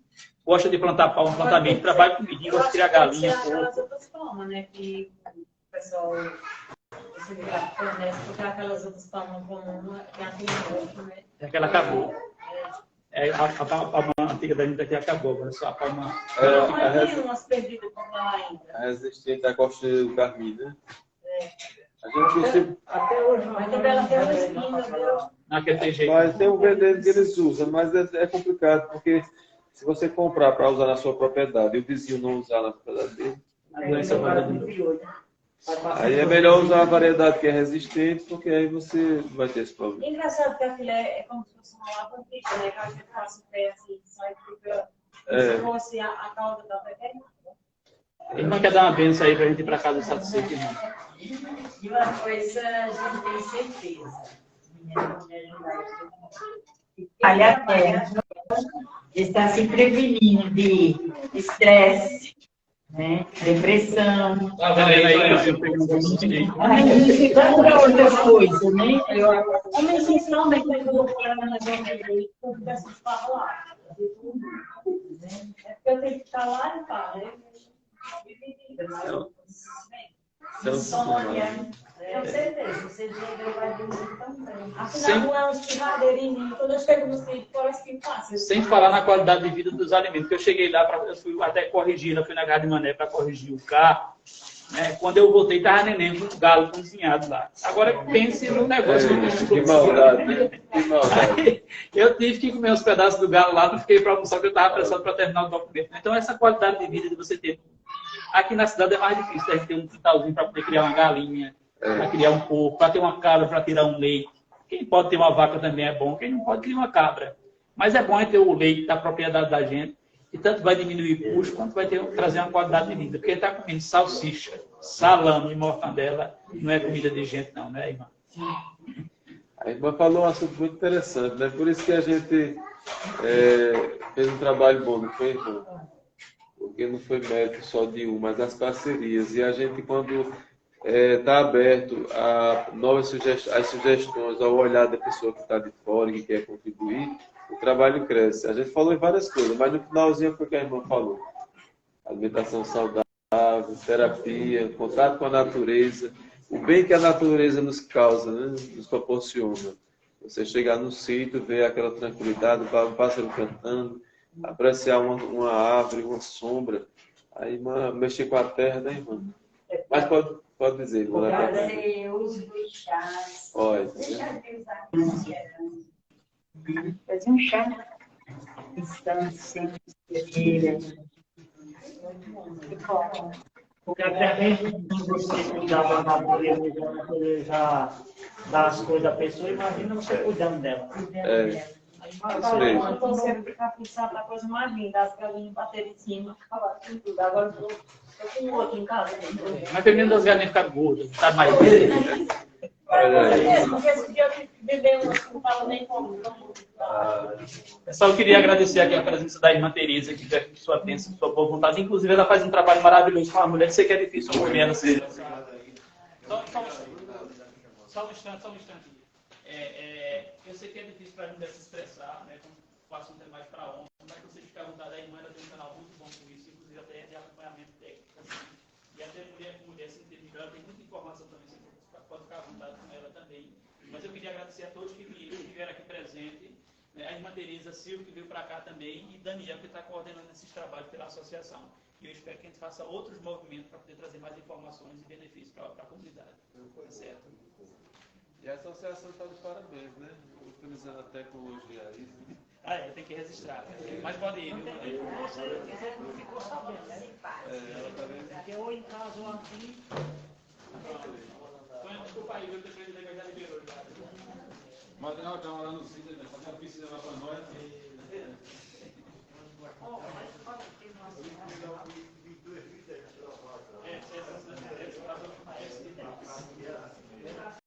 gosta de plantar palma, plantar milho, trabalha com milho, gosta de criar galinha, aquelas outras palmas, né? Que o pessoal fornece, porque aquelas outras palmas comuns, que aquele outro, né? Aquela acabou. A palma antiga da gente aqui acabou, agora só a palma. Mas tem umas perdidas por lá ainda. A resistente à costa do Carmim, né? A gente Até hoje, mas também ela tem uma esquina, viu? Naquele tem jeito. Mas tem um veneno que eles usam, mas é complicado, porque se você comprar para usar na sua propriedade e o vizinho não usar na propriedade dele, aí é melhor usar a variedade que é resistente, porque aí você vai ter esse problema. Engraçado que aquilo é como se fosse uma lavanderia, né? Que a gente passa o pé assim, sai fica. Se fosse a cauda da pequena. Irmã quer dar uma benção aí para a gente ir para casa do Estado Seco, irmão. E uma coisa a gente tem certeza. Vale a pena estar se prevenindo de estresse, né? Depressão. Tá vendo aí, Tanta outras coisas, né? Mas essencialmente, quando eu vou problema na gente, eu começo a falar. É porque eu tenho que estar lá e pá, né? Insônia. Com certeza, você vai dormir também. Afinal, é uns tivadeirinhos, quando eu chego no sítio, parece que passa. Sem falar na qualidade de vida dos alimentos, que eu cheguei lá, eu fui até corrigir, eu fui na casa de Mané para corrigir o carro. Né? Quando eu voltei, estava neném com um galo cozinhado lá. Agora pense no negócio que maldade, né? Que maldade. Aí, eu tive que comer uns pedaços do galo lá, não fiquei para almoçar, porque eu estava apressado para terminar o documento. Então, essa qualidade de vida de você ter. Aqui na cidade é mais difícil, a gente ter um quintalzinho para poder criar uma galinha, para criar um porco, para ter uma cabra, para tirar um leite. Quem pode ter uma vaca também é bom, quem não pode ter uma cabra. Mas é bom é ter o leite da propriedade da gente, e tanto vai diminuir o custo, quanto vai trazer uma qualidade de vida. Porque ele está comendo salsicha, salame e mortandela, não é comida de gente não, né, irmã? A irmã falou um assunto muito interessante, né? Por isso que a gente fez um trabalho bom, não foi, irmã? Porque não foi mérito só de um, mas as parcerias. E a gente, quando está aberto a novas sugestões, ao olhar da pessoa que está de fora e que quer contribuir, o trabalho cresce. A gente falou em várias coisas, mas no finalzinho foi o que a irmã falou. Alimentação saudável, terapia, contato com a natureza, o bem que a natureza nos causa, né? Nos proporciona. Você chegar no sítio, ver aquela tranquilidade, um pássaro cantando, apreciar uma árvore, uma sombra, aí mexer com a terra, né, irmã? Mas pode dizer, irmã. Os chás. Olha. Fazer um chá. Distância, Porque até mesmo quando você cuidar da natureza, das coisas da pessoa, imagina você cuidando dela. Eu estou sempre pensando na coisa mais linda, as galinhas baterem em cima, acabar com tudo. Agora eu estou com um outro em casa. Mas pelo menos as galinhas ficam gordas, tá mais. Porque esse dia eu tive que beber umas que não falo nem como. Pessoal, eu queria agradecer aqui a presença da irmã Tereza, que veio aqui sua bênção, sua boa vontade. Inclusive, ela faz um trabalho maravilhoso com a mulher. Sei que é difícil, uma mulher, não sei. Só um instante. Eu sei que é difícil para a mulher se expressar, né? O assunto é mais para homem, mas vocês ficar à vontade, a irmã ela tem um canal muito bom com isso, inclusive até de acompanhamento técnico. Assim. E até mulher com mulher se entender melhor, tem muita informação também, você pode ficar à vontade com ela também. Mas eu queria agradecer a todos que estiveram aqui presentes, né? A irmã Tereza Silva, que veio para cá também, e Daniel, que está coordenando esses trabalhos pela associação. E eu espero que a gente faça outros movimentos para poder trazer mais informações e benefícios para a comunidade. Tá certo? E a associação está de parabéns, né? Utilizando a tecnologia aí. Tem que registrar. Mas pode ir, viu? Você não ficou sabendo, né? Porque ou em casa ou aqui. Desculpa aí, eu deixei de ler, já liberou já. Mas não, já lá no sítio, né? Fazer uma piscina lá para nós.